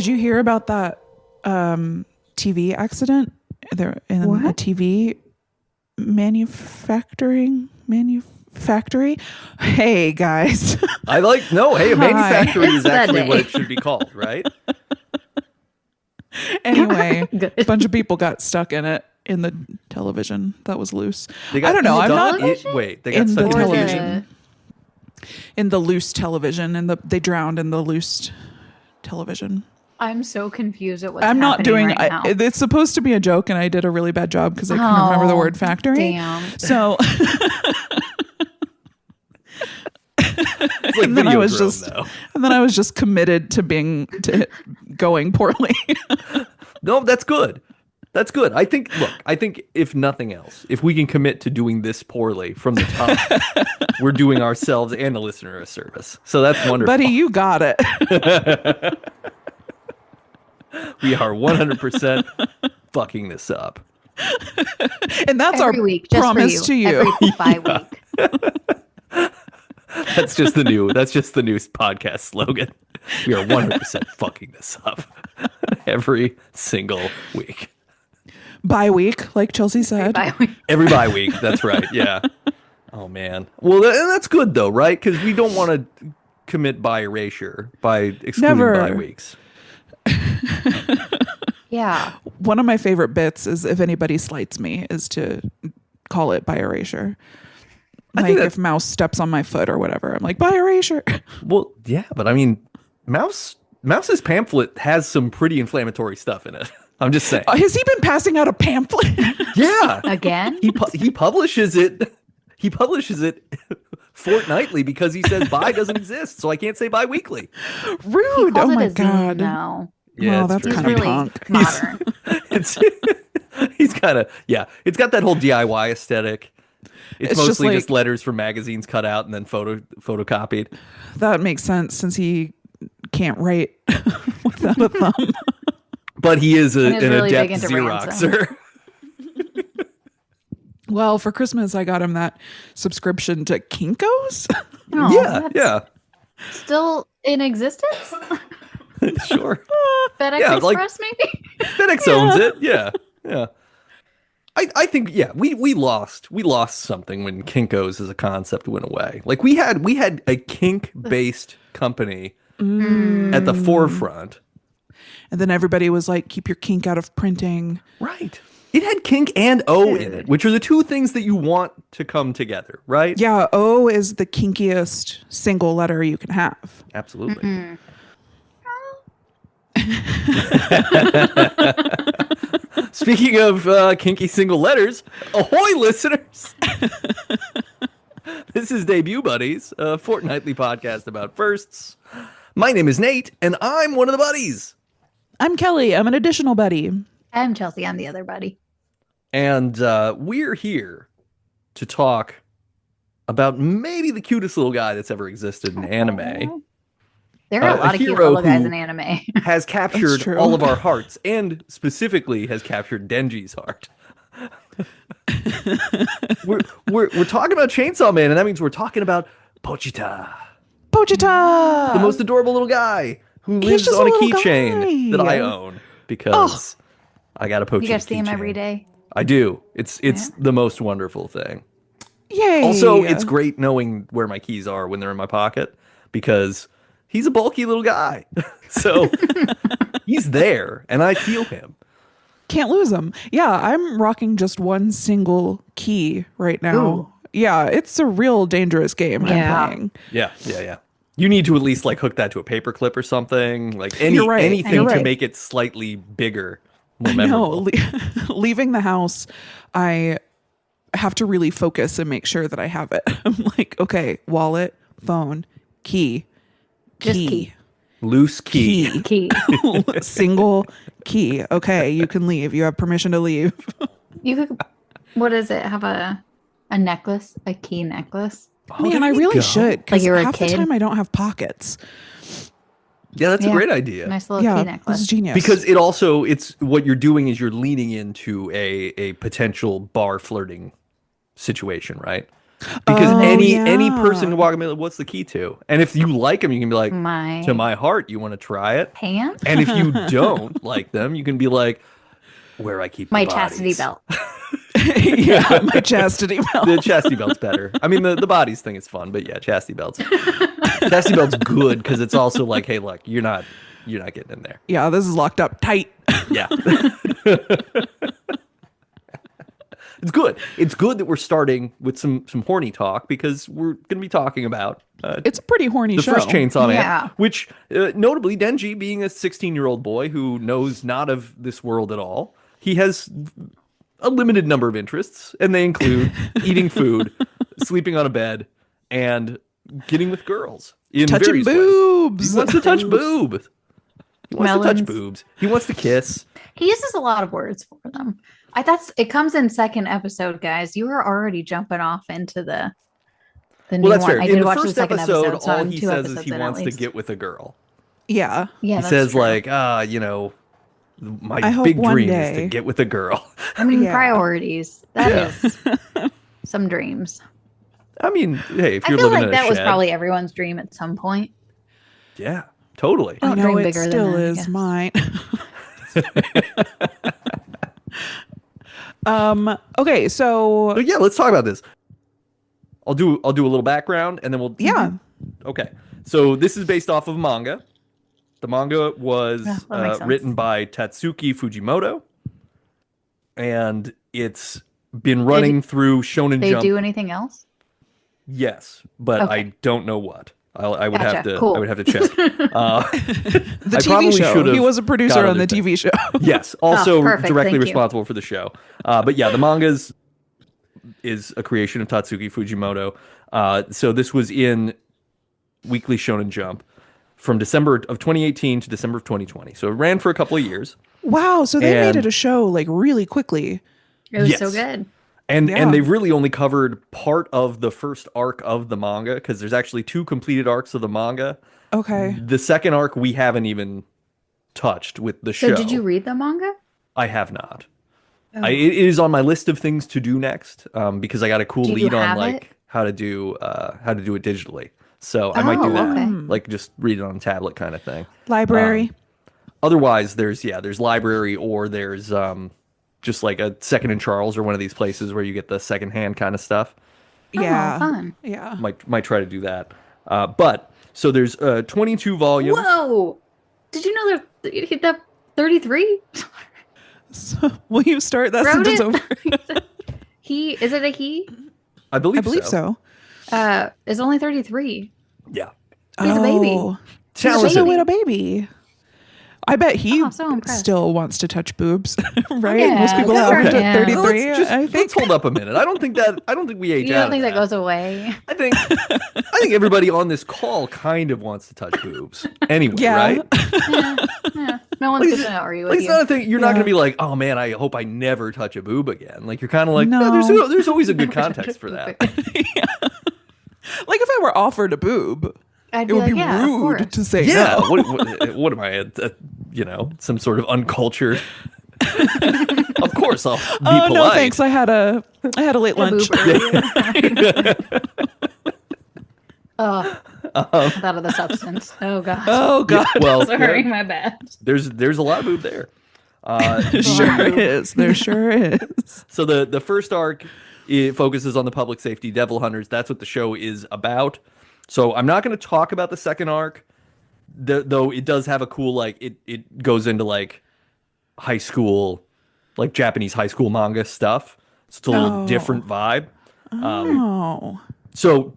you hear about that TV accident? There in a TV manufactory. Hey guys. Hey, a manufactory is actually what it should be called, right? Anyway, a bunch of people got stuck in it in the television that was loose. I don't know. I'm not. They got stuck in the television. In the loose television, and they drowned in the loose television. I'm so confused at what's I'm not doing. right now. It's supposed to be a joke, and I did a really bad job because I couldn't remember the word factory. Damn. So. It's like and then I was just committed to going poorly. No, that's good. That's good. I think if nothing else, if we can commit to doing this poorly from the top, we're doing ourselves and the listener a service. So that's wonderful. Buddy, you got it. We are 100% fucking this up. And that's every our week, just promise to you. Every bi-week. That's just the new podcast slogan. We are 100% fucking this up every single week. By week, like Chelsea said. Every bye week. That's right. Yeah. Oh man. Well, that's good though, right? Because we don't want to commit by erasure by excluding bye weeks. Yeah. One of my favorite bits is if anybody slights me is to call it by erasure. Like if Mouse steps on my foot or whatever, I'm like, by erasure. Well, yeah, but I mean, Mouse's pamphlet has some pretty inflammatory stuff in it. I'm just saying. Has he been passing out a pamphlet? Yeah. Again? He publishes it. He publishes it fortnightly because he says bye doesn't exist, so I can't say bi-weekly. Rude. Oh my God. No. Yeah, that's kind of really punk. Modern. He's kind of, yeah. It's got that whole DIY aesthetic. It's mostly just letters from magazines cut out and then photocopied. That makes sense since he can't write without a thumb. But he is an really adept Xeroxer. Well, for Christmas, I got him that subscription to Kinko's. Oh, yeah. Still in existence? Sure. FedEx Express, maybe? FedEx owns it. Yeah. I think we lost something when Kinko's as a concept went away. Like we had a kink based company at the forefront, and then everybody was like, "Keep your kink out of printing." Right. It had kink and O in it, which are the two things that you want to come together, right? Yeah, O is the kinkiest single letter you can have. Absolutely. Mm-hmm. Speaking of kinky single letters, ahoy, listeners! This is Debut Buddies, a fortnightly podcast about firsts. My name is Nate, and I'm one of the buddies. I'm Kelly. I'm an additional buddy. I'm Chelsea. I'm the other buddy. And we're here to talk about maybe the cutest little guy that's ever existed in anime. There are a lot of cute little guys in anime. Has captured all of our hearts, and specifically has captured Denji's heart. we're talking about Chainsaw Man, and that means we're talking about Pochita. Pochita! The most adorable little guy who lives on a keychain that I own because I got a Pochita. You guys see him every day? I do. It's the most wonderful thing. Yay! Also, it's great knowing where my keys are when they're in my pocket because he's a bulky little guy. So he's there and I feel him. Can't lose him. Yeah, I'm rocking just one single key right now. Ooh. Yeah, it's a real dangerous game I'm playing. Yeah. You need to at least like hook that to a paper clip or something. Like anything to make it slightly bigger, more memorable. No, leaving the house, I have to really focus and make sure that I have it. I'm like, okay, wallet, phone, key. Loose key. Single key. Okay, you can leave. You have permission to leave. You could, what is it? Have a necklace? A key necklace? Oh, man, I really should. Like you're half a kid? the time I don't have pockets. Yeah, that's a great idea. Nice little key necklace. This is genius. Because it's what you're doing is you're leaning into a potential bar flirting situation, right? Because any yeah. person can walk up and be like, what's the key to? And if you like them, you can be like, My to my heart, you want to try it? pants? And if you don't like them, you can be like, where I keep My the chastity bodies. belt. Yeah, my chastity belt. The chastity belt's better. I mean, the bodies thing is fun, but yeah, chastity belt's good because it's also like, hey, look, you're not getting in there. Yeah, this is locked up tight. Yeah. It's good. It's good that we're starting with some horny talk because we're going to be talking about It's a pretty horny the show. first Chainsaw Man, Yeah. which notably Denji being a 16-year-old boy who knows not of this world at all, he has a limited number of interests, and they include eating food, sleeping on a bed, and getting with girls in Touching various ways. boobs. He wants to touch boobs. He wants to touch Melons. boobs. He wants to kiss. He uses a lot of words for them. It comes in second episode, guys. You are already jumping off into the new Well, that's one. fair. I In did the watch the first second episode, so all I'm he two says is episodes he in at wants to least. get with a girl. Yeah. Yeah, He that's says true. like, my I hope big one dream is day- to get with a girl. I mean, Yeah. priorities. That is some dreams. I mean, hey, if I you're feel living like in a that was shed, probably everyone's dream at some point. yeah, totally. Don't I know dream it bigger than still that, I is guess. mine. Okay, so So yeah, let's talk about this. I'll do a little background and then we'll yeah. Okay. So this is based off of manga. The manga was Yeah, that makes sense. written by Tatsuki Fujimoto, and it's been running through Shonen They Jump. do anything else? Yes, but Okay. I don't know what. I would have Gotcha. to. Cool. I would have to check. The I TV probably show. should've He was a producer got on other the TV show. Yes, also perfect. directly Thank you. responsible for the show. But yeah, the manga's is a creation of Tatsuki Fujimoto. So this was in Weekly Shonen Jump from December of 2018 to December of 2020. So it ran for a couple of years. Wow, so they made And- it a show like really quickly. It was Yes. so good. And Yeah. they've really only covered part of the first arc of the manga because there's actually 2 completed arcs of the manga. Okay. The second arc we haven't even touched with the show. So did you read the manga? I have not. Oh. It is on my list of things to do next because I got a cool Do you lead on have like it? how to do it digitally. So I might do Oh, that, okay. like just read it on a tablet kind of thing. Library. Otherwise, there's library or there's just like a Second and Charles or one of these places where you get the secondhand kind of stuff. Yeah. Oh, fun. Yeah. Might try to do that. But so there's 22 volumes. Whoa! Did you know that 33? So, will you start that Wrote sentence it? over? Is it a he? I believe I believe so. Is only 33. Yeah. He's a baby. Oh, Talented. He's a little baby. I bet he Oh, so impressed. still wants to touch boobs, right? Yeah, Most people good have for at him. 33. I think. Let's hold up a minute. I don't think we age You out don't of think that goes away? I think everybody on this call kind of wants to touch boobs anyway, Yeah. right? Yeah. No one's Like, going to argue Like, with it's you. not a thing. You're not Yeah. going to be like, oh man, I hope I never touch a boob again. Like you're kind of like, no, No. there's always a good context for that. Like if I were offered a boob, I'd it be would like, be yeah, of rude course. to say Yeah. no. What am I? Some sort of uncultured. Of course, I'll be Oh polite. no, thanks. I had a late A lunch. boob earlier. Oh, out of the substance. Oh gosh. Oh god, Well, Sorry, yeah, my bad. there's a lot of boob there. sure is. There sure is. So the first arc, it focuses on the public safety devil hunters. That's what the show is about. So I'm not going to talk about the second arc, though it does have a cool like it goes into like high school, like Japanese high school manga stuff. So it's a little Oh. different vibe. Oh, So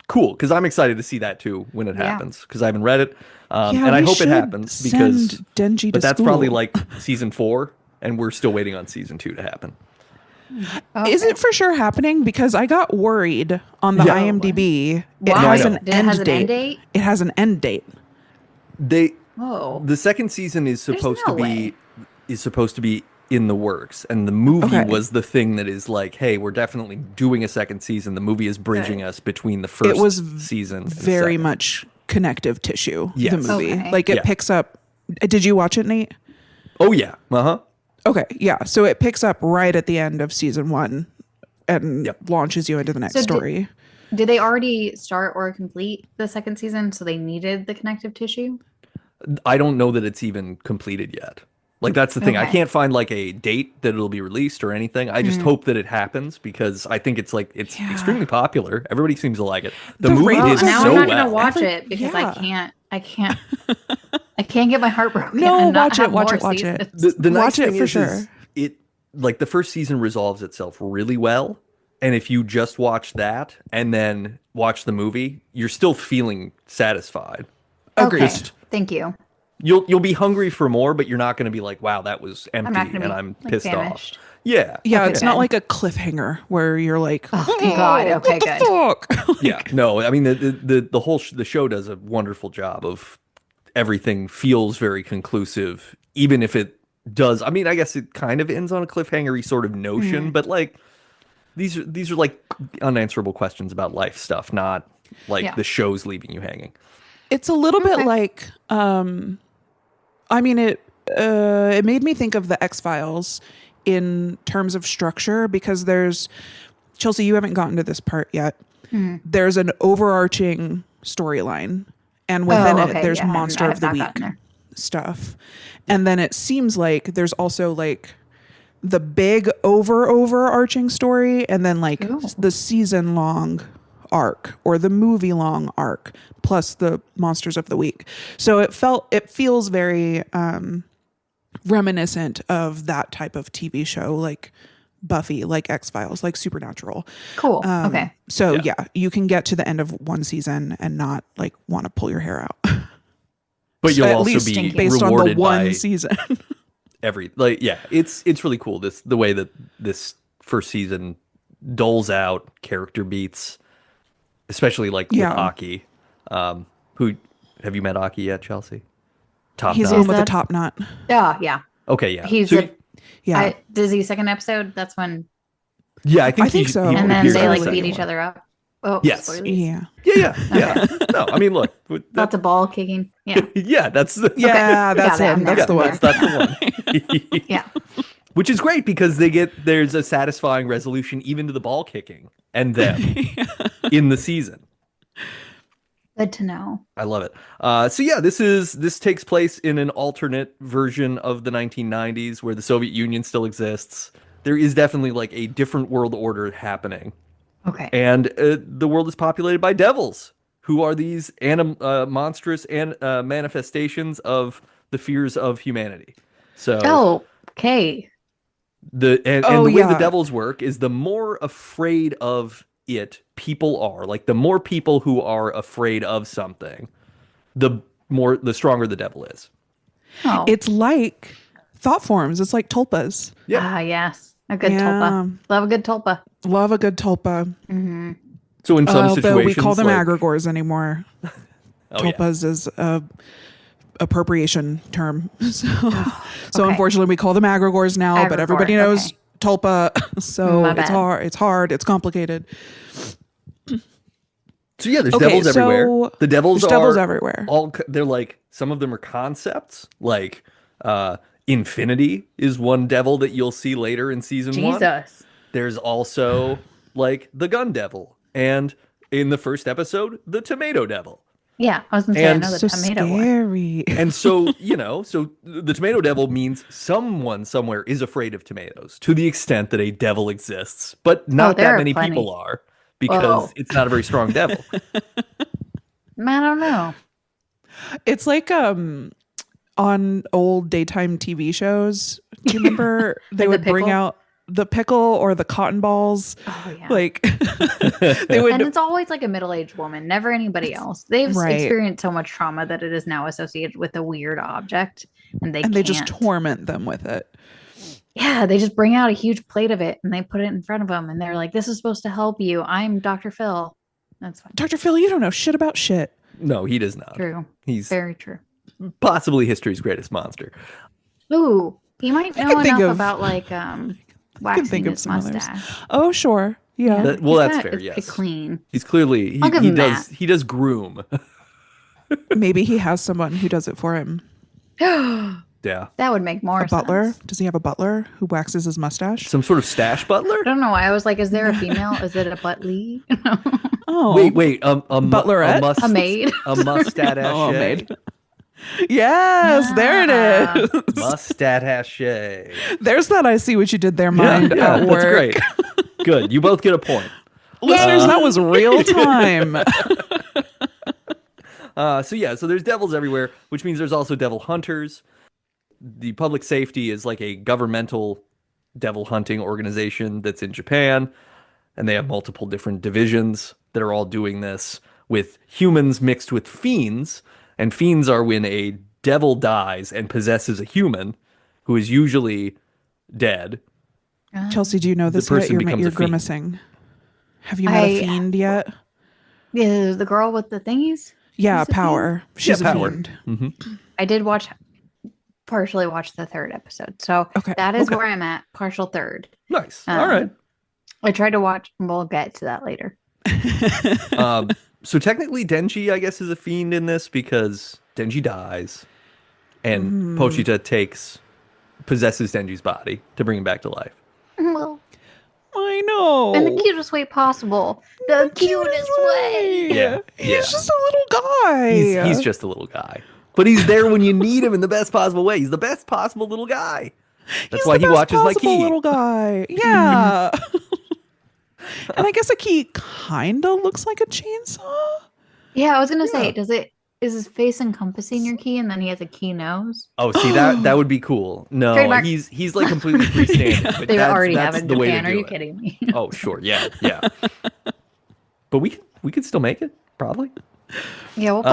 cool, because I'm excited to see that too when it Yeah. happens because I haven't read it, yeah, and I we hope it should happens because. send Denji But to that's school. probably like season 4, and we're still waiting on season 2 to happen. Is it for sure happening? Because I got worried on the Yeah. IMDb. It Why? has No, I an know. It end has an date. end date? It has an end date. Oh. The second season is There's supposed no to way. be in the works, and the movie Okay. was the thing that is like, hey, we're definitely doing a second season. The movie is bridging Okay. us between the first It was season and the Very second. much connective tissue. Yes. The movie, Okay. like it Yeah. picks up. Did you watch it, Nate? Oh yeah, Okay, yeah. So it picks up right at the end of season 1, and Yep. launches you into the next So story. Did they already start or complete the second season? So they needed the connective tissue? I don't know that it's even completed yet. Like that's the thing. I Okay. can't find like a date that it'll be released or anything. I just hope that it happens because I think it's Yeah. extremely popular. Everybody seems to like it. The The movie ratings did Now are so I'm not well. gonna watch Every- it because yeah. I can't get my heart broken. No, and not watch it, have watch more it, watch it. seasons. The nice Watch it thing for is sure. it like the first season resolves itself really well. And if you just watch that and then watch the movie, you're still feeling satisfied. Agreed. Okay, thank you. You'll be hungry for more, but you're not going to be like, wow, that was I'm empty not gonna and be I'm like, pissed famished. off. Yeah. Yeah, Okay, it's not good. like a cliffhanger where you're like, Oh, thank God. Okay, what the fuck? Yeah. No, I mean the whole the show does a wonderful job of everything feels very conclusive, even if it does. I mean, I guess it kind of ends on a cliffhanger-y sort of notion, but like these are like unanswerable questions about life stuff, not like Yeah. the show's leaving you hanging. It's a little bit Okay. like, I mean, it made me think of the X-Files in terms of structure because there's, Chelsea, you haven't gotten to this part yet. There's an overarching storyline, and within it, there's yeah, Monster I of have the not Week gotten there. stuff. And then it seems like there's also like the big overarching story and then like Ooh. the season long arc or the movie long arc plus the Monsters of the Week. So it feels very reminiscent of that type of TV show like Buffy, like X-Files, like Supernatural. Cool. Okay. So Yeah. yeah, you can get to the end of one season and not like want to pull your hair out. But you'll At also least be based on the rewarded one by season. every it's really cool the way that this first season doles out character beats, especially like with Yeah. Aki. Who have you met Aki yet, Chelsea? Top He's the Knot. one with the that- top knot. Oh, yeah. Okay, yeah. He's So, Yeah. Does he second episode? That's when. yeah, I think I think so. he And then appears they in the like second beat each one. other up. Oh, Yes. spoilers. Yeah. Yeah. No, I mean, look, Lots of ball kicking. Yeah. yeah, that's the Yeah, that's Got it. him. I'm That's there. the one. that's the one. Yeah. Which is great because there's a satisfying resolution even to the ball kicking and them in the season. Good to know. I love it. So yeah, this takes place in an alternate version of the 1990s where the Soviet Union still exists. There is definitely like a different world order happening, Okay. and the world is populated by devils, who are these monstrous and manifestations of the fears of humanity. So Oh, okay. and Oh, the way the yeah. devils work is the more afraid of it people are, like the more people who are afraid of something, the stronger the devil is. Oh. It's like thought forms. It's like tulpas. Yeah. Ah, yes. A good Yeah. tulpa. Love a good tulpa. Love a good tulpa. So in some Although situations, we call them like, agregores anymore. oh, yeah. Tulpas is a appropriation term. So Okay. unfortunately we call them agregores now, but Agregore, everybody knows okay. tulpa. So My it's bad. hard, it's complicated. So yeah, there's Okay, devils everywhere. so The devils there's are devils everywhere. They're like, some of them are concepts, like Infinity is one devil that you'll see later in season 1. Jesus. There's also like the gun devil, and in the first episode, the tomato devil. Yeah. I was going to say, I And know the So tomato one. scary. And so, so the tomato devil means someone somewhere is afraid of tomatoes to the extent that a devil exists, but not there that are many plenty. people are because Whoa. it's not a very strong devil. I don't know. It's like on old daytime TV shows. Do you remember they Like would the bring pickle? out the pickle or the cotton balls? Oh, yeah. Like they would And it's always like a middle-aged woman, never anybody else. They've Right. experienced so much trauma that it is now associated with a weird object, and they just can't. torment them with it. Yeah, they just bring out a huge plate of it and they put it in front of them, and they're like, "This is supposed to help you. I'm Dr. Phil." That's fine. Dr. Phil, you don't know shit about shit. No, he does not. True. He's Very true. possibly history's greatest monster. Ooh, he might I know can think enough of- about like waxing think of his some others. mustache. Oh, sure. Yeah. That- well, He's that's got- fair, it's pretty yes. clean. He's clearly I'll give he him does that. he does groom. Maybe he has someone who does it for him. Yeah. That would make more A butler? sense. Does he have a butler who waxes his mustache? Some sort of stash butler? I don't know why. I was like, is there a female? Is it a butley? Oh, Wait. Butlerette? A maid? A mustache. Oh, a maid. Yes, there it is. Mustache. There's that I see what you did there, mind Yeah, at that's work. great. Good. You both get a point. Listeners, that was real time. So there's devils everywhere, which means there's also devil hunters. The public safety is like a governmental devil hunting organization that's in Japan, and they have multiple different divisions that are all doing this with humans mixed with fiends. And fiends are when a devil dies and possesses a human who is usually dead. Chelsea, do you know this person yet? becomes You're a fiend. grimacing. Have you met a fiend yet? Yeah, the girl with the thingies? Yeah, She's a Power. She's Yeah, a Power. fiend. I did partially watch the third episode. So Okay. that is where I'm at, partial third. Nice. All right. I tried to watch, we'll get to that later. So technically Denji, I guess, is a fiend in this because Denji dies and Pochita possesses Denji's body to bring him back to life. Well, I know. in the cutest way possible. The cutest way. Yeah. He's just a little guy. He's just a little guy. But he's there when you need him in the best possible way. He's the best possible little guy. That's He's why the he best watches my possible key. little guy. Yeah. And I guess a key kind of looks like a chainsaw. Yeah, I was gonna say, Yeah. is his face encompassing your key and then he has a key nose? Oh, see that would be cool. No, Trademark. he's like completely freestanding. But They that's already have it in the way to Japan. Are do you it. kidding me? Oh, sure. Yeah. But we could still make it, probably. Yeah, we'll put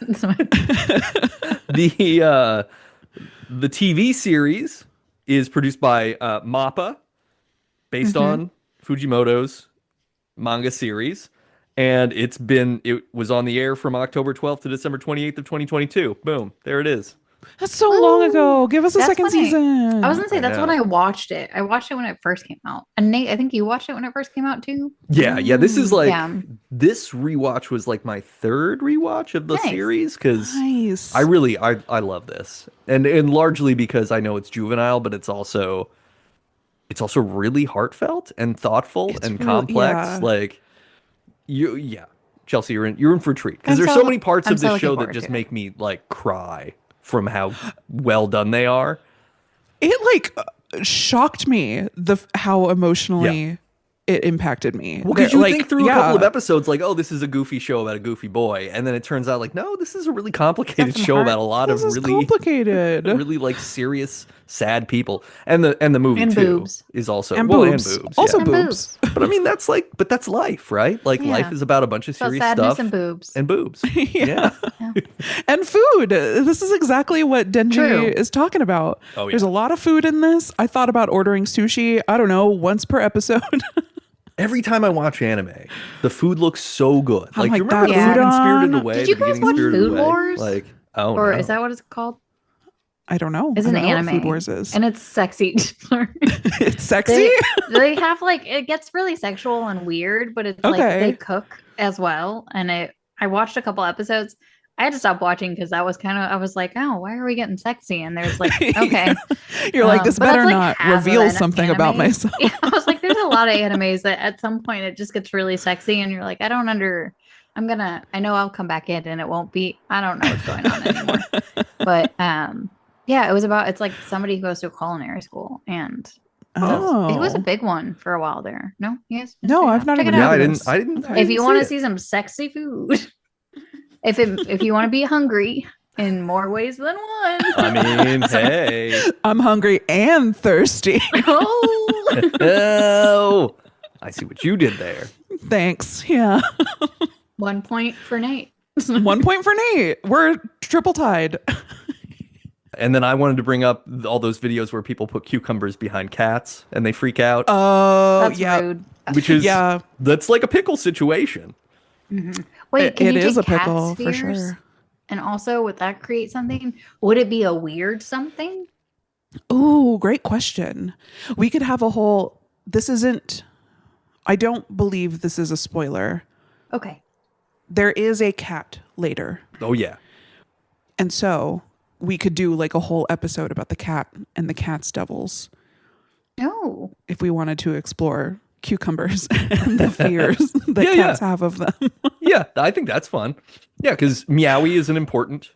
it in. The TV series is produced by MAPPA, based on Fujimoto's manga series, and it was on the air from October 12th to December 28th of 2022. Boom, there it is. That's so long ago. Give us a That's second when season. I was gonna say that's when know. I watched it. I watched it when it first came out. And Nate, I think you watched it when it first came out too. Yeah. This is like Yeah. this rewatch was like my third rewatch of the Nice. series because Nice. I love this, and largely because I know it's juvenile, but it's also really heartfelt and thoughtful It's and really- complex. yeah. Like Chelsea, you're in for a treat because I'm there's so- so many parts I'm of so this looking show that forward just to it. make me like cry from how well done they are. It shocked me how emotionally it impacted me. Well, because They're, you think through a couple of yeah. episodes, like, oh, this is a goofy show about a goofy boy, and then it turns out, like, no, this is a really complicated Got some show heart. about a lot This of is really, complicated. really like serious, sad people, and the movie And too boobs. is also And well, boobs. and boobs, Also yeah. And boobs. boobs. But I mean, that's life, right? Like, Yeah. life is about a bunch of So serious sadness stuff and boobs. and boobs. Yeah. Yeah. And food. This is exactly what Denji True. is talking about. Oh, yeah. There's a lot of food in this. I thought about ordering sushi, I don't know, once per episode. Every time I watch anime, the food looks so good. I'm Like, like, you remember that the food in udon. Spirited Away? Did you the guys beginning of watch Spirited Food Away? Wars? Like, oh Or no. is that what it's called? I don't know. It's I an don't know what anime. Food Wars is. And it's sexy. It's sexy. they have it gets really sexual and weird, but it's like Okay. they cook as well. And I watched a couple episodes. I had to stop watching because that was I was like, oh, why are we getting sexy? And there's like, okay. You're like, this But better that's, like, not half of reveal an something about anime. myself. Yeah, I was like, there's a lot of animes that at some point it just gets really sexy, and you're like, I know I'll come back in and it won't be, I don't know what's going on anymore. But yeah, it's like somebody who goes to a culinary school, and Oh. it was a big one for a while there. No, yes. No, I've not Check even it Yeah, out. I heard of didn't. this. I didn't. I If didn't you want to it. see some sexy food, if you want to be hungry in more ways than one. I mean, hey. I'm hungry and thirsty. Oh. Oh, I see what you did there. Thanks. Yeah. 1 point for Nate. 1 point for Nate. We're triple tied. And then I wanted to bring up all those videos where people put cucumbers behind cats and they freak out, Oh, That's yeah. rude. which is Yeah. that's like a pickle situation. Wait, can It you is take a pickle cat for spheres? sure. And also, would that create something? Would it be a weird something? Ooh, great question. We could have a whole. I don't believe this is a spoiler. Okay. There is a cat later. Oh yeah, And so we could do like a whole episode about the cat and the cat's devils Oh, if we wanted to explore cucumbers and the fears that cats have of them. Yeah, I think that's fun. Yeah, because Meowie is an important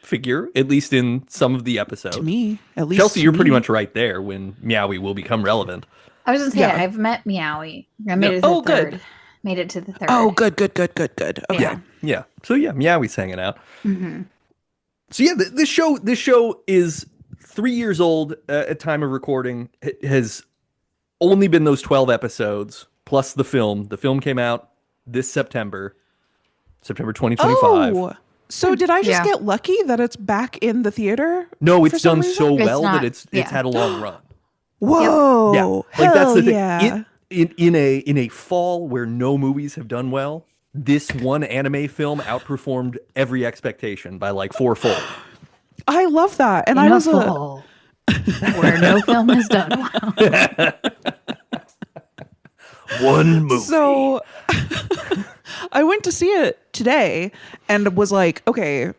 figure, at least in some of the episodes. To me, at least. Chelsea, to you're pretty me. much right there when Meowie will become relevant. I was just saying, Yeah. I've met Meowie. I made it to Oh, the third. good. Made it to the third. Oh, good. Okay. Yeah. Yeah. So yeah, Meowie's hanging out. Mm-hmm. So yeah, this show is 3 years old at time of recording. It has only been those 12 episodes plus the film. The film came out this September 2025. Oh, so did I just Yeah. get lucky that it's back in the theater? No, for it's some done reason? so It's well not- that it's yeah. had a long run. Whoa! Yeah, like that's the thing. Yeah. In a fall where no movies have done well, this one anime film outperformed every expectation by like fourfold. I love that, and In I a was fall where no film has done well. One movie. so. I went to see it today and was like, okay,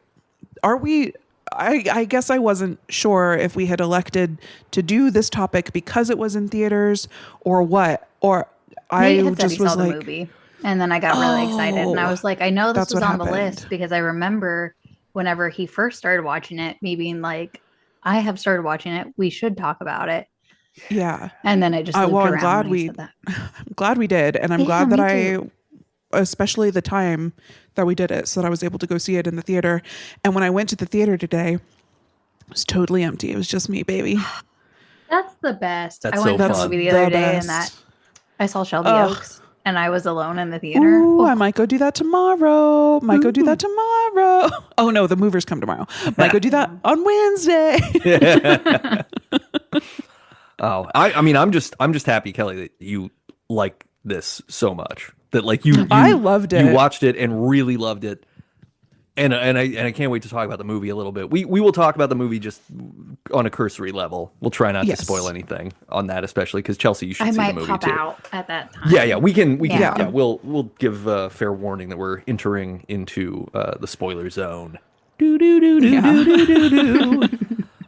are we? I guess I wasn't sure if we had elected to do this topic because it was in theaters or what. Or I Nate had said just he was saw the like, movie, and then I got really excited, and I Oh, was like, I know this that's was what on the happened. list because I remember whenever he first started watching it, me being like, I have started watching it. We should talk about it. yeah. And then it just looped Well, I'm around glad when he we- said that. I'm glad we did, and I'm Yeah, glad that me I, too. especially the time that we did it, so that I was able to go see it in the theater. And when I went to the theater today, it was totally empty. It was just me, baby. That's the best. That's I went so to the fun. movie the other The day, and best. that I saw Shelby Ugh. Oaks, and I was alone in the theater. Ooh, Oh, I might go do that tomorrow. Might go do that tomorrow. Oh no, the movers come tomorrow. Might go do that on Wednesday. Oh, I mean, I'm just happy, Kelly, that you like this so much. That like you I loved You it. watched it and really loved it. And I can't wait to talk about the movie a little bit. We will talk about the movie just on a cursory level. We'll try not Yes. to spoil anything on that, especially because Chelsea, you should I see might the movie pop too. out at that time. Yeah, we can. Yeah. Yeah, we'll give fair warning that we're entering into the spoiler zone.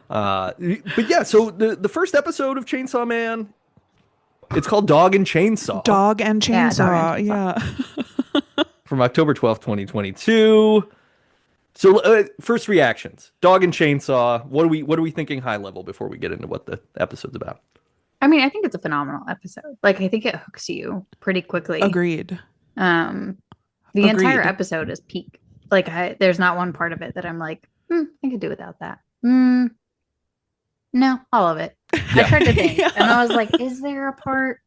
But yeah, so the first episode of Chainsaw Man, it's called Dog and Chainsaw. Dog and Yeah, chainsaw. dog and Yeah. From October 12th, 2022. So first reactions. Dog and Chainsaw. What are we thinking high level before we get into what the episode's about? I mean, I think it's a phenomenal episode. Like, I think it hooks you pretty quickly. Agreed. The entire Agreed. episode is peak. Like, there's not one part of it that I'm like, I could do without that. No, all of it. I tried to think, Yeah. and I was like, is there a part?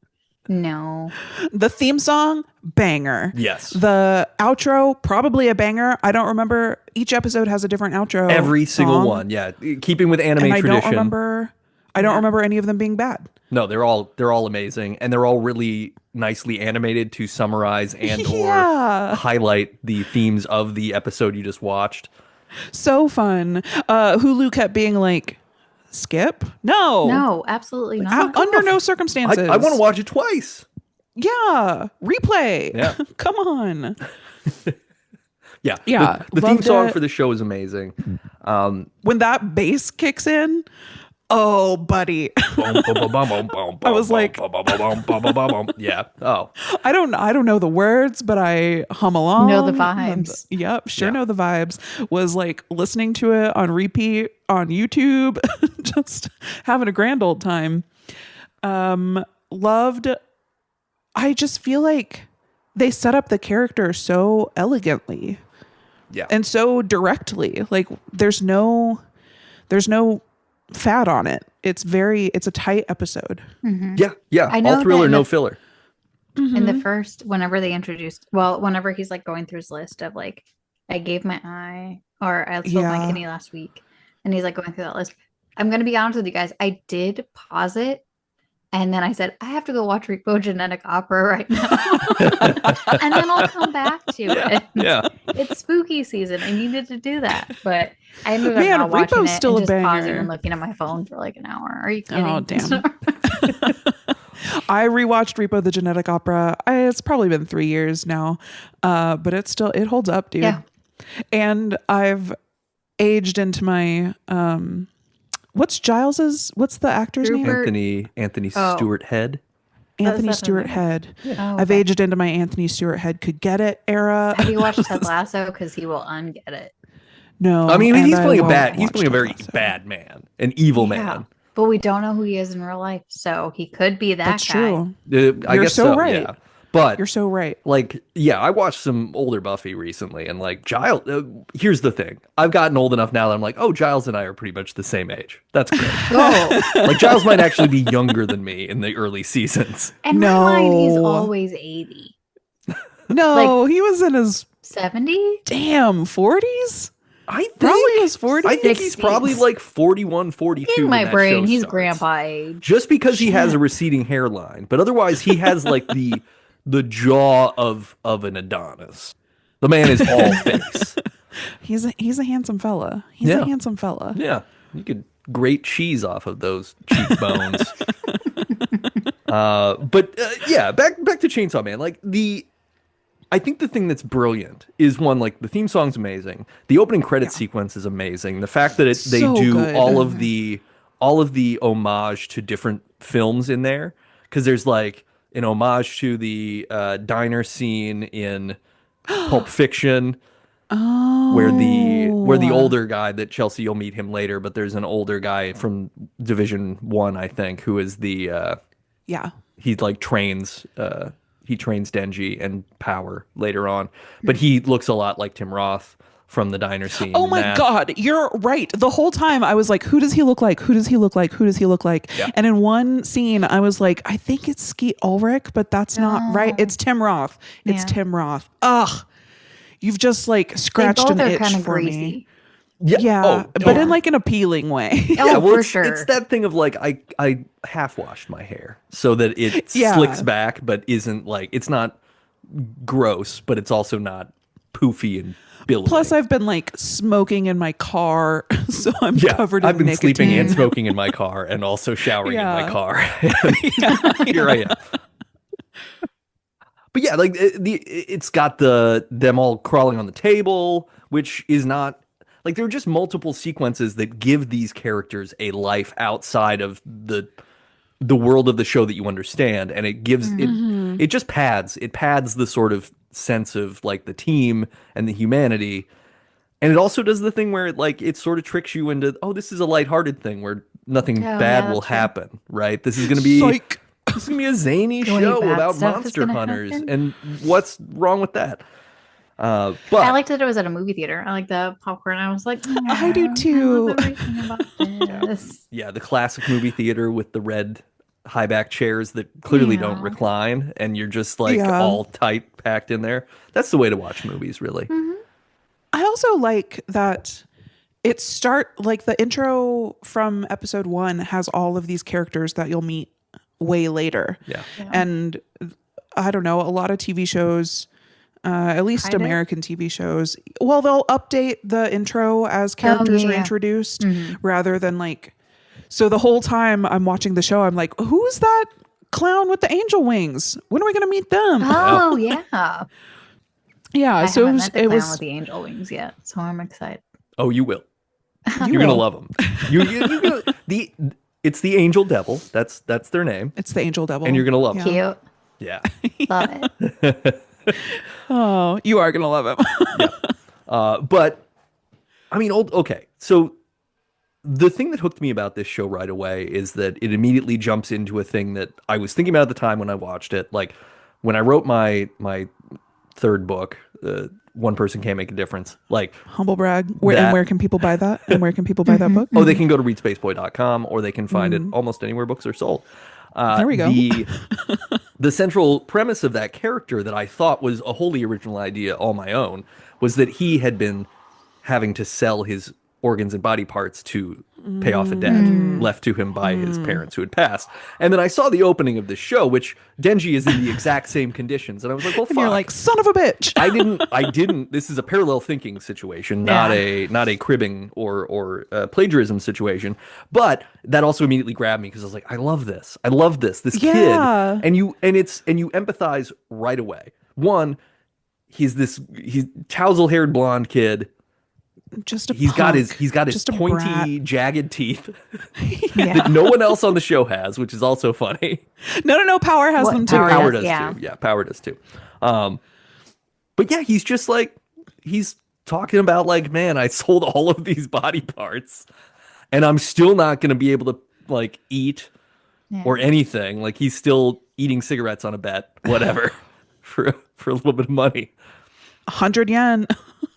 No. The theme song, banger. Yes. The outro, probably a banger. I don't remember. Each episode has a different outro. Every single song, one. Yeah. Keeping with anime And I tradition. don't remember. I don't Yeah. remember any of them being bad. No, they're all amazing, and they're all really nicely animated to summarize and or Yeah. highlight the themes of the episode you just watched. So fun. Hulu kept being like, skip? No. No, absolutely not. Under no circumstances. I want to watch it twice. Yeah. Replay. Yeah. Come on. Yeah. Yeah, The theme loved song it. for the show is amazing. When that bass kicks in, oh, buddy. I was like- yeah. Oh, I don't know the words, but I hum along. Know the vibes. Yep, sure Yeah. know the vibes. Was like listening to it on repeat on YouTube, just having a grand old time. Loved. I just feel like they set up the character so elegantly yeah. and so directly. Like there's no fat on it. It's a tight episode. Yeah. Yeah. I know All thriller, that in no the- filler. In the first, whenever whenever he's like going through his list of like, I gave my eye or I sold my Yeah. kidney last week, and he's like going through that list. I'm gonna be honest with you guys. I did pause it, and then I said I have to go watch Repo Genetic Opera right now, and then I'll come back to it. Yeah. It's spooky season. I needed to do that, but I ended up Man, not watching Repo's it still and a just pausing banger. and looking at my phone for like an hour. Are you kidding? Oh, damn. I rewatched Repo the Genetic Opera. It's probably been 3 years now, but it holds up, dude. Yeah. And aged into my what's the actor's name? Anthony Stewart Head. Anthony Stewart Head. Yeah. Oh, I've aged into my Anthony Stewart Head could get it era. Have you watched Ted Lasso? Because he will unget it. No, I mean, he's playing watch a very Ted Lasso. bad man, an evil man. But we don't know who he is in real life, so he could be that That's guy. true. I You're guess so right. Yeah. But You're so right. like, yeah, I watched some older Buffy recently, and like Giles. Here's the thing: I've gotten old enough now that I'm like, oh, Giles and I are pretty much the same age. That's great. Oh, Like Giles might actually be younger than me in the early seasons. in my mind, he's always 80. No, he was in his 70? damn 40s. I think Probably his 40s. I think he's probably like 41, 42. In my when that brain, show he's starts. grandpa age. Just because he has a receding hairline, but otherwise he has like the jaw of an Adonis. The man is all face. He's a handsome fella. He's a handsome fella. Yeah, you could grate cheese off of those cheekbones. Yeah, back to Chainsaw Man. Like I think the thing that's brilliant is one, like the theme song's amazing. The opening credit sequence is amazing. The fact that they do good. all of the homage to different films in there, because there's like an homage to the diner scene in Pulp Fiction. Where the older guy that Chelsea, you'll meet him later, but there's an older guy from Division 1, I think, who is the he like trains Denji and Power later on, but he looks a lot like Tim Roth from the diner scene. Oh my God, you're right. The whole time I was like, who does he look like? Who does he look like? Who does he look like? Yeah. And in one scene, I was like, I think it's Skeet Ulrich, but that's not right. It's Tim Roth. It's Tim Roth. Ugh. You've just like scratched an itch for me. Yeah, but in like an appealing way. Yeah, well, for sure. It's that thing of like I half washed my hair so that it slicks back, but isn't like, it's not gross, but it's also not poofy and billowing. Plus, I've been like smoking in my car, so I'm covered in I've been nicotine. sleeping and smoking in my car, and also showering in my car. Here I am. But yeah, like it's got them all crawling on the table, which is not like, there are just multiple sequences that give these characters a life outside of the world of the show that you understand, and it gives it just pads the sort of sense of like the team and the humanity. And it also does the thing where it sort of tricks you into, oh, this is a lighthearted thing where nothing bad will happen, right? This is going to be Psych. This is going to be a zany show about monster hunters, and what's wrong with that? But I liked that it was at a movie theater. I like the popcorn. I was like, I do too. I love everything about this. yeah, the classic movie theater with the red high back chairs that clearly don't recline, and you're just like all tight packed in there. That's the way to watch movies, really. I also like that the intro from episode 1 has all of these characters that you'll meet way later. Yeah. And I don't know, a lot of TV shows, at least American TV shows, well, they'll update the intro as characters are introduced rather than like, so the whole time I'm watching the show, I'm like, who's that clown with the angel wings? When are we going to meet them? Oh, yeah. Yeah. I so haven't met the it clown was with the angel wings yet, so I'm excited. Oh, you will. You're going to love them. It's the angel devil. That's their name. It's the angel devil. And you're going to love them. Cute. Yeah. Love it. Oh, you are going to love him. But I mean, okay. So the thing that hooked me about this show right away is that it immediately jumps into a thing that I was thinking about at the time when I watched it. Like when I wrote my third book, One Person Can't Make a Difference. Like, humble brag. Where can people buy that? And where can people buy that book? Oh, they can go to readspaceboy.com, or they can find it almost anywhere books are sold. There we go. The central premise of that character that I thought was a wholly original idea all my own was that he had been having to sell his organs and body parts to pay off a debt left to him by his parents who had passed. And then I saw the opening of this show, which Denji is in the exact same conditions. And I was like, well, fuck. And you're like, son of a bitch. I didn't. This is a parallel thinking situation, not a cribbing or plagiarism situation. But that also immediately grabbed me because I was like, I love this. This kid. And you empathize right away. One, he's tousle-haired blonde kid, just a he's got his just a pointy, jagged teeth Yeah. that no one else on the show has, which is also funny. No, Power has them too. Power Does yeah. too. Yeah, Power does too. But yeah, he's just like, he's talking about like, man, I sold all of these body parts and I'm still not going to be able to like eat or anything. Like he's still eating cigarettes on a bet, whatever, for a little bit of money. 100 yen.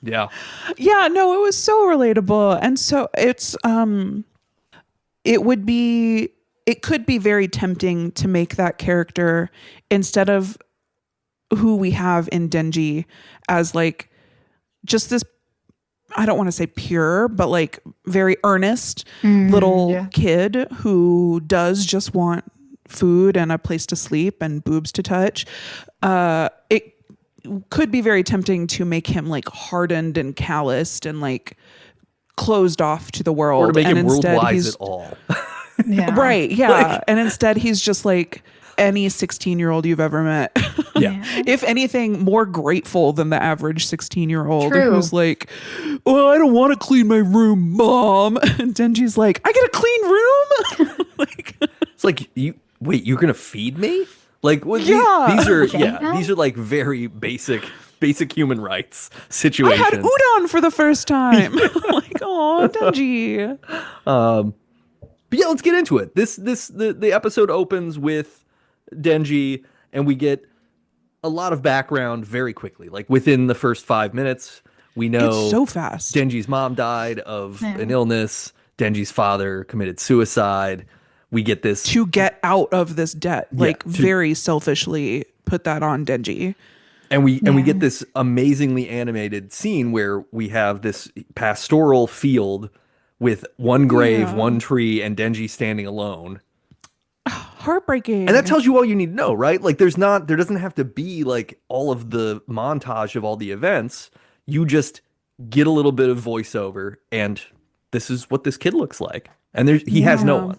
Yeah. Yeah, no, it was so relatable. And so it's it could be very tempting to make that character, instead of who we have in Denji, as like just this, I don't want to say pure, but like very earnest little kid who does just want food and a place to sleep and boobs to touch. It could be very tempting to make him like hardened and calloused and like closed off to the world, Or to make and him instead world-wise he's at all. Yeah. right, yeah, and instead he's just like any 16-year-old you've ever met. Yeah. If anything, more grateful than the average 16-year-old True. who's like, "Oh, I don't want to clean my room, Mom." And Denji's like, "I get a clean room." Like, It's like, you're going to feed me? Like, well, Yeah. these are like very basic human rights I situations. had udon for the first time. Like, oh, Denji. But yeah, let's get into it. The episode opens with Denji, and we get a lot of background very quickly. Like within the first 5 minutes, we know It's so fast. Denji's mom died of an illness. Denji's father committed suicide. We get this To get out of this debt, like very selfishly put that on Denji. and we get this amazingly animated scene where we have this pastoral field with one grave, one tree, and Denji standing alone. Heartbreaking. And that tells you all you need to know, right? Like there doesn't have to be like all of the montage of all the events. You just get a little bit of voiceover, and this is what this kid looks like. And he has no one.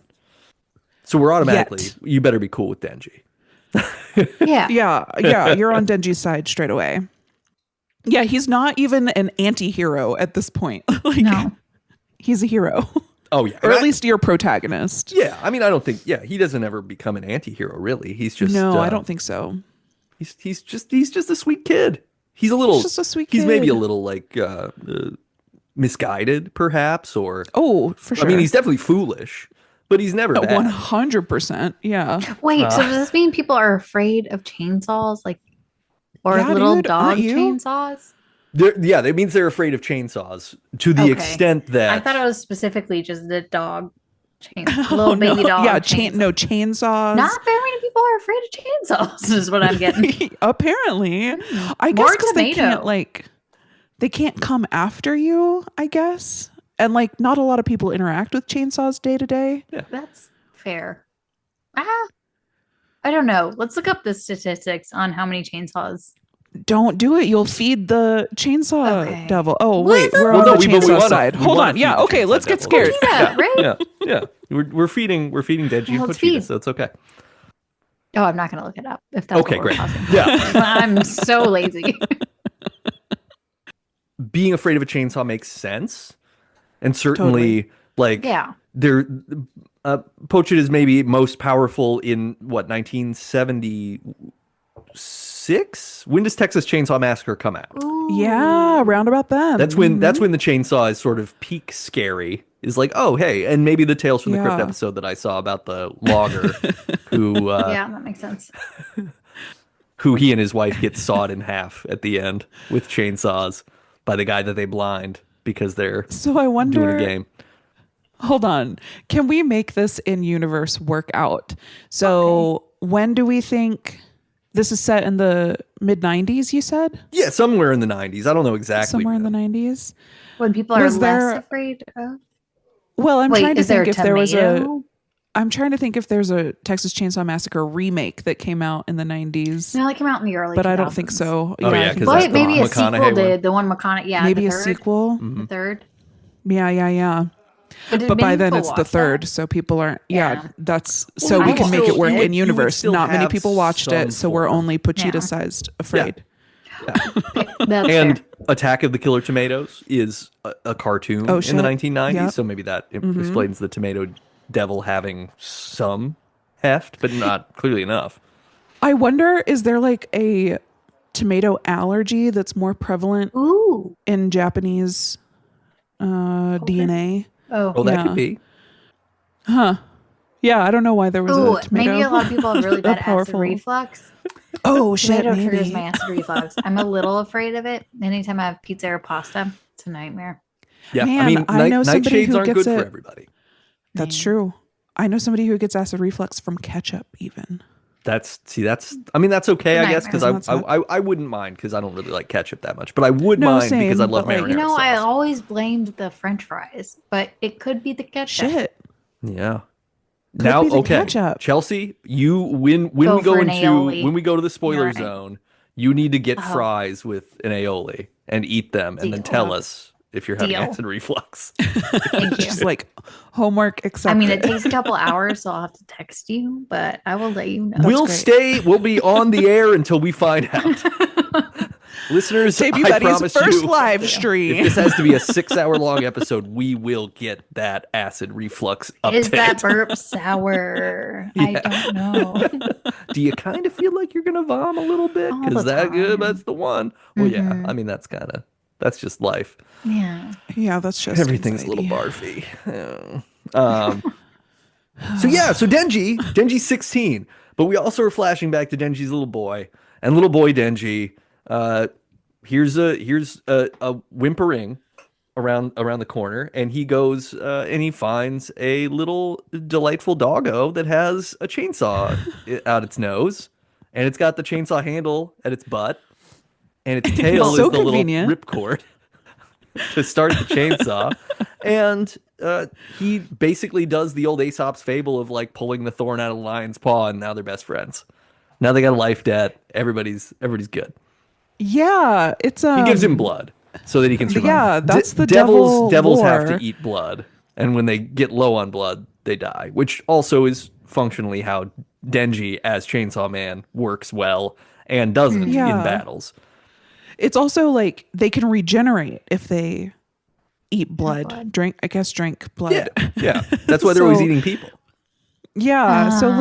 So we're automatically, you better be cool with Denji. Yeah. Yeah, you're on Denji's side straight away. Yeah, he's not even an anti-hero at this point. Like, No. he's a hero. Oh yeah. Or at least your protagonist. Yeah, I mean, I don't think. Yeah, he doesn't ever become an anti-hero. Really, he's just. No, I don't think so. He's just a sweet kid. He's a little. He's just a sweet He's maybe a kid. little like misguided, perhaps, or. Oh, for sure. I mean, he's definitely foolish, but he's never bad. 100%. Yeah. Wait, so does this mean people are afraid of chainsaws, like, or Yeah, little dude, dog aren't you? chainsaws? Yeah, that means they're afraid of chainsaws to the Okay. extent that I thought it was specifically just the dog little baby no. dog. Yeah, Not chainsaws. very many people are afraid of chainsaws, is what I'm getting. Apparently. I guess More because they tomato. can't they can't come after you, I guess. And like not a lot of people interact with chainsaws day to day. That's fair. I don't know. Let's look up the statistics on how many chainsaws. Don't do it. You'll feed the chainsaw Okay. devil. Oh, What wait. the- We're Well, on no, the we chainsaw wanna- side. we Hold wanna on. feed Yeah. the Okay. chainsaw Let's get devil. scared. Yeah, right? yeah. We're feeding Denji and Let's Pochita, feed. so it's okay. Oh, I'm not going to look it up if that's Okay, what we're great. talking Yeah. about. I'm so lazy. Being afraid of a chainsaw makes sense, and certainly like Yeah. they're Pochita is maybe most powerful in what 1976. When does Texas Chainsaw Massacre come out? Yeah. Round about then. That's when the chainsaw is sort of peak scary. Is like, oh hey, and maybe the Tales from the Crypt Yeah. episode that I saw about the logger who Yeah, that makes sense. who he and his wife get sawed in half at the end with chainsaws by the guy that they blind because they're So I wonder. doing a game. Hold on. Can we make this in universe work out? So when do we think this is set in the mid 90s, you said? Yeah, somewhere in the 90s. I don't know exactly. Somewhere in the 90s? When people are Was there- less afraid of. Well, I'm trying to is there think if there was a tomato? I'm trying to think if there's a Texas Chainsaw Massacre remake that came out in the 90s. No, it came out in the early. But I don't 2000s. think so. Oh, yeah, I 'cause think that's But the maybe a McConaughey sequel one. did. The one McConaughey. Yeah, maybe the a third. sequel. The third. Yeah. But by then it's the third, so people aren't. Yeah, that's so Well, we I can make will it work still- in you would universe. still Not many have people watched some it, so we're form. only Pochita sized afraid. That's And fair. Attack of the Killer Tomatoes is a cartoon in shit. the 1990s, Yep. so maybe that explains the tomato devil having some heft, but not clearly enough. I wonder, is there like a tomato allergy that's more prevalent Ooh. in Japanese DNA? Oh, Oh. that Yeah. could be. Yeah, I don't know why there was Ooh, a tomato. maybe a lot of people have really bad acid powerful- reflux. Oh shit, Tomato triggers maybe. my acid reflux. I'm a little afraid of it. Anytime I have pizza or pasta, it's a nightmare. Yeah, I Man, mean, I know somebody nightshades who aren't gets good for it. everybody. That's Man. true. I know somebody who gets acid reflux from ketchup even. That's okay, I guess, because Nightmare. Isn't that I wouldn't mind because I don't really like ketchup that much, but I would No, mind because I same, love but, like, marinara You know, I sauce. always blamed the French fries, but it could be the ketchup. Shit. Yeah. Could Now, be the okay, ketchup. Chelsea, you when Go we go for an into aioli. when we go to the spoiler You're right. zone, you need to get Oh. fries with an aioli and eat them, and then Deal. tell us if you're having Deal. acid reflux. Thank you. Just like homework accepted. I mean, it takes a couple hours, so I'll have to text you, but I will let you know. We'll be on the air until we find out. Listeners, Baby I Buddy's promise first you, live if stream. this has to be a 6-hour long episode, we will get that acid reflux update. Is that burp sour? I Yeah. don't know. Do you kind of feel like you're gonna vom a little bit? All Because the that good, time. that's the one. Well, yeah. Mhm. I mean, that's just life. Yeah. Yeah, that's just Everything's anxiety. a little barfy. Yeah. So Denji's 16, but we also are flashing back to Denji's little boy, and little boy Denji. Here's a whimpering around the corner, and he goes and he finds a little delightful doggo that has a chainsaw out its nose, and it's got the chainsaw handle at its butt, and its tail is So the convenient. little ripcord to start the chainsaw. And he basically does the old Aesop's fable of like pulling the thorn out of the lion's paw, and now they're best friends. Now they got a life debt. Everybody's good. Yeah, it's He gives him blood so that he can survive. Yeah, that's the devils devil have lore. to eat blood, and when they get low on blood, they die, which also is functionally how Denji as Chainsaw Man works well and doesn't Yeah. in battles. It's also like they can regenerate if they eat blood. blood. Drink blood. Yeah. That's why they're always So- eating people. Yeah, so Ah.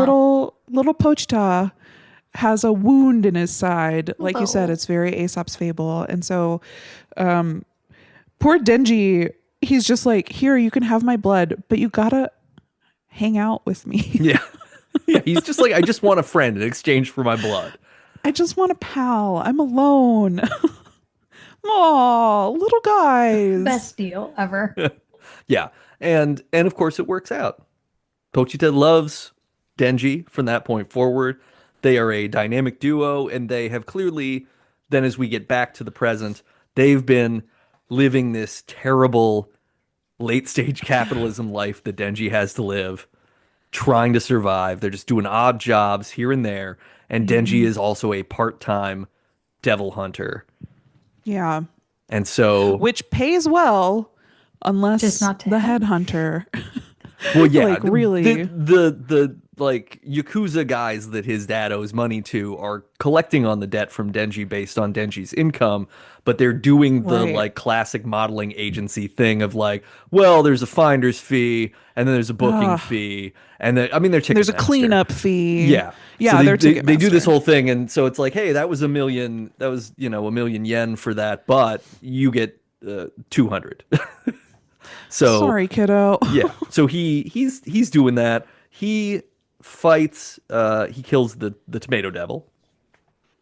little Pochita has a wound in his side. Like you said, Oh. it's very Aesop's fable. And so poor Denji, he's just like, here, you can have my blood, but you gotta hang out with me. Yeah. Yeah. He's just like, I just want a friend in exchange for my blood. I just want a pal. I'm alone. Aw, little guys. Best deal ever. Yeah. And of course it works out. Pochita loves Denji from that point forward. They are a dynamic duo, and they have clearly, then as we get back to the present, they've been living this terrible late stage capitalism life that Denji has to live, trying to survive. They're just doing odd jobs here and there. And Denji is also a part-time devil hunter. Yeah. And so, Which pays well unless Just not to the have- headhunter. well, yeah, like, really. the like Yakuza guys that his dad owes money to are collecting on the debt from Denji based on Denji's income, but they're doing the Right. like classic modeling agency thing of like, well, there's a finder's fee and then there's a booking Ugh. fee, and then I mean they're There's a Ticketmaster. cleanup fee. Yeah. Yeah, So they're they do this Ticketmaster. whole thing, and so it's like, hey, that was $1 million, $1 million yen for that, but you get 200. So Sorry, kiddo. yeah. So he's doing that. He fights he kills the tomato devil.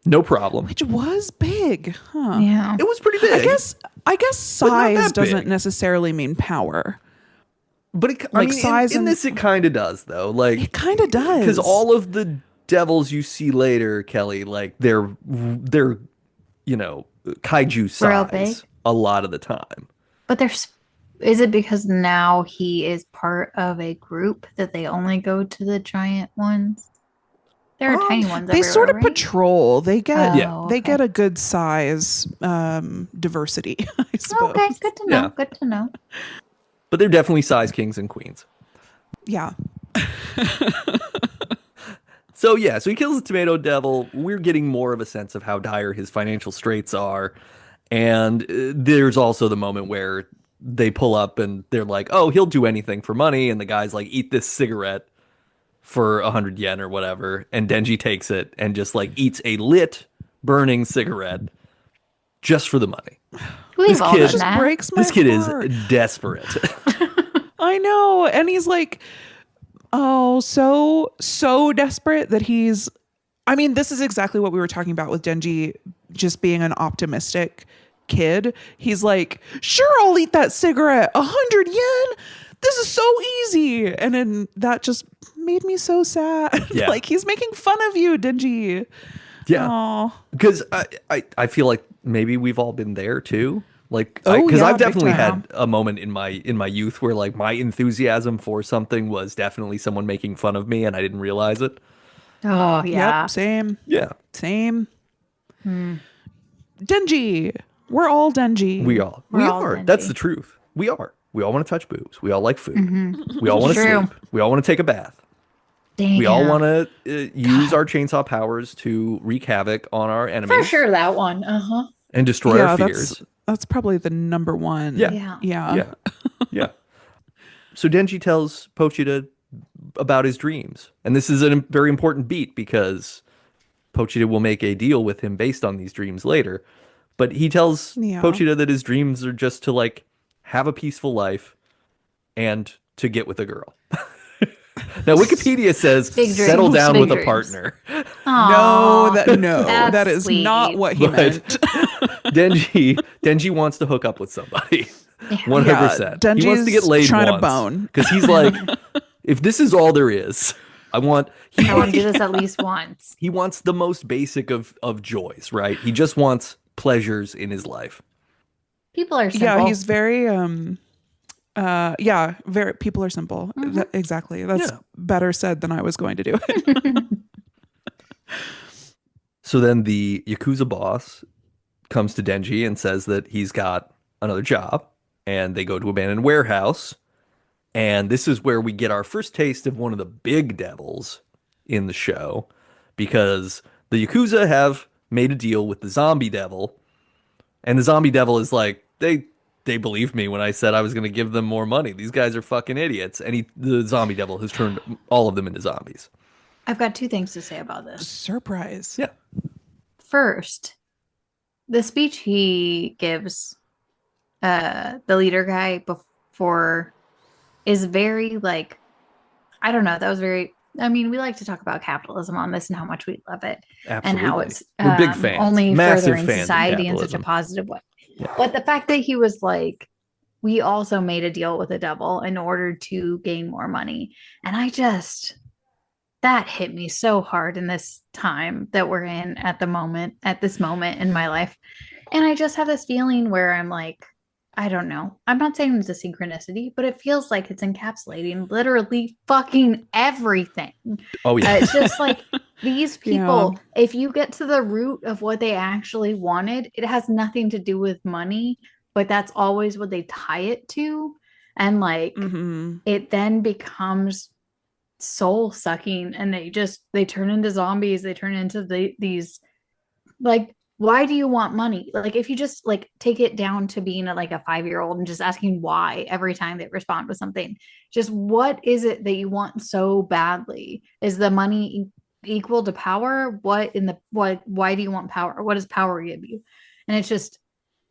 No problem. Which was big, huh? Yeah. It was pretty big. I guess But not size that doesn't big. necessarily mean power. But it, I like mean, size in and- this it kind of does though. Like It kind of does. because all of the devils you see later, Kelly, like they're kaiju Real big? size a lot of the time. But is it because now he is part of a group that they only go to the giant ones? There are tiny ones. they sort of everywhere, right? patrol. They get Oh, they okay. get a good size diversity, I suppose. Okay, good to know. Yeah. Good to know. But they're definitely size kings and queens. Yeah. So he kills the tomato devil. We're getting more of a sense of how dire his financial straits are. And there's also the moment where they pull up and they're like, oh, he'll do anything for money. And the guy's like, eat this cigarette for 100 yen or whatever. And Denji takes it and just like eats a lit, burning cigarette just for the money. We've all done just that. breaks my This kid heart. is desperate. I know. And he's like, oh, so desperate that he's, I mean, this is exactly what we were talking about with Denji just being an optimistic kid. He's like, sure, I'll eat that cigarette. 100 yen? This is so easy. And then that just made me so sad. Yeah. Like, he's making fun of you, Denji. Yeah. Aw. Because I feel like maybe we've all been there too. Like, Oh, because yeah, I've big definitely time. had a moment in my youth where like my enthusiasm for something was definitely someone making fun of me and I didn't realize it. Oh yeah. Yep, same. Yeah. Same. Denji. We're all Denji. We all all are. That's Denji. the truth. We are. We all want to touch boobs. We all like food. We all want to True. sleep. We all want to take a bath. Damn. We all want to use our chainsaw powers to wreak havoc on our enemies For sure that one. Uh-huh. and destroy our fears. That's probably the number one. Yeah. Yeah. Yeah. Yeah. So Denji tells Pochita about his dreams. And this is a very important beat because Pochita will make a deal with him based on these dreams later. But he tells Yeah. Pochita that his dreams are just to like have a peaceful life and to get with a girl. Now Wikipedia says Big dreams, settle down big with a dreams. partner. No, That's that is sweet. not what he But meant. Denji wants to hook up with somebody. 100%. Yeah, he wants to get Denji's laid trying to once. bone. Because he's like, if this is all there is, I want to do this at least once. he wants the most basic of joys, right? He just wants pleasures in his life. People are simple. Yeah, he's very very people are simple. Exactly. That's Yeah. better said than I was going to do it. So then the Yakuza boss comes to Denji and says that he's got another job, and they go to abandoned warehouse. And this is where we get our first taste of one of the big devils in the show, because the Yakuza have made a deal with the zombie devil, and the zombie devil is like, they believed me when I said I was going to give them more money. These guys are fucking idiots. And the zombie devil has turned all of them into zombies. I've got two things to say about this. Surprise. Yeah. First, the speech he gives the leader guy before is very like, I don't know, that was very, I mean, we like to talk about capitalism on this and how much we love it. Absolutely. And how it's We're big fans. only Massive furthering fans of society in such a capitalism. positive way. Yeah. But the fact that he was like, we also made a deal with the devil in order to gain more money. And that hit me so hard in this time that we're in at this moment in my life. And I just have this feeling where I'm like, I don't know. I'm not saying it's a synchronicity, but it feels like it's encapsulating literally fucking everything. Oh, yeah. It's just like these people, Yeah. if you get to the root of what they actually wanted, it has nothing to do with money, but that's always what they tie it to. And like, it then becomes soul sucking, and they turn into zombies. They turn into these like, why do you want money? Like, if you just like take it down to being like a 5-year-old and just asking why every time they respond with something, just what is it that you want so badly? Is the money equal to power? Why do you want power? What does power give you? And it's just,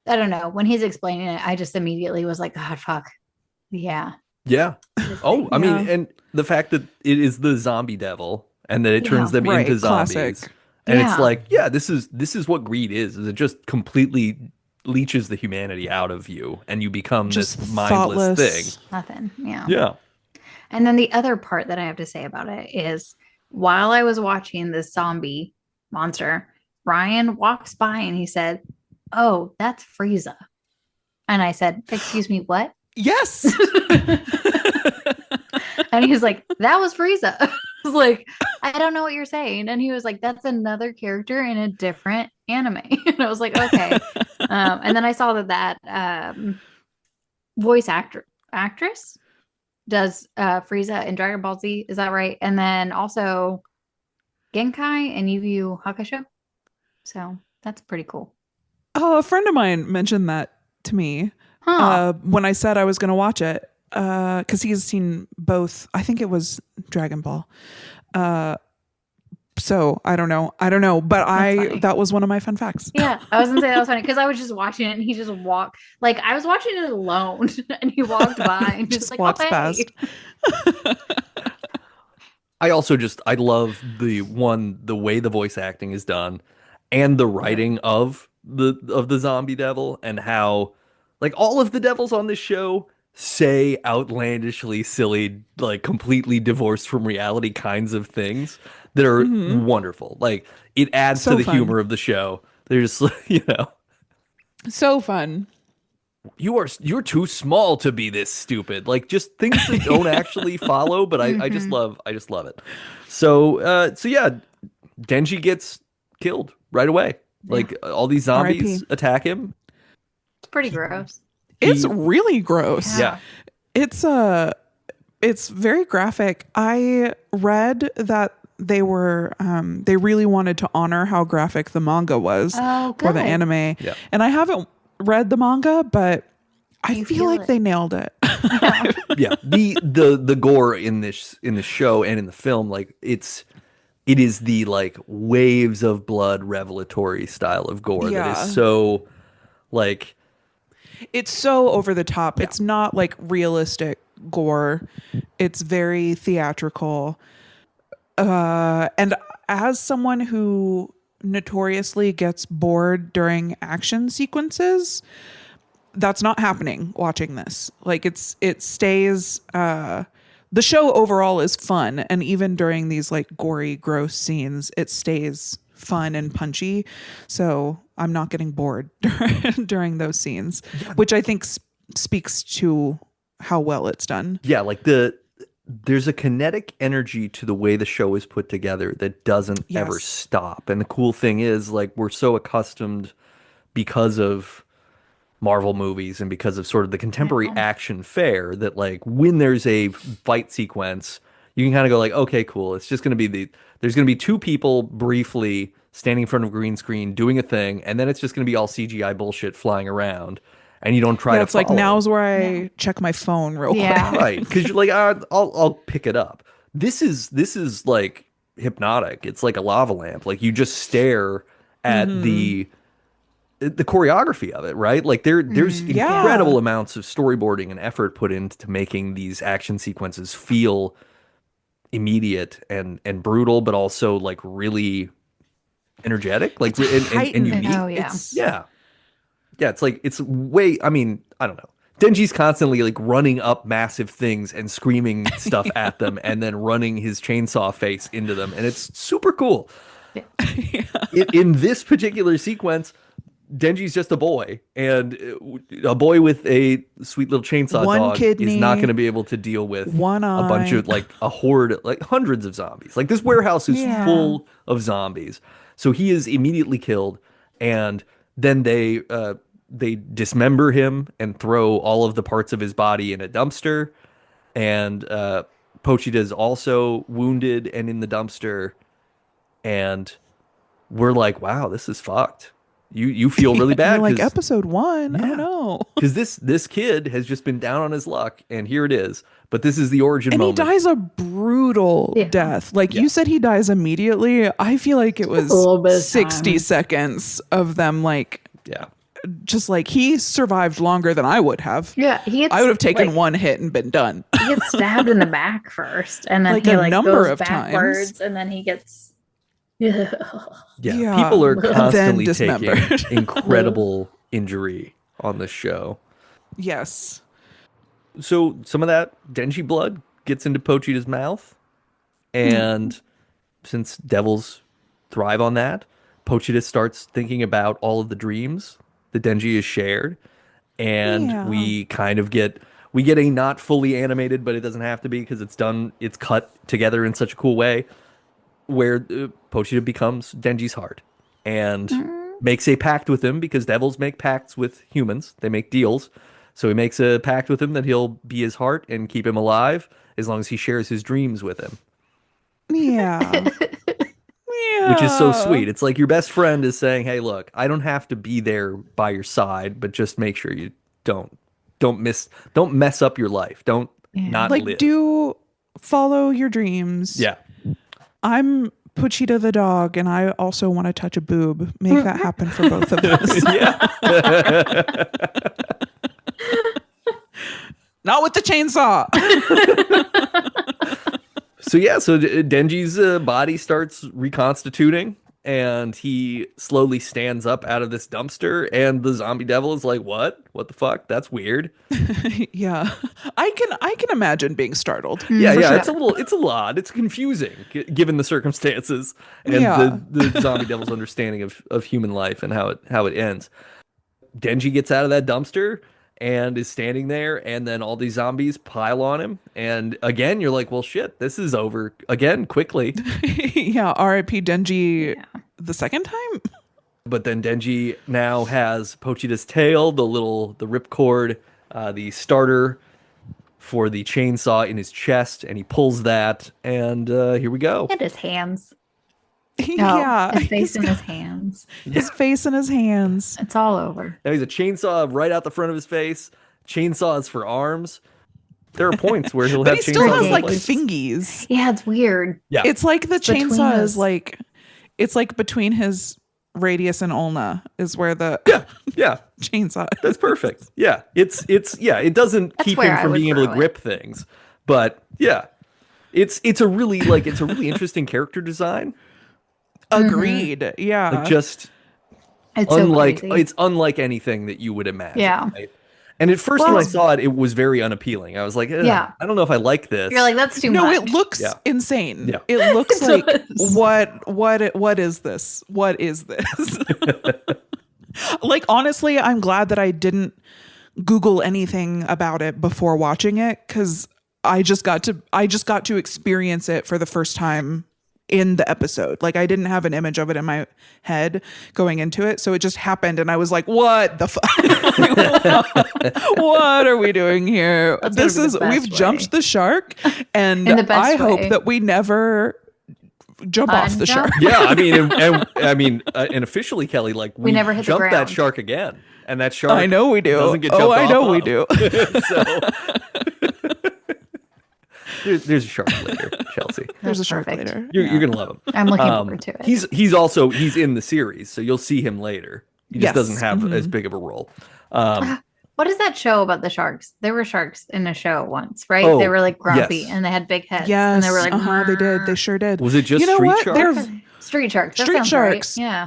I don't know. When he's explaining it, I just immediately was like, God, fuck. Yeah. Yeah. Oh, I mean, Yeah. and the fact that it is the zombie devil and that it turns them right, into zombies. classic. And Yeah. it's like, yeah, this is what greed is it just completely leeches the humanity out of you and you become Just this mindless thoughtless. thing. Nothing. Yeah. Yeah. And then the other part that I have to say about it is while I was watching this zombie monster, Ryan walks by and he said, "Oh, that's Frieza." And I said, "Excuse me, what?" Yes. And he was like, "That was Frieza." I was like, "I don't know what you're saying." And he was like, "That's another character in a different anime." And I was like, "Okay." And then I saw that voice actress does Frieza in Dragon Ball Z. Is that right? And then also Genkai and Yu Yu Hakusho. So that's pretty cool. Oh, a friend of mine mentioned that to me when I said I was going to watch it because he's seen both. I think it was Dragon Ball. So I don't know, but that was one of my fun facts. Yeah, I was gonna say that was funny because I was just watching it and he just walked, like I was watching it alone and he walked by and just like walks oh, hey. past. I love the way the voice acting is done and the writing of the zombie devil, and how like all of the devils on this show say outlandishly silly, like completely divorced from reality kinds of things that are wonderful. Like it adds to the fun. humor of the show. There's so fun. You're too small to be this stupid. Like just things that don't actually follow, but I just love it. So yeah, Denji gets killed right away. Like all these zombies attack him. It's pretty gross. It's really gross. Yeah. It's very graphic. I read that they really wanted to honor how graphic the manga was for the anime. Yeah. And I haven't read the manga, but I feel like they nailed it. Yeah. The gore in this show and in the film, like it is the like waves of blood revelatory style of gore that is so like it's so over the top. Yeah. It's not like realistic gore. It's very theatrical. And as someone who notoriously gets bored during action sequences, that's not happening watching this. Like it stays the show overall is fun, and even during these like gory, gross scenes, it stays fun and punchy. So I'm not getting bored during those scenes, which I think speaks to how well it's done. Yeah, like there's a kinetic energy to the way the show is put together that doesn't ever stop. And the cool thing is, like, we're so accustomed because of Marvel movies and because of sort of the contemporary action fare that, like, when there's a fight sequence, you can kind of go like, okay, cool. It's just going to be there's going to be two people briefly standing in front of a green screen doing a thing, and then it's just going to be all CGI bullshit flying around. And you don't try to it's like, now's where I check my phone real quick. Right. Because you're like, I'll pick it up. This is like hypnotic. It's like a lava lamp. Like you just stare at the choreography of it, right? Like there's incredible amounts of storyboarding and effort put into making these action sequences feel immediate and brutal, but also like really energetic. Like and unique. Oh, yeah. Yeah, it's like, it's way, I mean, I don't know. Denji's constantly like running up massive things and screaming stuff at them and then running his chainsaw face into them. And it's super cool. Yeah. In this particular sequence, Denji's just a boy, and a boy with a sweet little chainsaw dog is not going to be able to deal with a bunch of like a horde, like hundreds of zombies. Like this warehouse is full of zombies. So he is immediately killed, and then they dismember him and throw all of the parts of his body in a dumpster. And Pochita is also wounded and in the dumpster. And we're like, wow, this is fucked. You feel really bad. Like episode 1. Yeah. I don't know. Because this kid has just been down on his luck, and here it is. But this is the origin moment. And he dies a brutal death. Like you said, he dies immediately. I feel like it was 60 seconds of them like just like he survived longer than I would have. Yeah, I would have taken one hit and been done. He gets stabbed in the back first, and then like he a number goes of backwards, times. and then he gets. Yeah, people are constantly taking incredible injury on this show. Yes. So some of that Denji blood gets into Pochita's mouth, and since devils thrive on that, Pochita starts thinking about all of the dreams that Denji has shared, and we kind of get a not fully animated, but it doesn't have to be because it's cut together in such a cool way, where Pochita becomes Denji's heart and makes a pact with him, because devils make pacts with humans. They make deals. So he makes a pact with him that he'll be his heart and keep him alive as long as he shares his dreams with him. Yeah. which is so Yeah. sweet. It's like your best friend is saying, "Hey, look, I don't have to be there by your side, but just make sure you don't mess up your life. Don't not Like, live." do follow your dreams. Yeah. I'm Puchita the dog, and I also want to touch a boob. Make that happen for both of us. Yeah. Not with the chainsaw. So Denji's body starts reconstituting, and he slowly stands up out of this dumpster, and the zombie devil is like, "What? What the fuck? That's weird." Yeah. I can imagine being startled. Yeah, for yeah, sure. it's a lot. It's confusing given the circumstances and Yeah. the zombie devil's understanding of human life and how it ends. Denji gets out of that dumpster and is standing there, and then all these zombies pile on him. And again, you're like, well, shit, this is over again quickly. Yeah, R.I.P. Denji the second time. But then Denji now has Pochita's tail, the ripcord, the starter for the chainsaw in his chest, and he pulls that, and here we go. Look at his hands. Yeah. His face in his hands. His face in his hands. It's all over. Now he's a chainsaw right out the front of his face. Chainsaw is for arms. There are points where he'll But have he still has chainsaws like in place. fingies. Yeah, it's weird. Yeah. It's like the between chainsaw those. is like, it's like between his radius and ulna is where the Yeah, chainsaw is. that's perfect. Yeah, it doesn't That's keep where him I from would being able to throw it. grip things, but yeah, it's a really interesting character design. Agreed. Yeah. Like just It's unlike so crazy. it's unlike anything that you would imagine. Yeah. Right? And at first when Well- I saw it, it was very unappealing. I was like, Yeah. I don't know if I like this. You're like, that's too no, much. it looks Yeah. insane. Yeah. It looks It like does. what is this? What is this? Like, honestly, I'm glad that I didn't Google anything about it before watching it, because I just got to experience it for the first time in the episode. Like, I didn't have an image of it in my head going into it, so it just happened, and I was like, "What the fuck? What are we doing here? That's This gonna be is the best we've way. jumped the shark, and In the best I hope way. that we never jump off the shark." Unjump? Yeah, I mean, and officially, Kelly, like we never hit the jumped that ground. shark again, and that shark. I know we do. Doesn't get Oh, jumped I off know we of. do. So there's a shark later, Chelsea. There's a That's shark perfect. later. You're gonna love him. I'm looking forward to it. He's in the series, so you'll see him later. He just Yes. doesn't have Mhm. as big of a role. What is that show about the sharks? There were sharks in a show once, right? Oh, they were like grumpy yes. and they had big heads. Yes, And they were like, they did. They sure did. Was it just You know Street what? Shark? They're Street sharks. That Street sounds sharks. Right. Yeah.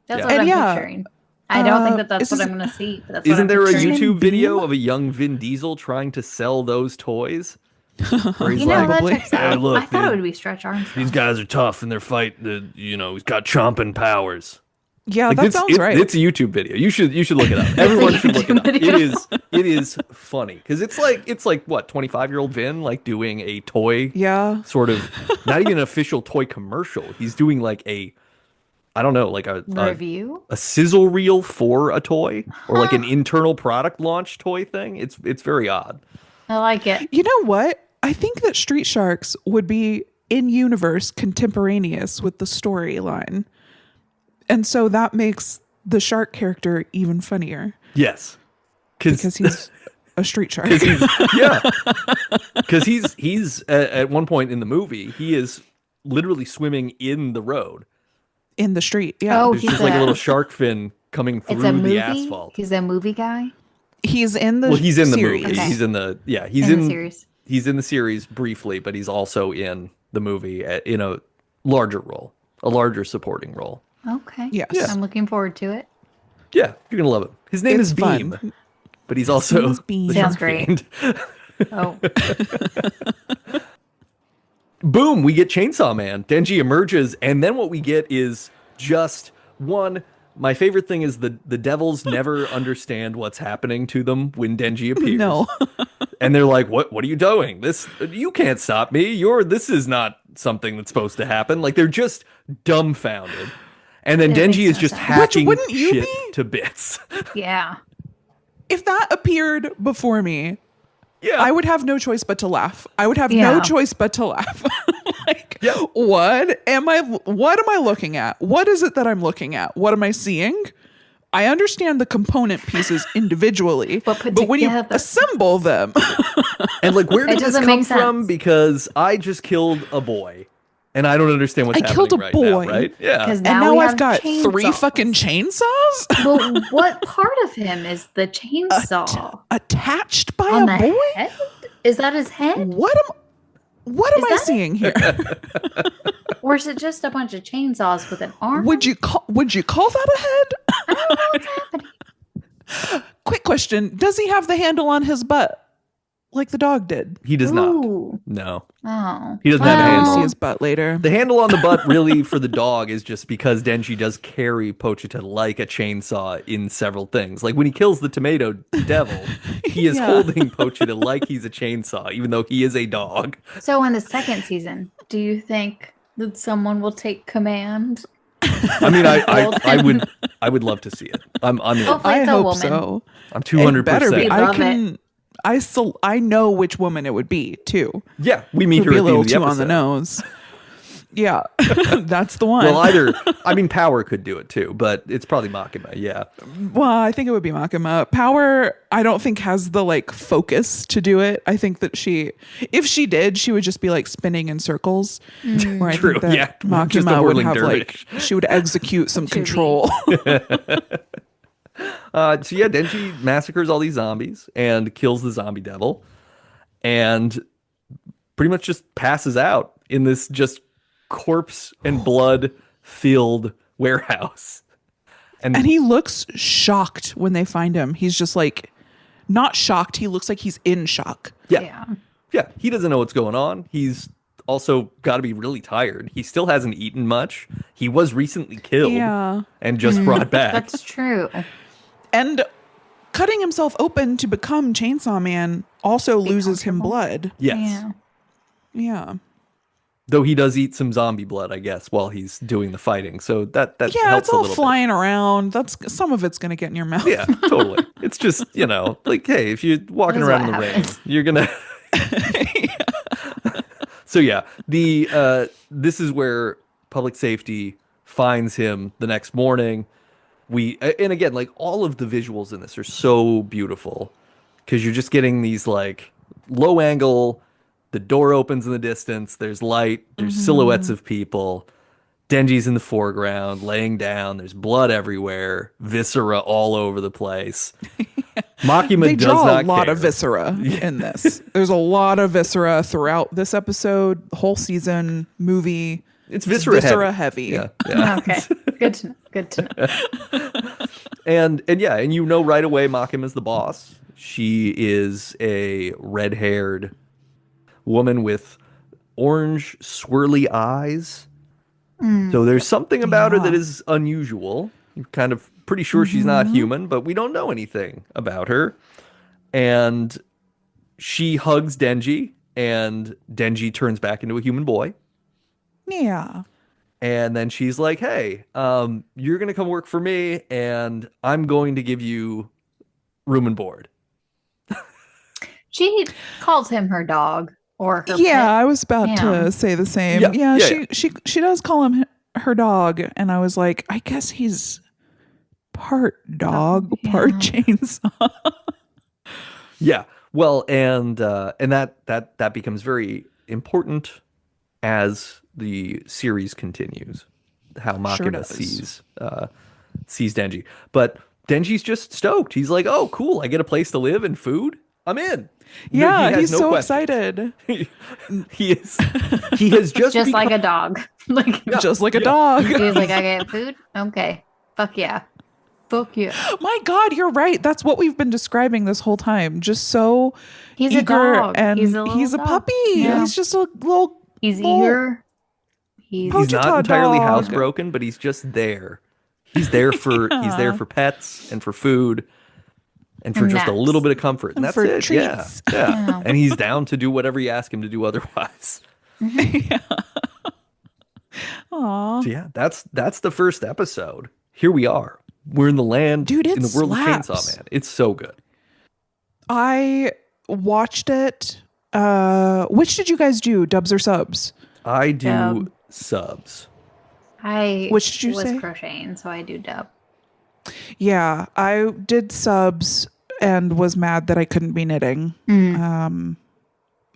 That's Yeah. what And I'm yeah, picturing. I don't think that that's is what this- I'm going to see. But that's what Isn't I'm there a picturing. Beam? YouTube video of a young Vin Diesel trying to sell those toys? Where he's You know, that like, Probably. checks out. "Hey, look, I thought it dude, would be Stretch Armstrong. these guys are tough and they're fighting. He's got chomping powers. Yeah, Like, that sounds right. It's a YouTube video. You should look it up. Everyone should look it YouTube up. video. It is funny because it's like what 25-year-old Vin like doing a toy Yeah. sort of not even an official toy commercial. He's doing like I don't know, like a Review? a sizzle reel for a toy or like an internal product launch toy thing. It's very odd. I like it. You know what? I think that Street Sharks would be in universe contemporaneous with the storyline. And so that makes the shark character even funnier Yes, because he's a street shark. because he's at one point in the movie he is literally swimming in the road. In the street. Yeah. Oh, There's he's just like a little shark fin coming It's a through movie. the asphalt. He's a movie guy He's in the He's in the series. movie. Okay. He's in the in the series. He's in the series briefly, but he's also in the movie in a larger role, a larger supporting role. Okay. Yes. Yeah. I'm looking forward to it. Yeah, you're gonna love him. His name It's is Beam, fun. but he's also name's Beam. the Sounds shark great. fiend. Oh, Boom, we get Chainsaw Man. Denji emerges, and then what we get is just one. My favorite thing is the devils never understand what's happening to them when Denji appears. No. And they're like, what are you doing? You can't stop me. This is not something that's supposed to happen. Like they're just dumbfounded. And then It Denji makes is no just sense. hacking wouldn't you shit be? to bits. yeah. If that appeared before me, Yeah. I would have no choice but to laugh. I would have Yeah. no choice but to laugh. Like, like, what am I looking at? What is it that I'm looking at? What am I seeing? I understand the component pieces individually, but when you assemble them. And like, where did this come from? Because I just killed a boy. And I don't understand what's happening right now, right? Yeah. And now I've got 3 fucking chainsaws? Well, what part of him is the chainsaw? Attached by a boy? Head? Is that his head? What am I seeing here? Or is it just a bunch of chainsaws with an arm? Would you call that a head? I don't know what's happening. Quick question. Does he have the handle on his butt like the dog did? He does not. No. Oh. He doesn't have a handle. See his butt later. The handle on the butt really for the dog is just because Denji does carry Pochita like a chainsaw in several things. Like when he kills the tomato devil, he is holding Pochita like he's a chainsaw, even though he is a dog. So in the second season, do you think that someone will take command? I mean, I would love to see it. I'm in. Hopefully it's I a hope woman. so. I'm 200%. Better be. Love it. I know which woman it would be too. Yeah, we meet her Be at a the end little of the too episode. on the nose. Yeah, that's the one. Well, Power could do it too, but it's probably Makima. Yeah. Well, I think it would be Makima. Power, I don't think has the like focus to do it. I think that if she did, she would just be like spinning in circles. Where I True. think that Yeah. Just a Makima would whirling have dervish. she would execute some control. So yeah, Denji massacres all these zombies and kills the zombie devil, and pretty much just passes out in this just corpse and blood filled warehouse. And he looks shocked when they find him. He's just like not shocked. He looks like he's in shock. Yeah. He doesn't know what's going on. He's also got to be really tired. He still hasn't eaten much. He was recently killed and just brought back. That's true. And cutting himself open to become Chainsaw Man also loses him blood. Yes. Yeah. Though he does eat some zombie blood, I guess, while he's doing the fighting. So that helps it's all a little flying around. Some of it's gonna get in your mouth. Yeah, totally. It's just, like, hey, if you're walking around in the rain, you're gonna. So yeah, this is where public safety finds him the next morning. And again, like all of the visuals in this are so beautiful because you're just getting these like low angle. The door opens in the distance. There's light. There's silhouettes of people. Denji's in the foreground, laying down. There's blood everywhere. Viscera all over the place. Makima does not care. They draw a lot of viscera in this. There's a lot of viscera throughout this episode, the whole season, movie. It's viscera heavy. Yeah. Okay. Good to know. And you know right away Makima's the boss. She is a red-haired woman with orange swirly eyes. So there's something about her that is unusual. You're kind of pretty sure she's not human, but we don't know anything about her. And she hugs Denji, and Denji turns back into a human boy. Yeah. And then she's like, hey, you're going to come work for me, and I'm going to give you room and board. She calls him her dog. Or her yeah, pet. I was about to say the same. She does call him her dog, and I was like, I guess he's part dog, part chainsaw. Yeah, well, and that becomes very important as the series continues. How Makima sees Denji, but Denji's just stoked. He's like, "Oh, cool! I get a place to live and food. I'm in." Yeah, he's so questions. Excited. He is. He has just become, like a dog. Just like a dog. He's like, I get food? Okay. Fuck yeah. My God, you're right. That's what we've been describing this whole time. Just so he's eager, a dog. And he's a dog. puppy. Yeah. He's just a little. He's eager. He's not entirely dog. housebroken, but he's just there. He's there for he's there for pets and for food. And for just a little bit of comfort. And that's for it. Treats. Yeah. And he's down to do whatever you ask him to do otherwise. Yeah. Aww. So yeah, that's the first episode. Here we are. We're in the land, Dude, in the world slaps. of Chainsaw Man. It's so good. I watched it. Which did you guys do? Dubs or subs? I do Dub. subs. I Which did you was say? crocheting, so I do dub. Yeah, I did subs and was mad that I couldn't be knitting.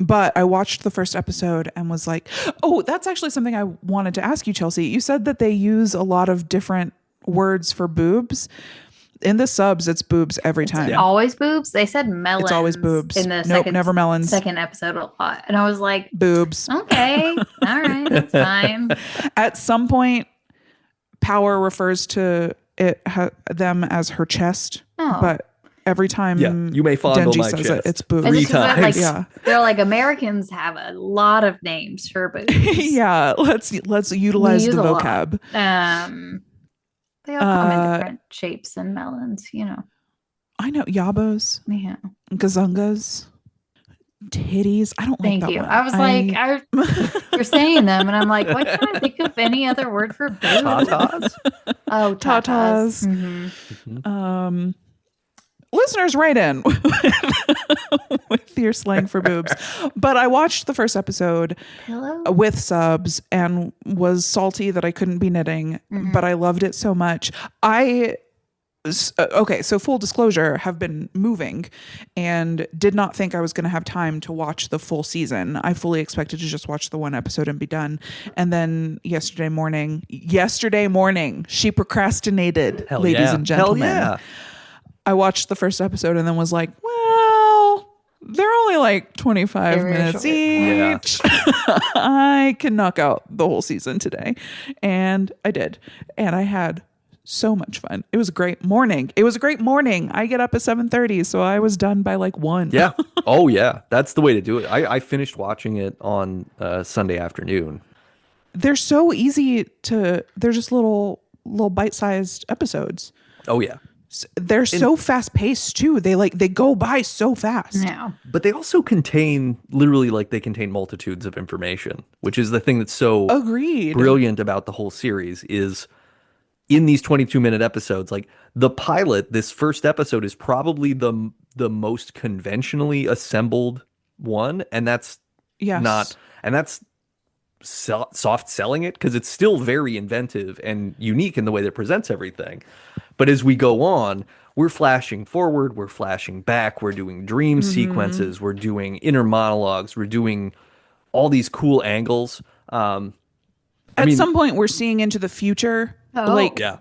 But I watched the first episode and was like, oh, that's actually something I wanted to ask you, Chelsea. You said that they use a lot of different words for boobs. In the subs, it's boobs every time. It's always boobs. They said melons. It's always boobs. In the Nope, never melons. second episode a lot. And I was like, Boobs. okay, all right, that's fine. At some point, Power refers to them as her chest. Oh. But every time you may fondle Denji my says chest. it, it's boobs. And Three this is what, like, times. Yeah. they're like, Americans have a lot of names for boobs. Yeah, let's utilize the use a lot. vocab. They all come in different shapes and melons, I know yabos, Yeah. gazungas, titties. I don't like Thank that you. one. I was like, you're saying them, and I'm like, why can't I think of any other word for boobs? Tatas? Oh, Tatas. Mhm. Listeners, write in with your slang for boobs. But I watched the first episode Pillow? with subs and was salty that I couldn't be knitting, but I loved it so much. Okay, so full disclosure, have been moving and did not think I was going to have time to watch the full season. I fully expected to just watch the one episode and be done. And then yesterday morning, she procrastinated, Hell ladies yeah. and gentlemen. Hell yeah. I watched the first episode and then was like, well, they're only like 25 They're very minutes short. Yeah. each. I can knock out the whole season today. And I did. And I had so much fun. It was a great morning. I get up at 7:30, so I was done by like 1. Yeah. Oh, yeah. That's the way to do it. I finished watching it on Sunday afternoon. They're so easy they're just little bite-sized episodes. Oh, yeah. They're so fast-paced too. They go by so fast. Yeah. But they also contain multitudes of information, which is the thing that's so Agreed. brilliant about the whole series is in these 22-minute episodes, like the pilot, this first episode is probably the most conventionally assembled one. And that's Yes. that's soft selling it because it's still very inventive and unique in the way that it presents everything. But as we go on, we're flashing forward, we're flashing back, we're doing dream sequences, we're doing inner monologues, we're doing all these cool angles. At some point, we're seeing into the future. Oh. Yeah.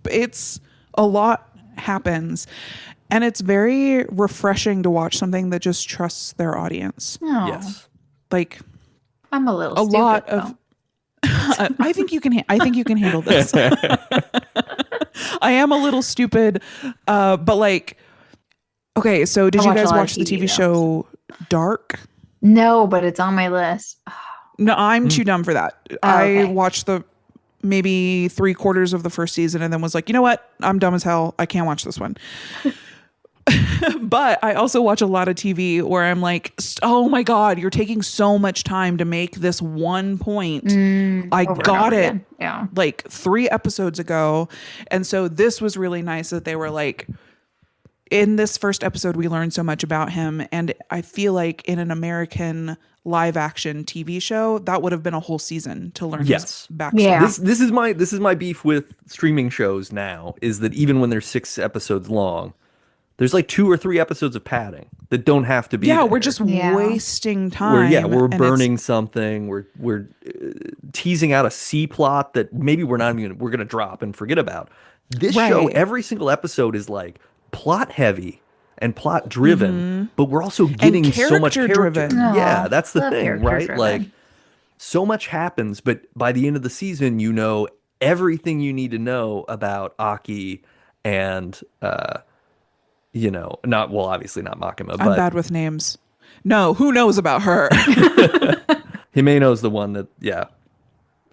It's a lot happens. And it's very refreshing to watch something that just trusts their audience. Oh, Yes. Like I'm a little a stupid, lot of. I think you can handle this. I am a little stupid, but like, okay. So did I you watch a guys lot of watch the TV TV show Dark? No, but it's on my list. No, I'm too dumb for that. okay. I watched maybe 3/4 of the first season and then was like, you know what? I'm dumb as hell. I can't watch this one. But I also watch a lot of TV where I'm like, oh my God, you're taking so much time to make this one point. I Over and got over it again. Yeah. like 3 episodes ago. And so this was really nice that they were like, in this first episode, we learned so much about him. And I feel like in an American live action TV show, that would have been a whole season to learn Yes. his backstory. Yeah. This is my beef with streaming shows now is that even when they're 6 episodes long, there's like 2 or 3 episodes of padding that don't have to be. Yeah, there. we're just Yeah. wasting time. We're and burning something. We're teasing out a C plot that maybe we're gonna drop and forget about. This show, Right. every single episode is like plot heavy and plot driven, but we're also getting so much character. character-driven. Yeah, Aw, that's the love thing, character right? driven. Like so much happens, but by the end of the season, you know everything you need to know about Aki and obviously not Makima, I'm but bad with names. No, who knows about her? Himeno's the one that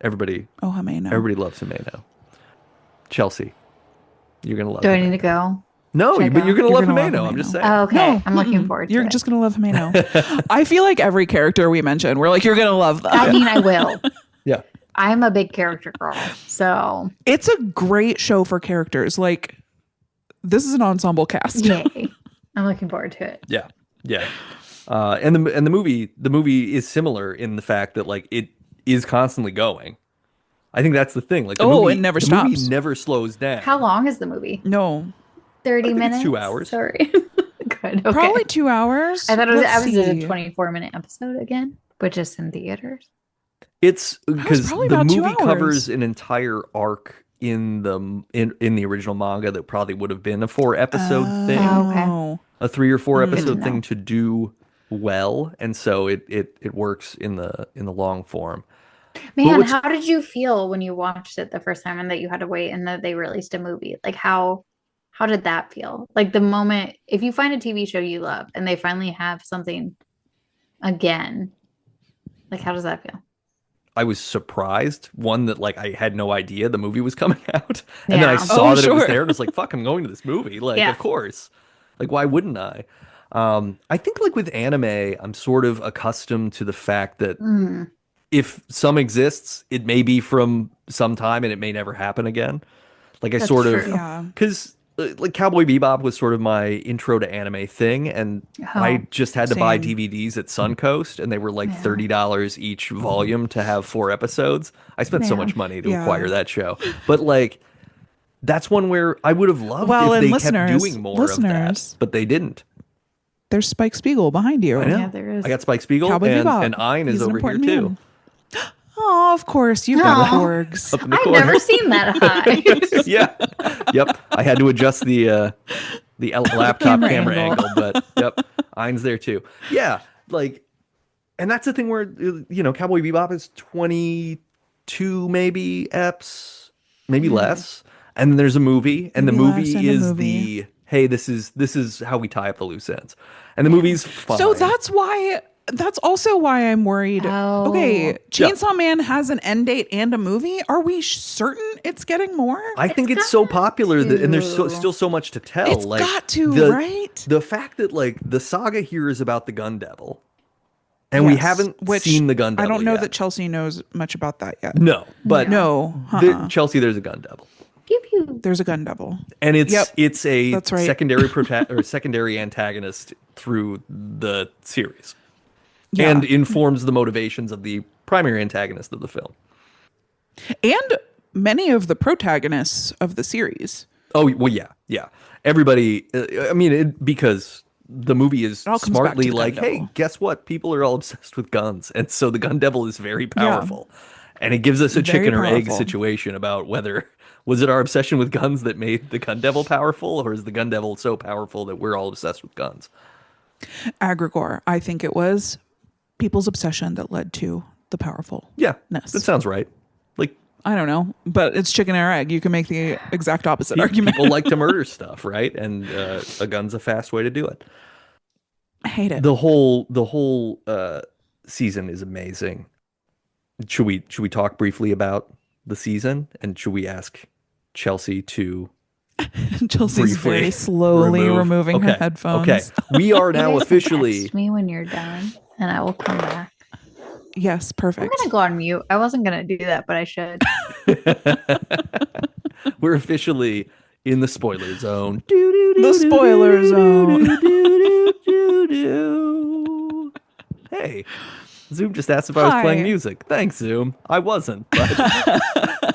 everybody Oh, Himeno. everybody loves Himeno. Chelsea, you're gonna love. Do I Himeno. need to go? No, Check but you're out? gonna You're love gonna love Himeno. I'm Himeno. just saying. Oh, okay. No, I'm looking forward to You're it. just gonna love Himeno. I feel like every character we mention, we're like, you're gonna love them. I mean, I will. Yeah. I'm a big character girl. So, It's a great show for characters. Like, this is an ensemble cast. yay. I'm looking forward to it. Yeah. And the movie is similar in the fact that like is constantly going. I think that's the thing. Like, it never the stops. movie never slows down. How long is the movie? No, 30 I think minutes? it's 2 hours. Sorry. Good. Okay. probably 2 hours. I thought it was, Let's I was a see. 24-minute episode again, but just in theaters. It's because probably the about 2 movie hours. covers an entire arc in the original manga that probably would have been a 4-episode thing, Oh, a 3 or 4 Good to episode know. thing to do well, and so it works in the long form. Man, what's- how did you feel when you watched it the first time and that you had to wait and that they released a movie? Like how did that feel? Like the moment if you find a TV show you love and they finally have something again, like how does that feel? I was surprised, one, that like I had no idea the movie was coming out, and then I Yeah. saw Oh, that it was sure. there, and was like, "Fuck, I'm going to this movie!" Like, Yeah. of course, like why wouldn't I? I think like with anime, I'm sort of accustomed to the fact that Mm. if some exists, it may be from some time, and it may never happen again. Like I That's sort of true. yeah. because like Cowboy Bebop was sort of my intro to anime thing, and I Oh, just had to buy same. DVDs at Suncoast, and they were like Yeah. $30 each volume to have 4 episodes. I spent so Man. much money to Yeah. acquire that show, but like that's one where I would have loved Well, if and they kept listeners- doing more of that, listeners. but they didn't. There's Spike Spiegel behind you. I know. Yeah, there is. I got Spike Spiegel, Cowboy and Bebop. Ein is He's an over here important too. man. Oh, of course. You've got Aw. Borgs. Up in the I've corner. never seen that high. Yeah. Yep. I had to adjust the laptop Camera camera angle. angle, but yep, Ein's there too. Yeah, like, and that's the thing where Cowboy Bebop is 22 maybe eps, maybe less, and then there's a movie, and Maybe the less, movie and a is movie. the hey, this is how we tie up the loose ends, and the movie's fine. So that's also why I'm worried. Oh. Okay, Chainsaw Man has an end date and a movie. Are we certain it's getting more? I think it's so popular that, and there's to. still so much to tell. It's like got to, the, right? The fact that like the saga here is about the Gun Devil, and we Yes, haven't which seen the Gun I Devil. don't know yet. that Chelsea knows much about that yet. No, but No, Chelsea, there's a Gun Devil, Pew pew. there's a gun devil. and it's Yep, a that's right. secondary antagonist through the series, Yeah. and informs the motivations of the primary antagonist of the film. And many of the protagonists of the series. Oh well, yeah. Everybody, I mean, because the movie is all comes back smartly to the like, Gun hey, Devil. guess what? People are all obsessed with guns, and so the Gun Devil is very powerful, and it gives us a Very chicken or egg powerful. situation about whether was it our obsession with guns that made the Gun Devil powerful, or is the Gun Devil so powerful that we're all obsessed with guns? Agregor, I think it was people's obsession that led to the powerful. Yeah, Ness. that sounds right. Like I don't know, but it's chicken or egg. You can make the exact opposite argument. people like to murder stuff, right? And a gun's a fast way to do it. I hate it. The whole season is amazing. Should we talk briefly about the season, and should we ask Chelsea to Chelsea's briefly very slowly removing her headphones. Okay, we are You now guys can officially. text me when you're done, and I will come back. Yes, I'm perfect. gonna go on mute. I wasn't gonna do that, but I should. We're officially in the spoiler zone. The spoiler zone. Hey, Zoom just asked if I was Hi. playing music. Thanks, Zoom. I wasn't. But...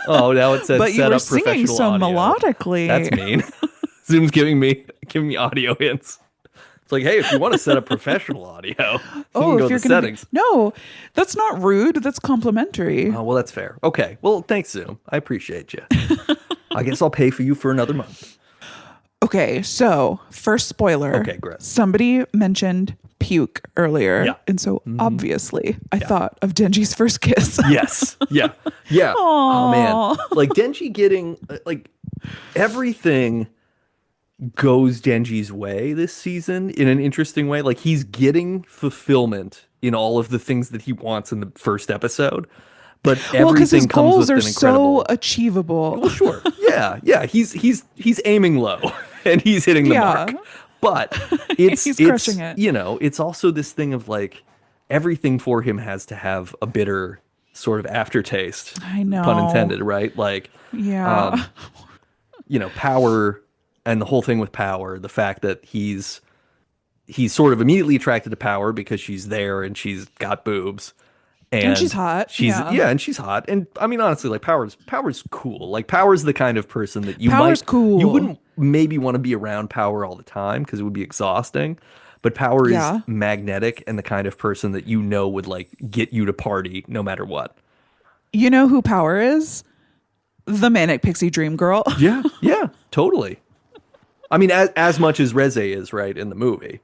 oh, now it said But you set were up singing professional so audio. melodically. That's mean. Zoom's giving me audio hints. It's like, hey, if you want to set up professional audio, you can go to the settings. No, that's not rude. That's complimentary. Oh, well, that's fair. Okay. Well, thanks, Zoom. I appreciate you. I guess I'll pay for you for another month. Okay, so first spoiler. Okay, great. Somebody mentioned puke earlier. Yeah. And so obviously I thought of Denji's first kiss. Yes. Yeah. Yeah. Oh, man. Like, Denji getting, like, everything goes Denji's way this season in an interesting way. Like, he's getting fulfillment in all of the things that he wants in the first episode, but Well, because everything his comes goals with are an incredible. so achievable. Well, sure. Yeah. He's aiming low and he's hitting the mark. But He's crushing it. You know, it's also this thing of like everything for him has to have a bitter sort of aftertaste. I know. Pun intended, right? Like, Yeah. Power and the whole thing with power, the fact that he's sort of immediately attracted to power because she's there and she's got boobs. And she's hot. She's and she's hot. And I mean, honestly, like Power's cool. Like Power's the kind of person that you cool. You wouldn't maybe want to be around Power all the time because it would be exhausting. But Power is magnetic and the kind of person that you know would like get you to party no matter what. You know who Power is? The Manic Pixie Dream Girl. Yeah, totally. I mean, as much as Reze is, right, in the movie.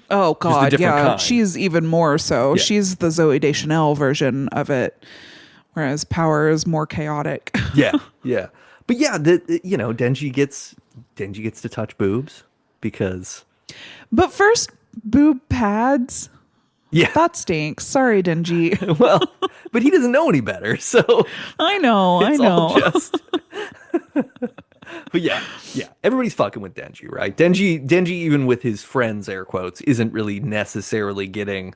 Oh, God, yeah. Kind. She's even more so. Yeah. She's the Zooey Deschanel version of it, whereas Power is more chaotic. Yeah. But yeah, Denji gets to touch boobs because... But first, boob pads. Yeah. That stinks. Sorry, Denji. Well, but he doesn't know any better, so... I know. All just... But yeah, everybody's fucking with Denji, right? Denji, even with his friends, air quotes, isn't really necessarily getting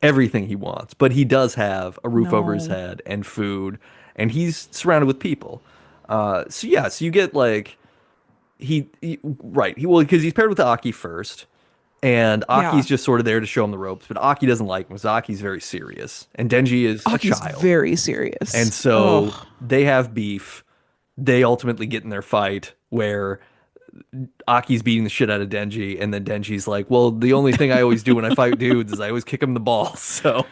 everything he wants, but he does have a roof over his head and food, and he's surrounded with people. So you get like because he's paired with Aki first, and Aki's just sort of there to show him the ropes, but Aki doesn't like him because Aki's very serious, and Denji is Aki's a child, very serious, and so they have beef. They ultimately get in their fight where Aki's beating the shit out of Denji, and then Denji's like, well, the only thing I always do when I fight dudes is I always kick him the balls. So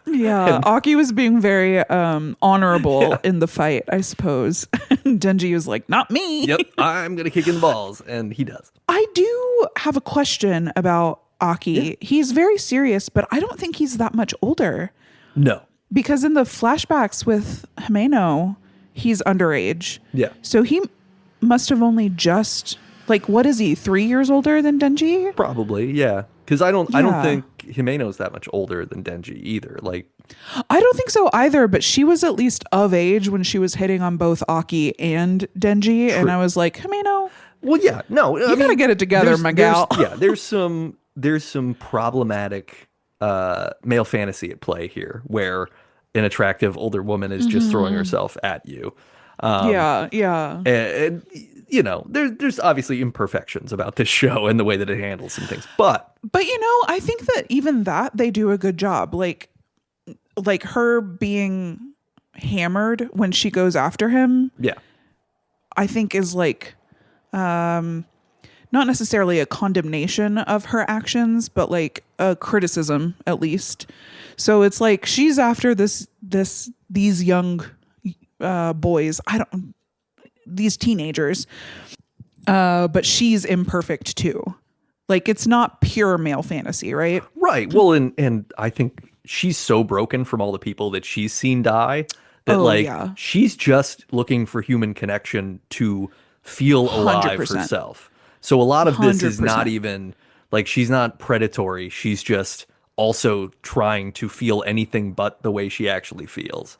Aki was being very honorable in the fight, I suppose. Denji was like, not me. Yep, I'm gonna kick in the balls, and he does. I do have a question about Aki. Yeah. He's very serious, but I don't think he's that much older. No, because in the flashbacks with Himeno, he's underage. Yeah. So he must have only just, like, what is he, 3 years older than Denji? Probably, yeah. Because I don't think Himeno's that much older than Denji either. Like, I don't think so either, but she was at least of age when she was hitting on both Aki and Denji. True. And I was like, Himeno. Well, yeah, no. You gotta get it together, my gal. There's some problematic male fantasy at play here where an attractive older woman is just throwing herself at you. And there's obviously imperfections about this show and the way that it handles some things. But I think that even that they do a good job. Like her being hammered when she goes after him. Yeah. I think is like not necessarily a condemnation of her actions, but like a criticism at least. So it's like she's after these young boys. These teenagers, but she's imperfect too. Like it's not pure male fantasy, right? Right. Well, and I think she's so broken from all the people that she's seen die that she's just looking for human connection to feel alive 100%. Herself. So a lot of this 100%. Is not even like she's not predatory. She's just also trying to feel anything but the way she actually feels.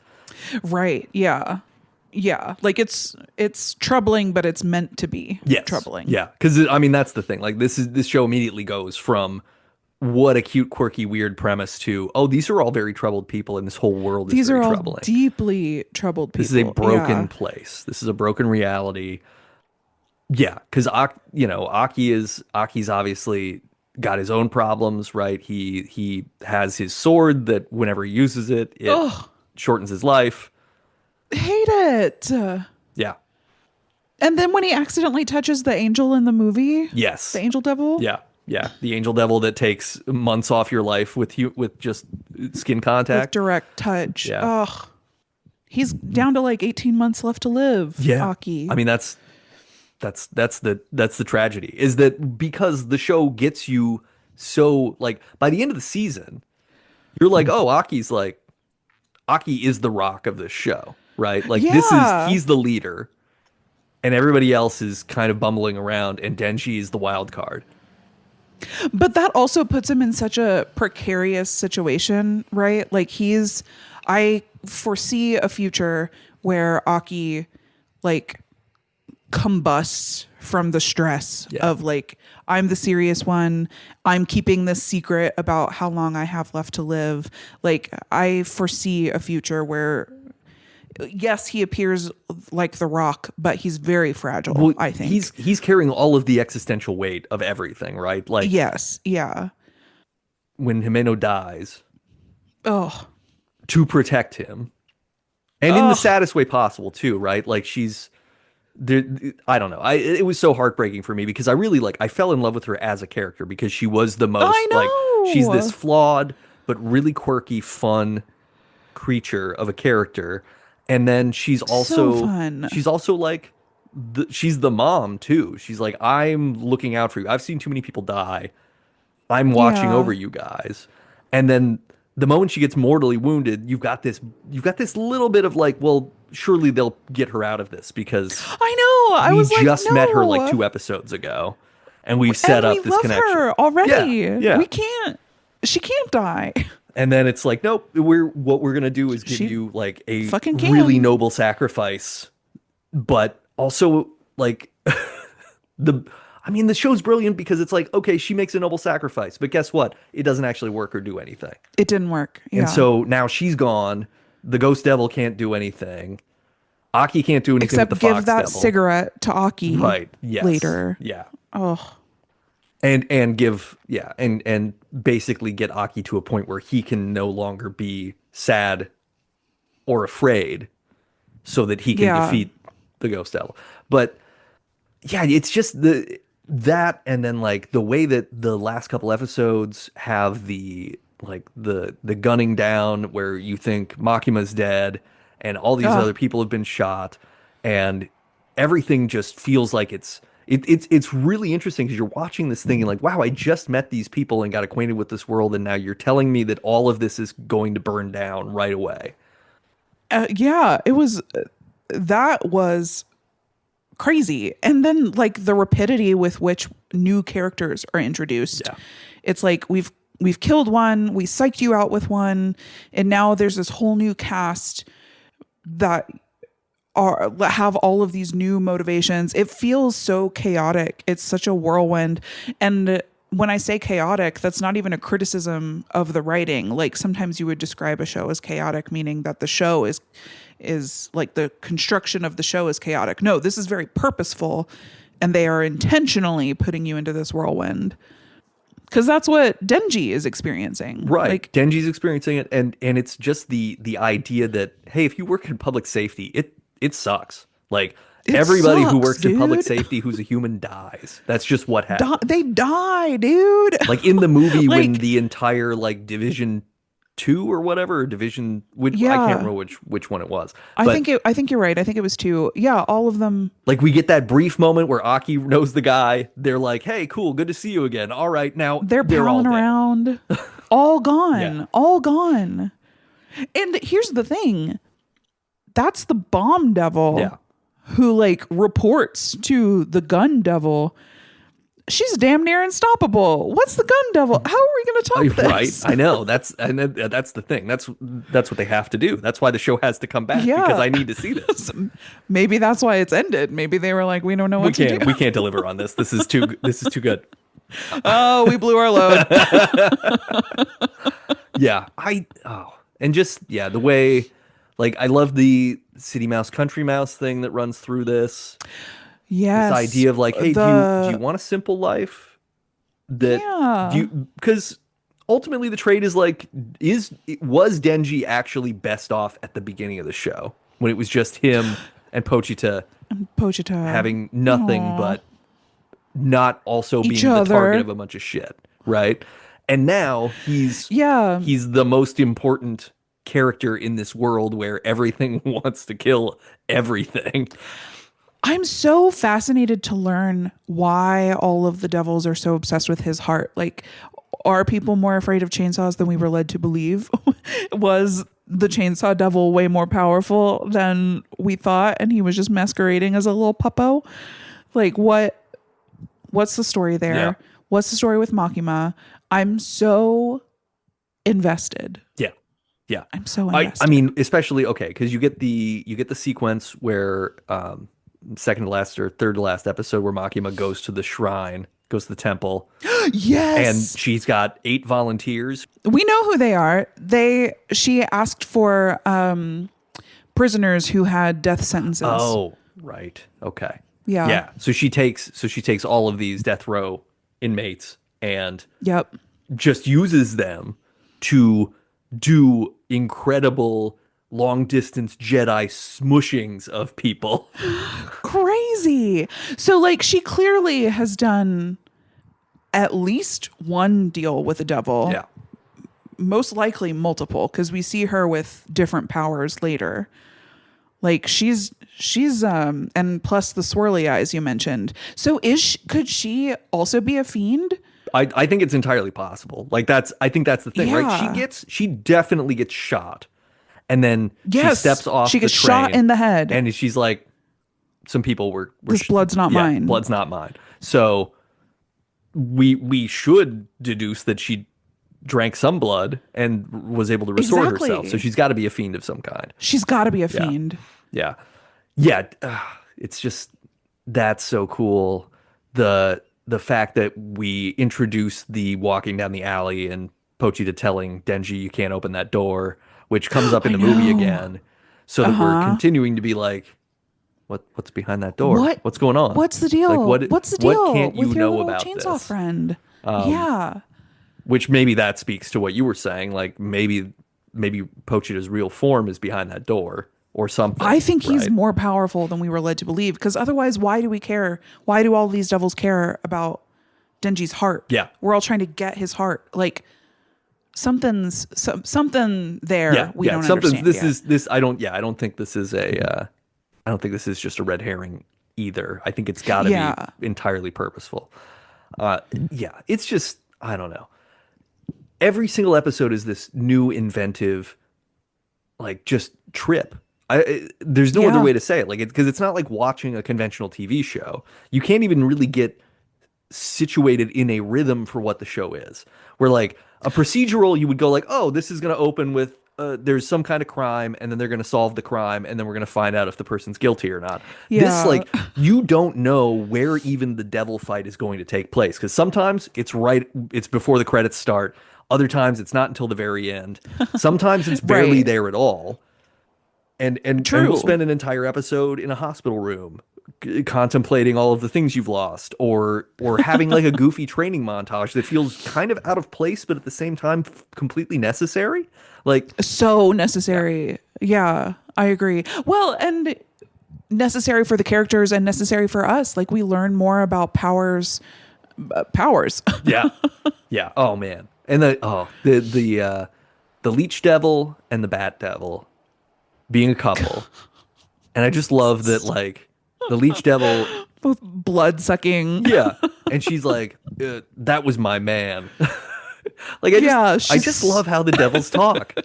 Right. Yeah. Yeah. Like it's troubling, but it's meant to be troubling. Yeah. Because I mean, that's the thing. Like this show immediately goes from what a cute, quirky, weird premise to, oh, these are all very troubled people and this whole world is very troubling. These are all deeply troubled people. This is a broken place. This is a broken reality. Yeah. Because, Aki's obviously got his own problems, right? He has his sword that whenever he uses it, shortens his life. Hate it. Yeah. And then when he accidentally touches the angel in the movie, yes, the angel devil. Yeah, the angel devil that takes months off your life with just skin contact, with direct touch. Yeah. Ugh. He's down to like 18 months left to live. Yeah. Aki. I mean that's the tragedy is that because the show gets you so like by the end of the season, you're like, oh, Aki is the rock of this show. Right? Like he's the leader and everybody else is kind of bumbling around and Denji is the wild card. But that also puts him in such a precarious situation, right? Like I foresee a future where Aki like combusts from the stress of like, I'm the serious one. I'm keeping this secret about how long I have left to live. Like I foresee a future where yes, he appears like the Rock, but he's very fragile. Well, I think he's carrying all of the existential weight of everything, right? Like yes, yeah. When Himeno dies, to protect him, and in the Ugh. saddest way possible too, right? Like she's there. I don't know. It was so heartbreaking for me because I fell in love with her as a character because she was the most like she's this know. flawed but really quirky, fun creature of a character, and then So fun. she's also like she's the mom too. She's like, I'm looking out for you. I've seen too many people die. I'm watching Yeah. over you guys. And then the moment she gets mortally wounded, you've got this little bit of like, well, surely they'll get her out of this because I know. I we was like, just met her like no. 2 episodes ago, and we've set up we this love connection. her already. Yeah. We can't. She can't die. And then it's like, nope, what we're gonna do is give She you like a fucking can. really noble sacrifice, but also like the show's brilliant because it's like, okay, she makes a noble sacrifice, but guess what? It doesn't actually work or do anything. It didn't work. Yeah. And so now she's gone. The ghost devil can't do anything. Aki can't do anything Except with the give fox that devil. cigarette to Aki. Right. Yes. Later. Yeah. Oh. And give and basically get Aki to a point where he can no longer be sad or afraid so that he can defeat the ghost devil. But yeah, it's just that and then like the way that the last couple episodes have the gunning down where you think Makima's dead and all these other people have been shot and everything just feels like it's really interesting because you're watching this thing and like, wow, I just met these people and got acquainted with this world, and now you're telling me that all of this is going to burn down right away. Yeah, it was. That was crazy, and then like the rapidity with which new characters are introduced. Yeah. It's like we've killed one, we psyched you out with one, and now there's this whole new cast that have all of these new motivations. It feels so chaotic. It's such a whirlwind. And when I say chaotic, that's not even a criticism of the writing. Like sometimes you would describe a show as chaotic, meaning that the show is like the construction of the show is chaotic. No, this is very purposeful, and they are intentionally putting you into this whirlwind. Because that's what Denji is experiencing. Right. Like, Denji's experiencing it, and it's just the idea that, hey, if you work in public safety, it sucks. Like everybody who sucks, works in public dude. safety who's a human dies. That's just what happens. They die, dude. Like in the movie when Like- the entire like Division 2 or whatever, or Division I can't remember which one it was. I But, think you're right. I think it was 2. Yeah, all of them. like we get that brief moment where Aki knows the guy. They're like, "Hey, cool, good to see you again. All right, now They're all palling dead." around. All gone. Yeah. All gone. And here's the thing. That's the bomb devil Yeah. who like reports to the gun devil. She's damn near unstoppable. What's the gun devil? How are we going to top this? Right, I know. That's the thing. That's what they have to do. That's why the show has to come back Yeah. because I need to see this. Maybe that's why it's ended. Maybe they were like, we don't know what to do. We can't deliver on this. This is too good. Oh, we blew our load. Yeah, and just the way, like, I love the city mouse country mouse thing that runs through this. Yes. This idea of like, hey, do you want a simple life? Because ultimately the trade is like, was Denji actually best off at the beginning of the show when it was just him and Pochita having nothing but not also being the target of a bunch of shit, right? And now he's the most important character in this world where everything wants to kill everything. I'm so fascinated to learn why all of the devils are so obsessed with his heart. Like, are people more afraid of chainsaws than we were led to believe? Was the chainsaw devil way more powerful than we thought, and he was just masquerading as a little puppo? Like, what's the story there? Yeah. What's the story with Makima? I'm so invested. Yeah. I'm so invested. I mean, especially because you get the sequence where second to last or third to last episode where Makima goes to the shrine, goes to the temple. Yes. And she's got 8 volunteers. We know who they are. She asked for prisoners who had death sentences. Oh, right. Okay. Yeah. Yeah. So she takes all of these death row inmates and Yep. just uses them to do incredible long distance Jedi smushings of people. Crazy. So like she clearly has done at least one deal with the devil. Yeah. Most likely multiple, because we see her with different powers later. Like she's and plus the swirly eyes you mentioned. So could she also be a fiend? I think it's entirely possible. Like I think that's the thing, right? Yeah. She definitely gets shot. And then Yes, she steps off she the gets train, shot in the head. and she's like, some people were This blood's not mine. Blood's not mine. So we should deduce that she drank some blood and was able to restore Exactly. herself. So she's got to be a fiend of some kind. She's got to be a fiend. Yeah. It's just, that's so cool. The fact that we introduce the walking down the alley and Pochita telling Denji you can't open that door, which comes up in the movie again, so that we're continuing to be like, what's behind that door? What's going on? What's the deal? Like, What's the deal what can't you with your know little about chainsaw this? friend? Yeah. Which maybe that speaks to what you were saying. Like maybe Pochita's real form is behind that door or something. I think he's right? more powerful than we were led to believe, because otherwise, why do we care? Why do all these devils care about Denji's heart? Yeah. We're all trying to get his heart. Like something there. Yeah, we don't something's understand. this. I don't think this is a. I don't think this is just a red herring either. I think it's got to be entirely purposeful. It's just, I don't know. Every single episode is this new inventive, like, just trip. There's no other way to say it. Like, because it's not like watching a conventional TV show. You can't even really get situated in a rhythm for what the show is. Where like a procedural, you would go like, oh, this is going to open with there's some kind of crime, and then they're going to solve the crime, and then we're going to find out if the person's guilty or not. Yeah. This, like, you don't know where even the devil fight is going to take place, because sometimes it's before the credits start. Other times it's not until the very end. Sometimes it's barely Right. there at all. And we'll spend an entire episode in a hospital room contemplating all of the things you've lost, or having like a goofy training montage that feels kind of out of place, but at the same time completely necessary. Like, So necessary. Yeah, I agree. Well, and necessary for the characters and necessary for us. Like, we learn more about powers. yeah. Oh man. And the leech devil and the bat devil being a couple. And I just love that, like, the leech devil, Both blood sucking. yeah. And she's like, that was my man. Like, I just love how the devils talk.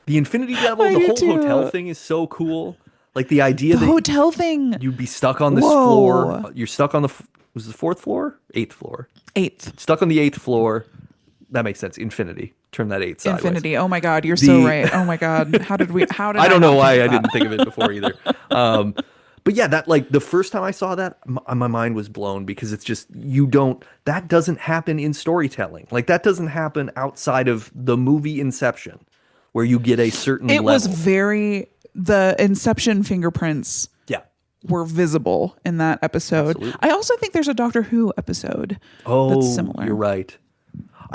The Infinity Devil, I the do whole too. hotel thing is so cool. Like, the idea The that hotel thing. you'd be stuck on this Whoa. floor. You're stuck on was it the 4th floor? 8th floor. 8th. Stuck on the 8th floor. That makes sense. Infinity. Turn that 8 sideways. Infinity. Oh my God, you're so right. Oh my God. How did I don't know not why think I of that? didn't think of it before either. But yeah, that, like, the first time I saw that, my mind was blown, because it's just, that doesn't happen in storytelling. Like, that doesn't happen outside of the movie Inception, where you get a certain It level. was the Inception fingerprints Yeah. were visible in that episode. Absolutely. I also think there's a Doctor Who episode that's similar. You're right.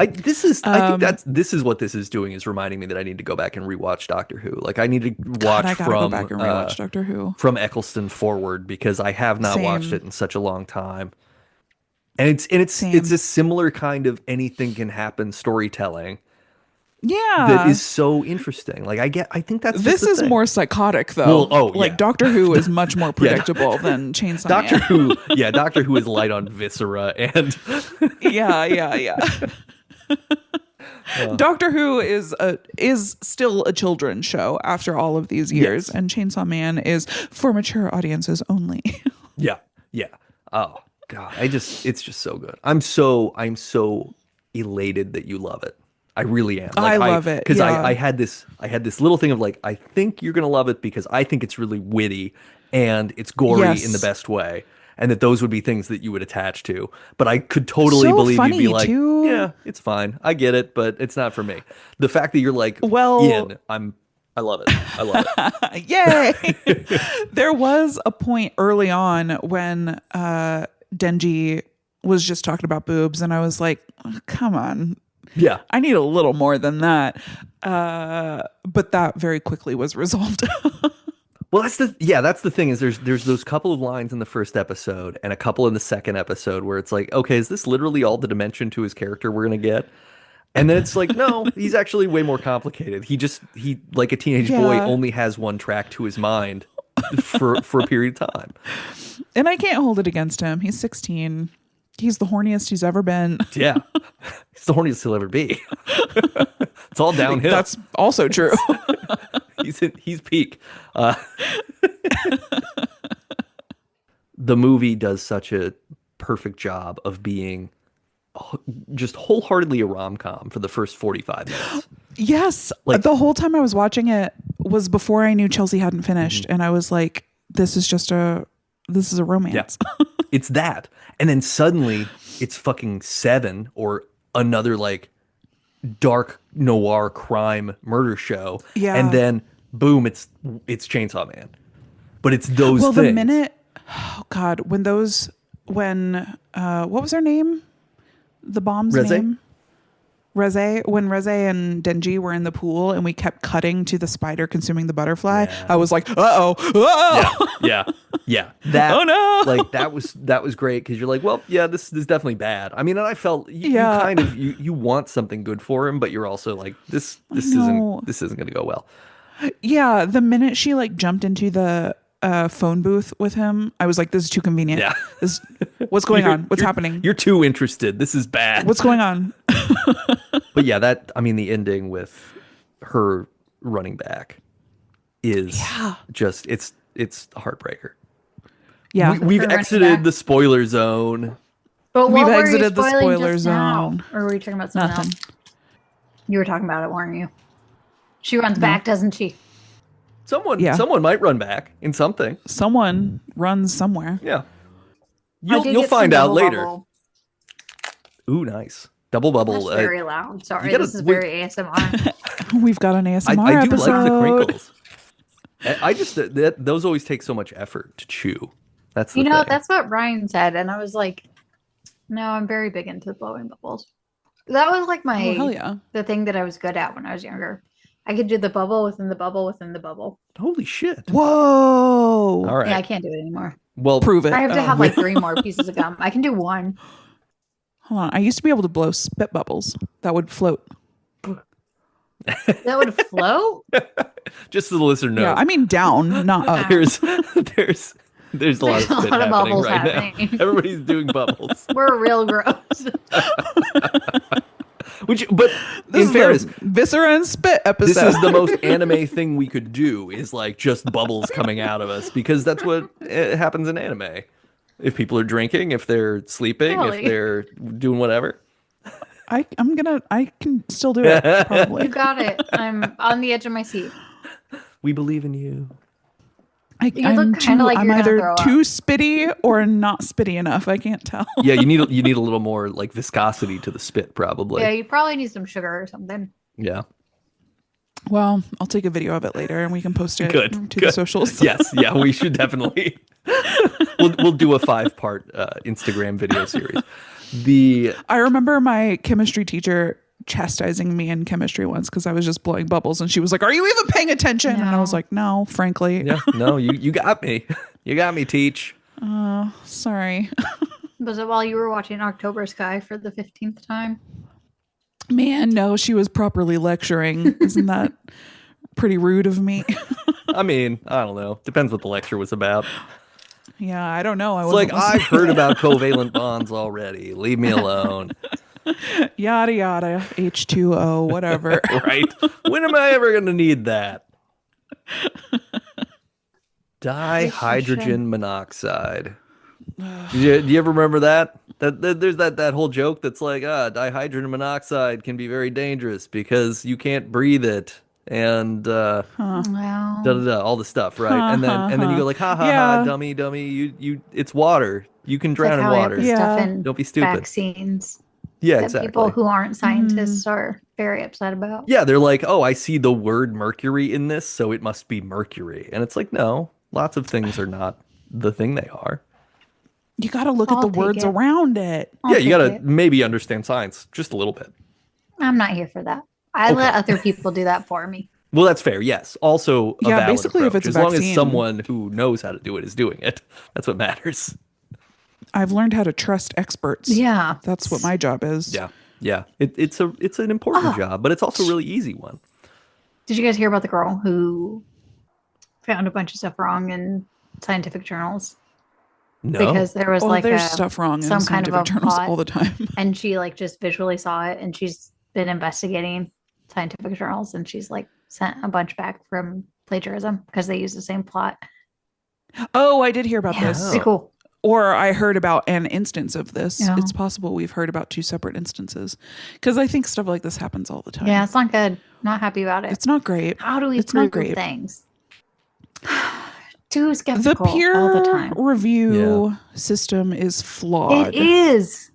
I think this is what this is doing, is reminding me that I need to go back and rewatch Doctor Who. Like, I need to watch I gotta go back and rewatch Doctor Who. from Eccleston forward, because I have not watched it in such a long time. And it's Same. a similar kind of anything can happen storytelling Yeah. that is so interesting. Like, I think that's This just the is thing. more psychotic, though. Well, like yeah. Doctor Who is much more predictable than Chainsaw Doctor Man. Who. Yeah, Doctor Who is light on viscera and Yeah. Doctor Who is still a children's show after all of these years, Yes. and Chainsaw Man is for mature audiences only. yeah. Oh God, it's just so good. I'm so elated that you love it. I really am. I love it, because yeah. I had this little thing of like, I think you're gonna love it because I think it's really witty and it's gory Yes. in the best way, and that those would be things that you would attach to. But I could totally So believe you'd funny, be like, too. yeah, it's fine. I get it, but it's not for me. The fact that you're like, Well- I love it. I love it. Yay! There was a point early on when Denji was just talking about boobs, and I was like, oh, come on. Yeah. I need a little more than that. But that very quickly was resolved. Well, that's the thing is there's those couple of lines in the first episode and a couple in the second episode where it's like, okay, is this literally all the dimension to his character we're gonna get? And then it's like, no, he's actually way more complicated. He like a teenage boy only has one track to his mind for a period of time. And I can't hold it against him. He's 16. He's the horniest he's ever been. Yeah. He's the horniest he'll ever be. It's all downhill. That's also true. He's peak. The movie does such a perfect job of being just wholeheartedly a rom-com for the first 45 minutes. Yes. Like, the whole time I was watching it was before I knew Chelsea hadn't finished. And I was like, this is a romance. Yeah. It's that. And then suddenly it's fucking Seven or another like dark noir crime murder show. Yeah. And then boom, it's Chainsaw Man. But it's those things. The minute, oh God, when what was her name? The bomb's Reze? name? Reze. When Reze and Denji were in the pool and we kept cutting to the spider consuming the butterfly, I was like, uh-oh. Yeah. That, oh no. Like that was great because you're like, well, yeah, this is definitely bad. I mean, and I felt you kind of you want something good for him, but you're also like, this isn't gonna go well. Yeah, the minute she like jumped into the phone booth with him, I was like, this is too convenient. Yeah. What's going on? What's happening? You're too interested. This is bad. What's going on? But yeah, the ending with her running back is just it's a heartbreaker. Yeah. We've exited the spoiler zone. But we've exited the spoiler zone. Or were you talking about something else? You were talking about it, weren't you? She runs back, doesn't she? Someone might run back in something. Someone runs somewhere. Yeah. You'll find out later. Bubble. Ooh, nice. Double bubble. That's very loud. Sorry, this is very ASMR. We've got an ASMR I do episode. like the crinkles. I just those always take so much effort to chew. That's the thing. That's what Ryan said, and I was like, no, I'm very big into blowing bubbles. That was like the thing that I was good at when I was younger. I could do the bubble within the bubble within the bubble. Holy shit. Whoa. All right. Yeah, I can't do it anymore. Well, prove it. I have to have like 3 more pieces of gum. I can do 1. Hold on. I used to be able to blow spit bubbles that would float. That would float? Just so the listener knows. Yeah, I mean down, not up. There's a lot of spit happening right now. Everybody's doing bubbles. We're real gross. But in fairness, Viscera and Spit episode. This is the most anime thing we could do is like just bubbles coming out of us because that's what happens in anime. If people are drinking, if they're sleeping, if they're doing whatever. I can still do it, probably. You got it. I'm on the edge of my seat. We believe in you. I'm either too spitty or not spitty enough. I can't tell. Yeah, you need a little more like viscosity to the spit, probably. Yeah, you probably need some sugar or something. Yeah. Well, I'll take a video of it later and we can post it to the socials. Yes, yeah, we should definitely. We'll do a 5-part Instagram video series. I remember my chemistry teacher chastising me in chemistry once because I was just blowing bubbles and she was like, are you even paying attention? No. And I was like, no, frankly. Yeah, no, you got me. You got me, teach. Oh, sorry. Was it while you were watching October Sky for the 15th time? Man, no, she was properly lecturing. Isn't that pretty rude of me? I mean, I don't know. Depends what the lecture was about. Yeah, I don't know. It's like, I've heard about covalent bonds already. Leave me alone. Yada, yada, H2O, whatever. Right? When am I ever going to need that? Dihydrogen monoxide. Do you ever remember that? There's that whole joke that's like, dihydrogen monoxide can be very dangerous because you can't breathe it. And all the stuff, right? And then you go like, ha, dummy, you it's water. You can drown in water. Don't be stupid. Vaccines. Yeah, exactly. People who aren't scientists are very upset about. Yeah, they're like, oh, I see the word mercury in this, so it must be mercury. And it's like, no, lots of things are not the thing they are. You got to look at the words around it. You got to maybe understand science just a little bit. I'm not here for that. I let other people do that for me. Well, that's fair. Yes. Also, a valid basically, if approach. it's a as long as vaccine. someone who knows how to do it is doing it, that's what matters. I've learned how to trust experts. Yeah. That's what my job is. Yeah. Yeah. It's an important job, but it's also a really easy one. Did you guys hear about the girl who found a bunch of stuff wrong in scientific journals? No. Because there was there's stuff wrong in some kind of scientific a journals plot, all the time. and she like just visually saw it, and she's been investigating scientific journals, and she's like sent a bunch back from plagiarism because they use the same plot. Oh, I did hear about Yeah, this. pretty cool. Or I heard about an instance of this. Yeah. It's possible we've heard about 2 separate instances. Because I think stuff like this happens all the time. Yeah, it's not good. Not happy about it. It's not great. How do we It's not prove great. things? Too The skeptical peer all the time. review system is flawed. It is.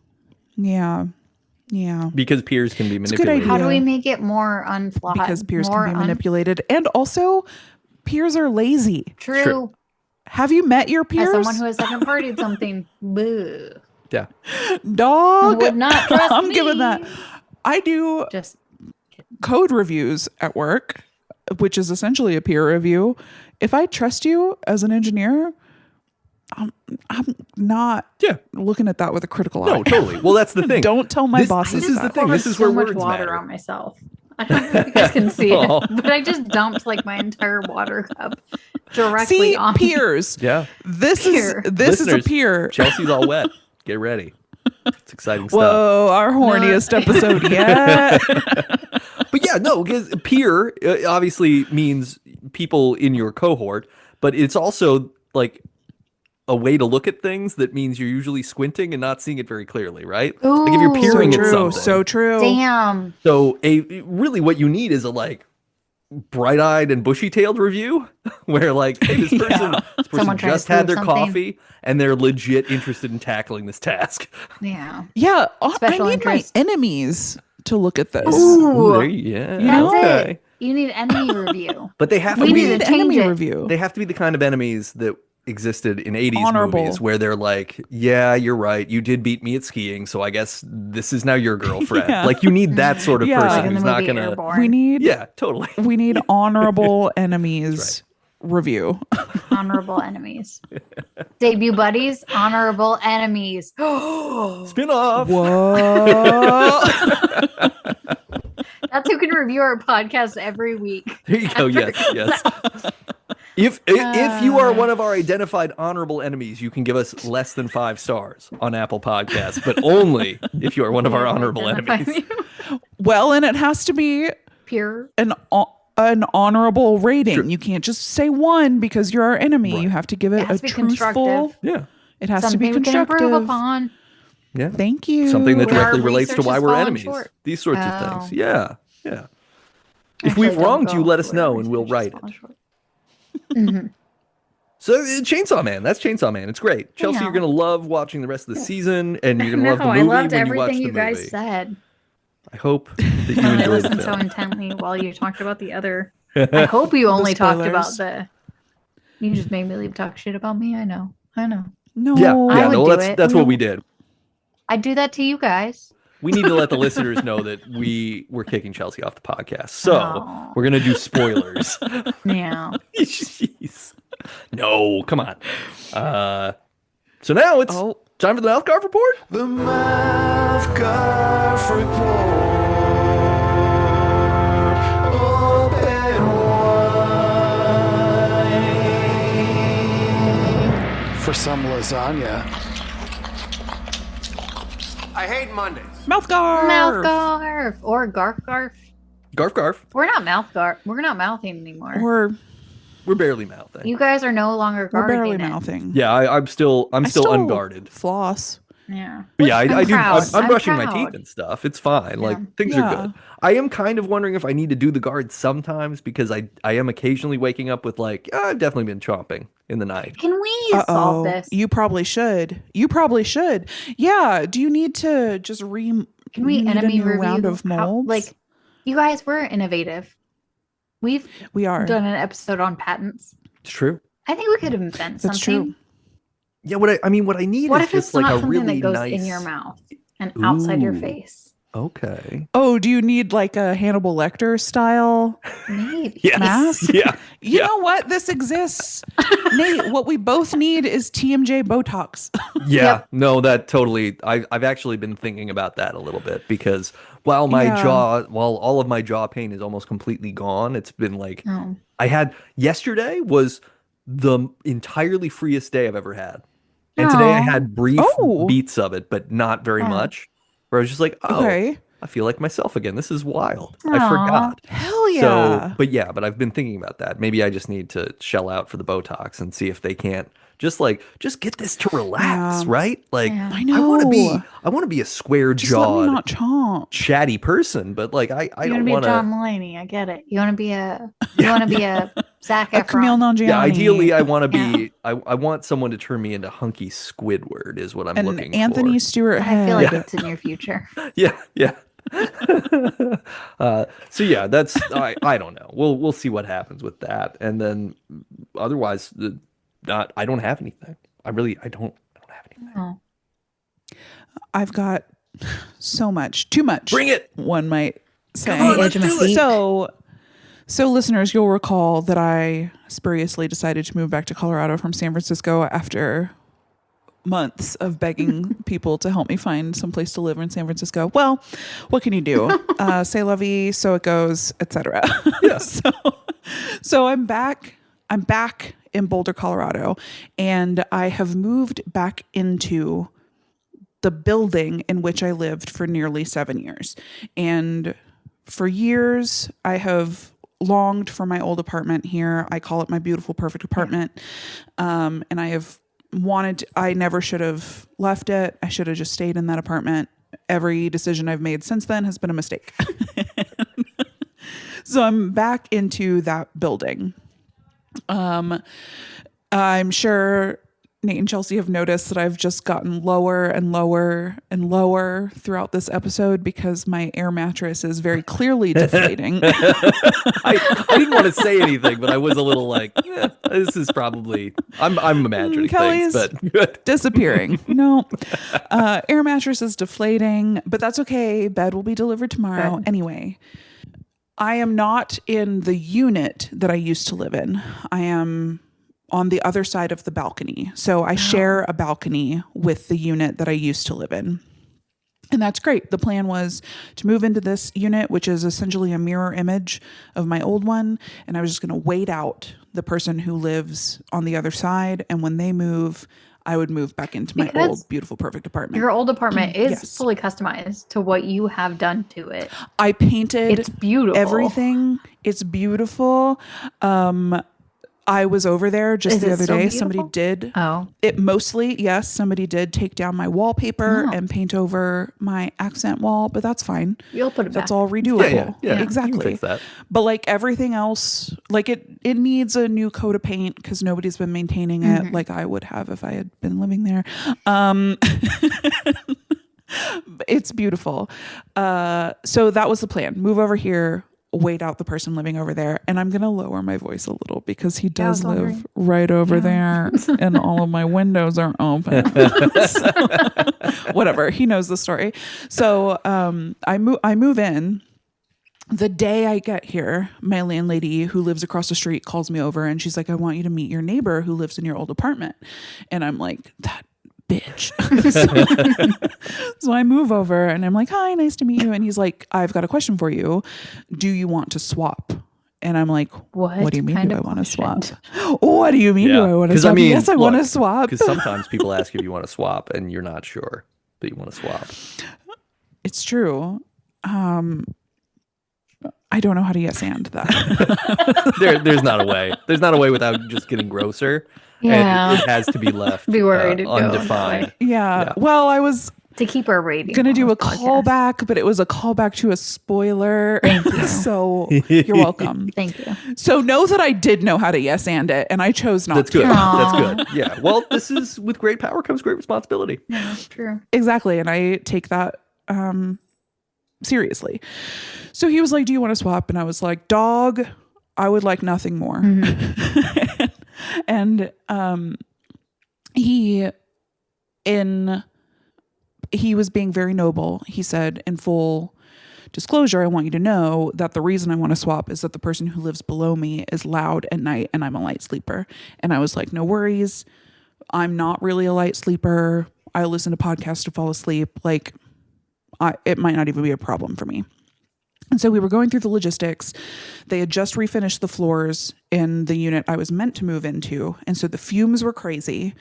Yeah. Yeah. Because peers can be a good manipulated. idea. How do we make it more unflawed? Because peers more can be manipulated. And also, peers are lazy. True. True. Have you met your As peers? someone who has second partied something, boo. Yeah. Dog. Would not trust I'm me. giving that. I do Just code reviews at work, which is essentially a peer review. If I trust you as an engineer, I'm not Yeah. looking at that with a critical eye. No, totally. Well, that's the thing. Don't tell my bosses This is the that. thing. This is where so much words water matter. on myself. I don't know if you guys can see Oh. it, but I just dumped like my entire water cup directly See, on peers. Yeah. This Peer. is this is Listeners, a peer. Chelsea's all wet. Get ready. It's exciting stuff. Whoa, our horniest episode yet. But yeah, no, because peer obviously means people in your cohort, but it's also like a way to look at things that means you're usually squinting and not seeing it very clearly, right? Like if you're Ooh. peering So at true. something. So true. Damn. So really what you need is a like bright-eyed and bushy-tailed review where like, hey, this person Someone trying to just had prove their something. coffee and they're legit interested in tackling this task. Yeah. Yeah, Special I need interest. my enemies to look at this. Ooh. There yeah. That's okay. it. You need enemy review. But they have to We We need be to need change enemy it. review. they have to be the kind of enemies that existed in 80s Honorable. movies where they're like, yeah, you're right, you did beat me at skiing, so I guess this is now your girlfriend. Yeah. Like you need that sort of Yeah. person Like in the who's not movie gonna Airborne. We need yeah, totally. we need honorable enemies review. Honorable enemies. Debut buddies, honorable enemies. Spin-off. Whoa. That's who can review our podcast every week. There you go. Yes, yes. If you are one of our identified honorable enemies, you can give us less than 5 stars on Apple Podcasts, but only if you are one of our honorable enemies. Well, and it has to be Pure. an honorable rating. Sure. You can't just say 1 because you're our enemy. Right. You have to give it It has a to be truthful. constructive. Yeah, It has Something to be we can constructive. improve upon. yeah. Thank you. Something that Where our directly relates to research why has we're fallen enemies. short. These sorts of Oh. things. Yeah, yeah. If Actually, we've don't wronged go you, let us where our know and we'll research has write it. fallen short. Mhm. So Chainsaw Man, that's Chainsaw Man. It's great. Chelsea, Yeah. you're gonna love watching the rest of the season, and you're gonna No, love the movie I loved when you watch everything the you guys movie. said. I hope that you I enjoyed the listened so film. intently while you talked about the other. I hope you only talked about spoilers. You just made me leave talk shit about me. I know. No. Yeah, I yeah. would No, do that's it. that's what we did. I do that to you guys. We need to let the listeners know that we were kicking Chelsea off the podcast. So Oh. we're gonna do spoilers. Yeah. Jeez. No, come on. So now it's Oh. time for the MouthGarf report. The MouthGarf Report. Open wide for some lasagna. I hate Mondays. MouthGarf. MouthGarf or Garf. Garf garf. We're not MouthGarf. We're not mouthing anymore. We're barely mouthing. You guys are no longer We're guarding barely it. mouthing. Yeah, I'm still I unguarded. Floss. Yeah. But yeah, Which I do. proud. I'm brushing my proud. teeth and stuff. It's fine. Like Yeah. things Yeah. are good. I am kind of wondering if I need to do the guard sometimes because I am occasionally waking up with like I've definitely been chomping in the night. Can we solve this? You probably should. You probably should. Yeah. Do you need to just Can you we need a enemy new review round of molds? like you guys were innovative. We've we are. done an episode on patents. It's true. I think we could invent That's something. true. Yeah, what I mean, what I need What is if it's just like not a something really that goes nice in your mouth and outside your Ooh. face? Okay. Oh, do you need like a Hannibal Lecter style Maybe. Yes. mask? Yeah. You know what? This exists. Nate, what we both need is TMJ Botox. Yeah. Yep. No, that totally. I've actually been thinking about that a little bit because while while all of my jaw pain is almost completely gone, it's been like Oh. I had yesterday was the entirely freest day I've ever had. And today I Aw. had brief Oh. beats of it, but not very Oh. much. Where I was just like, oh, Okay. I feel like myself again. This is wild. I Aw. forgot. Hell yeah. So, but I've been thinking about that. Maybe I just need to shell out for the Botox and see if they can't just get this to relax, Yeah. right? Like Yeah. I know. I want to be a square Just let me jawed, not chomp. chatty person, but like I You want to don't be want a John to. Mulaney. I get it. You want to be a Zac A Camille Efron. Nanjiani. Yeah, ideally I want to be. Yeah. I want someone to turn me into hunky Squidward is what I'm And looking Anthony for. Stewart I feel like Head. it's in your future. Yeah, yeah. So yeah, that's I don't know. We'll see what happens with that, and then otherwise, not. I don't have anything. I don't have anything. Oh. I've got so much. Too much. Bring it. One might say. Come on, let's do it. So listeners, you'll recall that I spuriously decided to move back to Colorado from San Francisco after months of begging people to help me find some place to live in San Francisco. Well, what can you do? Say la vie, so it goes, etc. Yeah. So I'm back in Boulder, Colorado, and I have moved back into the building in which I lived for nearly 7 years. And for years, I have longed for my old apartment here. I call it my beautiful, perfect apartment. And I never should have left it. I should have just stayed in that apartment. Every decision I've made since then has been a mistake. So I'm back into that building. I'm sure Nate and Chelsea have noticed that I've just gotten lower and lower and lower throughout this episode because my air mattress is very clearly deflating. I didn't want to say anything, but I was a little like, this is probably. I'm imagining Kelly's things, but good. disappearing. No, air mattress is deflating, but that's okay. Bed will be delivered tomorrow. Good. Anyway, I am not in the unit that I used to live in. I am on the other side of the balcony. So I share a balcony with the unit that I used to live in. And that's great. The plan was to move into this unit, which is essentially a mirror image of my old one. And I was just going to wait out the person who lives on the other side. And when they move, I would move back into my Because old, beautiful, perfect apartment. Your old apartment is Yes. fully customized to what you have done to it. I painted It's beautiful. everything. It's beautiful. I was over there just Is the it other still day. beautiful? Somebody did Oh. it mostly. Yes, somebody did take down my wallpaper Oh. and paint over my accent wall, but that's fine. You'll put it That's back. all redoable. Yeah. You can Exactly. fix that. But like everything else, like it needs a new coat of paint because nobody's been maintaining it like I would have if I had been living there. It's beautiful. So that was the plan. Move over here, wait out the person living over there. And I'm going to lower my voice a little because he does was live wondering. right over there and all of my windows are open. So, whatever. He knows the story. So I move in. The day I get here, my landlady who lives across the street calls me over and she's like, I want you to meet your neighbor who lives in your old apartment. And I'm like, that bitch. So I move over and I'm like, hi, nice to meet you. And he's like, I've got a question for you. Do you want to swap? And I'm like, what do you mean? kind Do I of want to swap? question? What do you mean? Do I want to 'Cause, swap? Yes, I want to swap. Because sometimes people ask if you want to swap and you're not sure that you want to swap. It's true. I don't know how to yes and that. There's not a way. There's not a way without just getting grosser. Yeah. And it has to be left Be worried to go that undefined. way. Yeah. Yeah. Well, I was To keep our rating. gonna on do this a podcast. callback, but it was a callback to a spoiler. Thank you. So you're welcome. Thank you. So know that I did know how to yes and it, and I chose not That's to. good. Aw. That's good. Yeah. Well, this is with great power comes great responsibility. Yeah, that's true. Exactly. And I take that seriously. So he was like, do you want to swap? And I was like, dog, I would like nothing more. And he, in he was being very noble. He said, in full disclosure, I want you to know that the reason I want to swap is that the person who lives below me is loud at night and I'm a light sleeper. And I was like, no worries. I'm not really a light sleeper. I listen to podcasts to fall asleep. Like, it might not even be a problem for me. And so we were going through the logistics. They had just refinished the floors in the unit I was meant to move into. And so the fumes were crazy.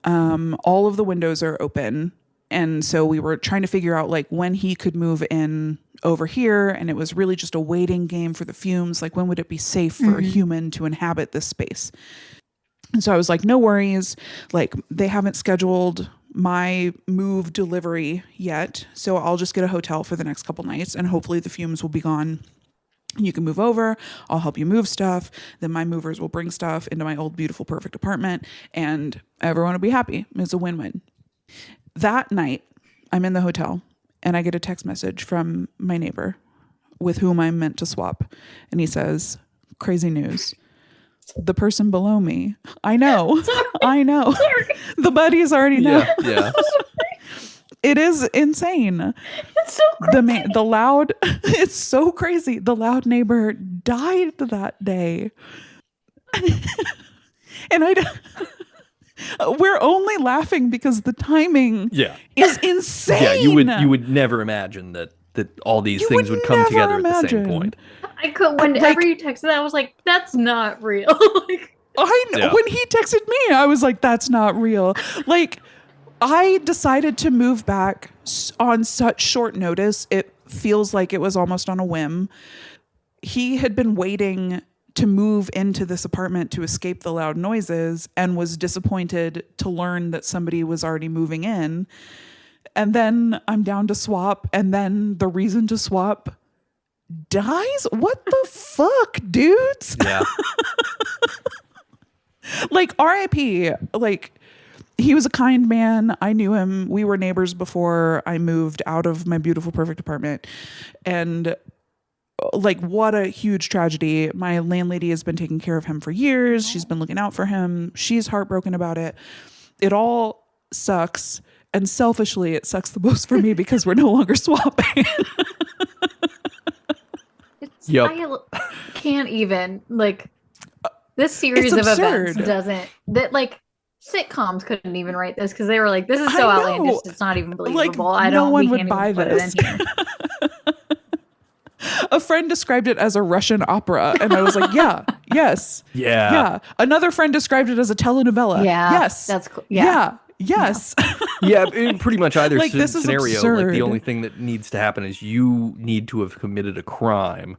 All of the windows are open. And so we were trying to figure out like when he could move in over here. And it was really just a waiting game for the fumes. Like, when would it be safe for a human to inhabit this space? And so I was like, no worries. Like, they haven't scheduled my move delivery yet. So I'll just get a hotel for the next couple nights and hopefully the fumes will be gone. You can move over. I'll help you move stuff. Then my movers will bring stuff into my old, beautiful, perfect apartment and everyone will be happy. It's a win-win. That night, I'm in the hotel and I get a text message from my neighbor with whom I'm meant to swap. And he says, crazy news. The person below me. I know. I know. The buddies already know. Yeah. It is insane. It's so crazy. The loud, it's so crazy. The loud neighbor died that day. And we're only laughing because the timing is insane. Yeah, you would never imagine that all these things would come together at the same point. I could, whenever you texted that, I was like, that's not real. Like, I know. Yeah. When he texted me, I was like, that's not real. Like, I decided to move back on such short notice. It feels like it was almost on a whim. He had been waiting to move into this apartment to escape the loud noises and was disappointed to learn that somebody was already moving in. And then I'm down to swap. And then the reason to swap dies? What the fuck, dudes? Yeah. Like, RIP. Like, he was a kind man. I knew him. We were neighbors before I moved out of my beautiful, perfect apartment. And like, what a huge tragedy. My landlady has been taking care of him for years. She's been looking out for him. She's heartbroken about it. It all sucks. And selfishly, it sucks the most for me because we're no longer swapping. Yep. I can't even, like, this series of events doesn't, that, like, sitcoms couldn't even write this because they were like, this is so outlandish, it's not even believable. Like, no one would buy this. A friend described it as a Russian opera, and I was like, yes. Another friend described it as a telenovela. Yes. That's cool. Yes. Yeah, in pretty much either Like, this is scenario, absurd. like, the only thing that needs to happen is you need to have committed a crime.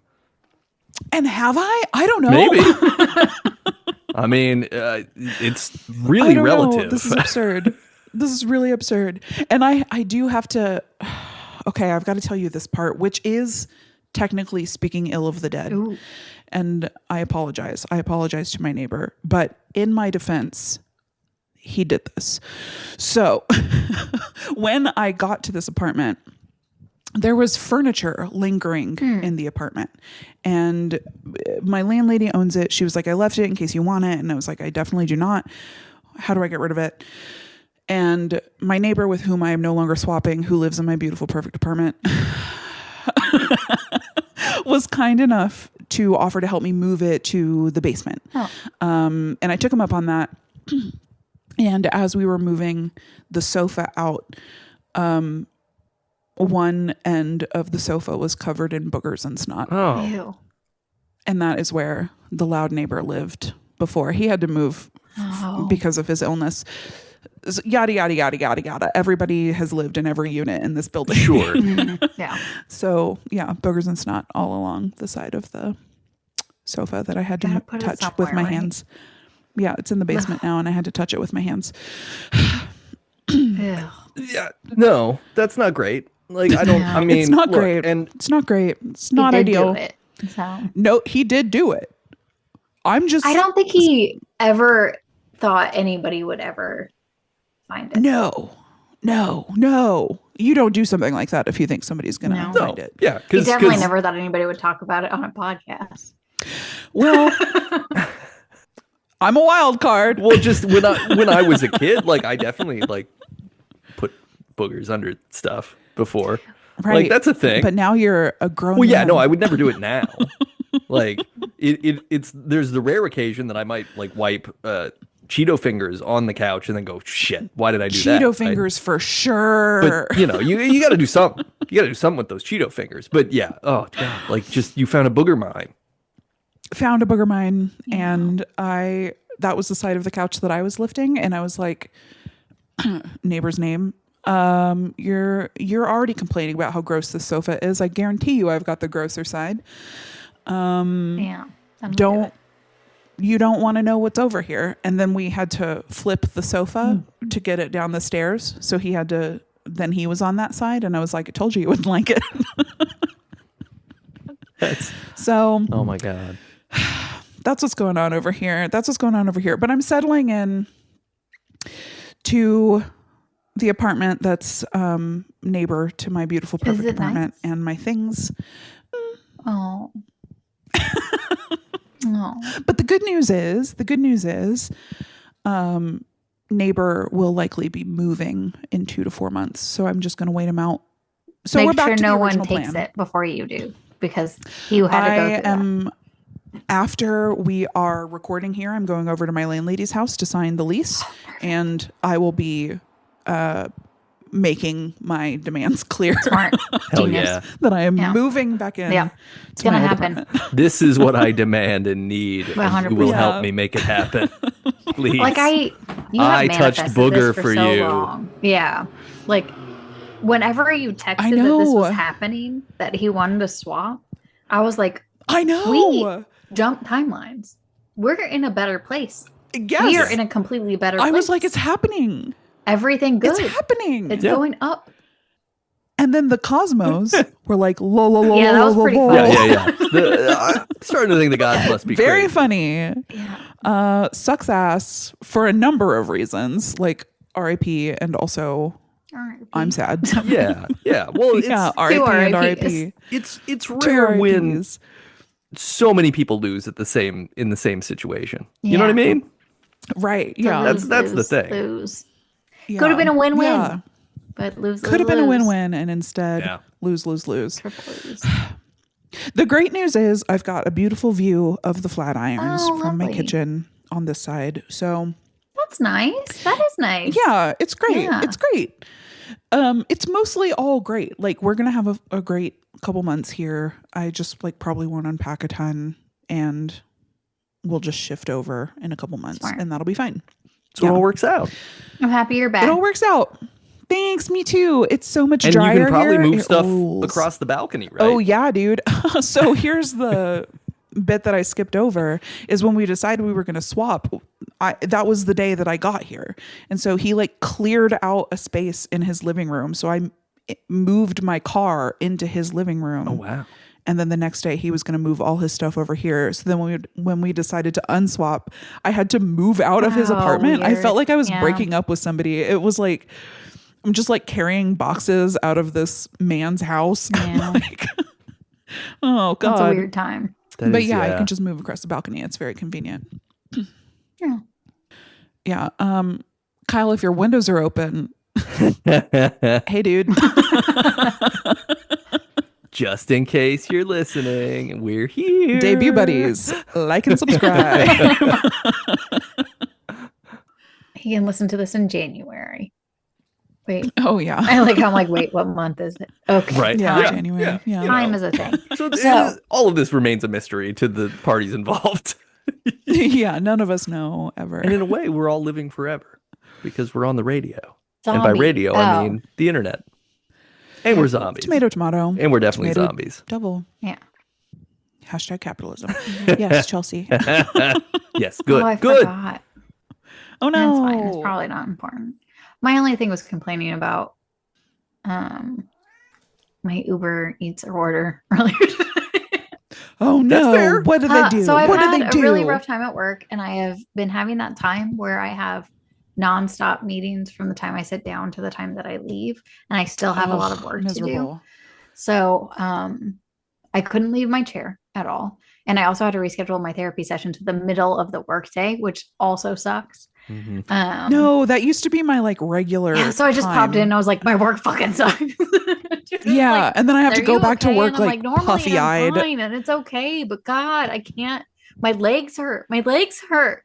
And have I? I don't know. Maybe. I mean, it's really relative. This is absurd. This is really absurd. And I do have to, okay, I've got to tell you this part, which is technically speaking ill of the dead. Ooh. And I apologize. I apologize to my neighbor. But in my defense, he did this. So when I got to this apartment, there was furniture lingering in the apartment. And my landlady owns it. She was like, I left it in case you want it. And I was like, I definitely do not. How do I get rid of it? And my neighbor with whom I am no longer swapping, who lives in my beautiful, perfect apartment, was kind enough to offer to help me move it to the basement. And I took him up on that. And as we were moving the sofa out, one end of the sofa was covered in boogers and snot. Oh. Ew. And that is where the loud neighbor lived before. He had to move because of his illness. Yada, yada, yada, yada, yada. Everybody has lived in every unit in this building. Sure. Yeah. So, yeah, boogers and snot all along the side of the sofa that I had to touch with my hands. Yeah, it's in the basement now, and I had to touch it with my hands. Ew. Yeah. No, that's not great. Like, I don't, I mean, it's not look, great. And it's not great. It's not He did ideal. do it, so. No, he did do it. I don't think he ever thought anybody would ever find it. No. You don't do something like that if you think somebody's going to find it. Yeah. He definitely never thought anybody would talk about it on a podcast. Well, I'm a wild card. Well, just when I was a kid, like, I definitely, like, put boogers under stuff before. Right. Like that's a thing. But now you're a grown Well, yeah, man. no, I would never do it now. Like it's there's the rare occasion that I might like wipe Cheeto fingers on the couch and then go, shit, why did I do that? Cheeto fingers for sure. But you know, you got to do something. You got to do something with those Cheeto fingers. But yeah, oh god, like just you found a booger mine. Found a booger mine, and that was the side of the couch that I was lifting, and I was like, neighbor's name. You're already complaining about how gross this sofa is. I guarantee you, I've got the grosser side. Yeah. You don't want to know what's over here. And then we had to flip the sofa to get it down the stairs. So then he was on that side, and I was like, I told you wouldn't like it. Oh my god. That's what's going on over here. But I'm settling in to the apartment that's neighbor to my beautiful, perfect apartment, nice? and my things. Oh. Oh. But the good news is, neighbor will likely be moving in 2 to 4 months. So I'm just going to wait him out. So Make we're back sure to no the one original takes plan. it before you do, because you had to go through that. After we are recording here, I'm going over to my landlady's house to sign the lease, and I will be making my demands clear. Smart. Hell Genius. yeah. That I am moving back in. Yeah. It's going to happen. This is what I demand and need. And you will 100%. help me make it happen. Please. Like I touched manifested booger this for so you. long. Yeah. Like whenever you texted that this was happening, that he wanted to swap, I was like, I know. We jump timelines. We're in a better place. Yes. We are in a completely better place. I was like, it's happening. Everything good. It's happening. It's going up. And then the cosmos were like, lo, lo, lo, Yeah, that was lo, pretty lo, funny. lo. I'm starting to think the gods must be Very crazy. funny. Yeah. Sucks ass for a number of reasons, like RIP, and also R.I.P. I'm sad. Yeah. Well, it's, RIP and RIPs. RIP. it's Two rare when RIPs. so many people lose in the same situation. You know what I mean? Right. Yeah. Lose, That's the lose, thing. Lose. Yeah. Could have been a win-win. Yeah. But lose. Could have been a win-win, and instead lose. Triple lose. The great news is I've got a beautiful view of the Flatirons from my lovely. kitchen on this side. So That's nice. That is nice. yeah, it's great. Yeah. It's great. It's mostly all great. Like we're gonna have a great couple months here. I just like probably won't unpack a ton, and we'll just shift over in a couple months, Smart. and that'll be fine. So it all works out. I'm happy you're back. It all works out. Thanks, me too. It's so much And drier you can probably here. move It stuff rules. across the balcony, right? Oh yeah, dude. So here's the bit that I skipped over is when we decided we were going to swap. That was the day that I got here. And so he like cleared out a space in his living room. So I moved my car into his living room. Oh, wow. And then the next day he was going to move all his stuff over here. So then when we decided to unswap, I had to move out of his apartment. I felt like I was breaking up with somebody. It was like, I'm just like carrying boxes out of this man's house. Yeah. Like, oh God. That's a weird time. But yeah, I can just move across the balcony. It's very convenient. Yeah. Yeah. Kyle, if your windows are open, hey dude. Just in case you're listening, we're here. Debut buddies. Like and subscribe. He can listen to this in January. Wait. Oh yeah. I'm like, wait, what month is it? Okay. Right. Yeah, Yeah. January. Yeah. Time is a thing. So all of this remains a mystery to the parties involved. Yeah, none of us know ever. And in a way, we're all living forever because we're on the radio. And by Zombie. radio, I mean the internet. And we're zombies. Tomato, tomato. And we're definitely Tomato, zombies. Double. Yeah. Hashtag capitalism. Yes, Chelsea. Yes, good. Oh, I Good. forgot. Oh That's no. fine. It's probably not important. My only thing was complaining about my Uber Eats order earlier today. Oh no. fair. What did they do? So I've What did had they a do? really rough time at work, and I have been having that time where I have nonstop meetings from the time I sit down to the time that I leave, and I still have a lot of work to do. Miserable. So I couldn't leave my chair at all. And I also had to reschedule my therapy session to the middle of the workday, which also sucks. No, that used to be my like regular. Yeah, so I just popped in and I was like, my work fucking sucks. Yeah, like, and then I have to "Are go you back to okay?" work And I'm like normally puffy eyed. I'm fine and it's okay, but God, I can't. My legs hurt. My legs hurt.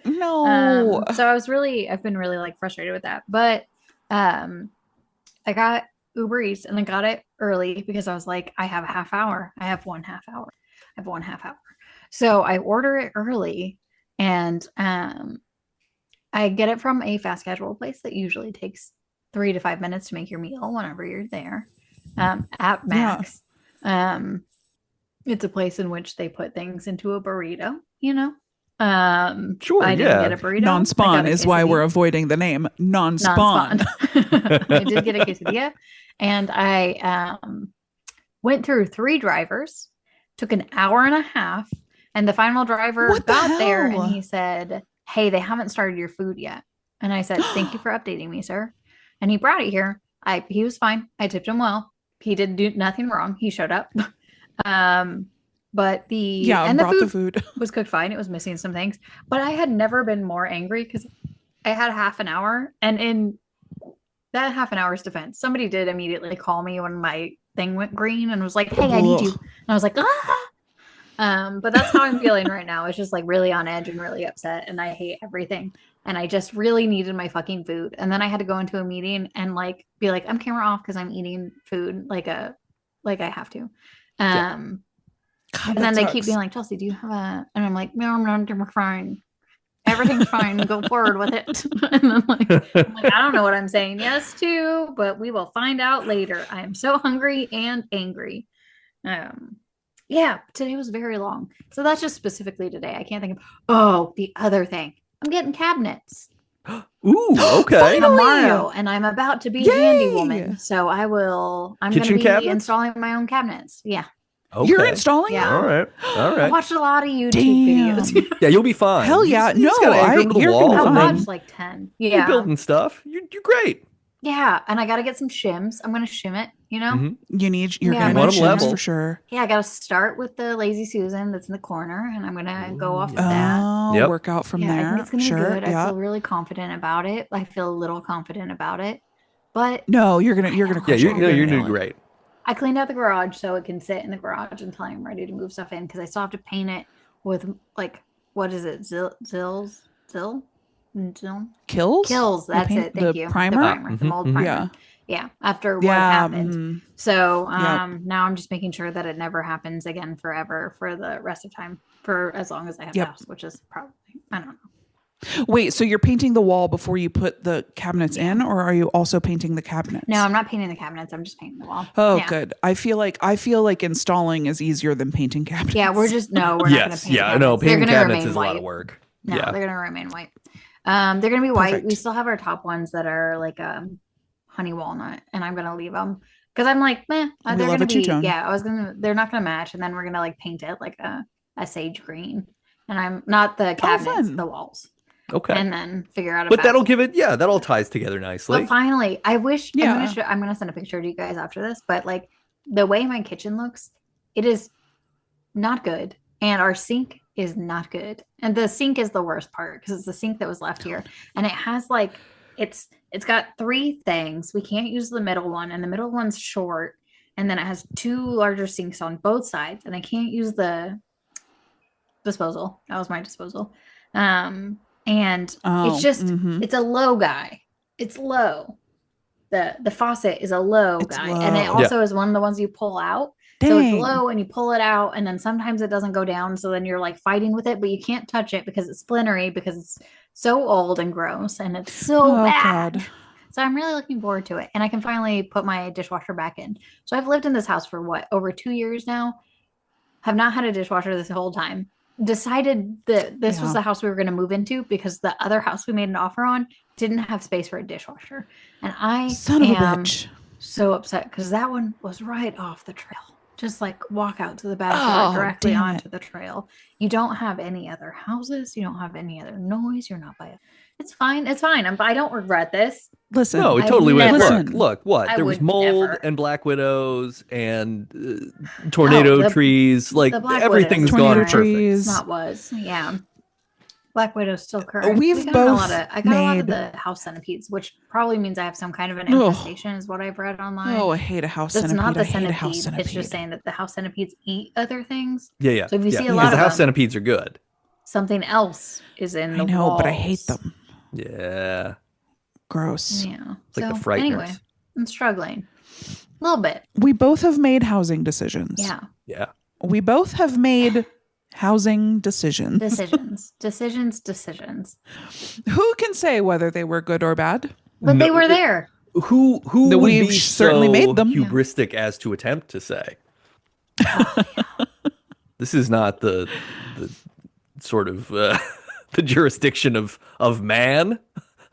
No. So I've been really like frustrated with that. But I got Uber Eats and I got it early because I was like, I have a half hour. I have 1/2 hour. I have 1/2 hour. So I order it early and I get it from a fast casual place that usually takes 3 to 5 minutes to make your meal whenever you're there. At max. It's a place in which they put things into a burrito, you know? Sure, I didn't get a burrito. I Non-spawn got a is why we're quesadilla. avoiding the name non-spawn. I did get a quesadilla, and I went through 3 drivers, took an hour and a half, and the final driver What the got there hell? and he said, "Hey, they haven't started your food yet." And I said, "Thank you for updating me, sir." And he brought it here. He was fine. I tipped him well. He didn't do nothing wrong. He showed up. But the food was cooked fine. It was missing some things, but I had never been more angry because I had half an hour, and in that half an hour's defense, somebody did immediately call me when my thing went green and was like, "Hey, I need you." And I was like, "Ah." But that's how I'm feeling right now. It's just like really on edge and really upset, and I hate everything. And I just really needed my fucking food. And then I had to go into a meeting and like be like, "I'm camera off because I'm eating food like I have to." God, And then they sucks. keep being like, "Chelsea, do you have a?" And I'm like, "No, I'm not. We're fine. Everything's fine. Go forward with it." And then I'm like, I don't know what I'm saying yes to, but we will find out later. I am so hungry and angry. Yeah, today was very long. So that's just specifically today. I can't think of the other thing. I'm getting cabinets Ooh, okay. tomorrow, and I'm about to be a handy woman. So I'm going to Kitchen be cabinets? installing my own cabinets. Yeah. Okay. You're installing Yeah. them? All right. I watched a lot of YouTube Damn. videos. Yeah, you'll be fine. Hell yeah. You just gotta anchor them to the you're wall. gonna I be fine. watched like 10. You're Yeah. building stuff. You're great. Yeah. And I got to get some shims. I'm going to shim it, you know? Mhm. You're Yeah, gonna bottom need shims level. for sure. Yeah. I got to start with the Lazy Susan that's in the corner, and I'm going to go off of that. Oh, Yep. work out from Yeah. I there. think it's going to Sure. be good. I Yeah. feel really confident about it. I feel a little confident about it. But No, you're gonna Yeah, crush you're it. you're gonna doing nail it. great. I cleaned out the garage so it can sit in the garage until I'm ready to move stuff in, because I still have to paint it with like, what is it? Zill? Kills? That's paint- it. Thank the you. primer? The primer, the mold Mhm, mhm. primer. Yeah. Yeah. After what Yeah. happened. So Yep. now I'm just making sure that it never happens again forever for the rest of time, for as long as I have Yep. the house, which is probably, I don't know. Wait, so you're painting the wall before you put the cabinets in, or are you also painting the cabinets? No, I'm not painting the cabinets. I'm just painting the wall. Oh, Yeah. good. I feel like installing is easier than painting cabinets. Yeah, we're not going to Yes. paint Yeah. cabinets. No, They're painting gonna cabinets remain is a lot white. of work. No, Yeah. they're going to remain white. They're going to be white. Perfect. We still have our top ones that are like honey walnut, and I'm going to leave them because I'm like, meh, We they're love going to a be, two-tone. they're not going to match. And then we're going to like paint it like a sage green. And I'm not the cabinets, fun. the walls. Okay. And then figure out a But path. that'll give it. Yeah, that all ties together nicely. But finally, I wish Yeah. I'm gonna send a picture to you guys after this. But like the way my kitchen looks, it is not good, and our sink is not good. And the sink is the worst part because it's the sink that was left here, and it has like it's got 3 things. We can't use the middle one, and the middle one's short, and then it has 2 larger sinks on both sides, and I can't use the disposal. That was my disposal. And it's just it's a low guy. It's low. The faucet is a low It's guy, and it low. also is one of the ones you pull out. So it's Dang. low, and you pull it out, and then sometimes it doesn't go down. So then you're like fighting with it, but you can't touch it because it's splintery, because it's so old and gross, and it's so Oh, bad. God. So I'm really looking forward to it, and I can finally put my dishwasher back in. So I've lived in this house for what, over 2 years now. Have not had a dishwasher this whole time. Decided that this was Yeah. the house we were going to move into because the other house we made an offer on didn't have space for a dishwasher, and I Son of a am bitch. so upset because that one was right off the trail. Just like walk out to the backyard Oh, directly damn onto the trail. You don't have any other houses. You don't have any other noise. You're not by a. It's fine. It's fine. I don't regret this. Listen. No, it I totally never- went. Listen. Look. What? I There was would mold never. and black widows and tornado Oh, trees. Like the black everything's widows gone Tornado are perfect. trees. It's not was. Yeah. Black Widow's still current. We've got both I got a lot of made- the house centipedes, which probably means I have some kind of an Ugh. infestation, is what I've read online. Oh, I hate a house That's centipede. not the I hate a house centipede. centipede. It's just saying that the house centipedes eat other things. Yeah. So if you see a Because lot the of house them, centipedes are good. something else is in the I know, but I hate walls. them. Yeah. Gross. Yeah. It's like the So frighteners. anyway, I'm struggling a little bit. We both have made housing decisions. Yeah. Yeah. We both have made housing decisions. Decisions. Who can say whether they were good or bad? But No, they were there. Who No, would we've be certainly so made them. hubristic as to attempt to say? This is not the sort of the jurisdiction of man,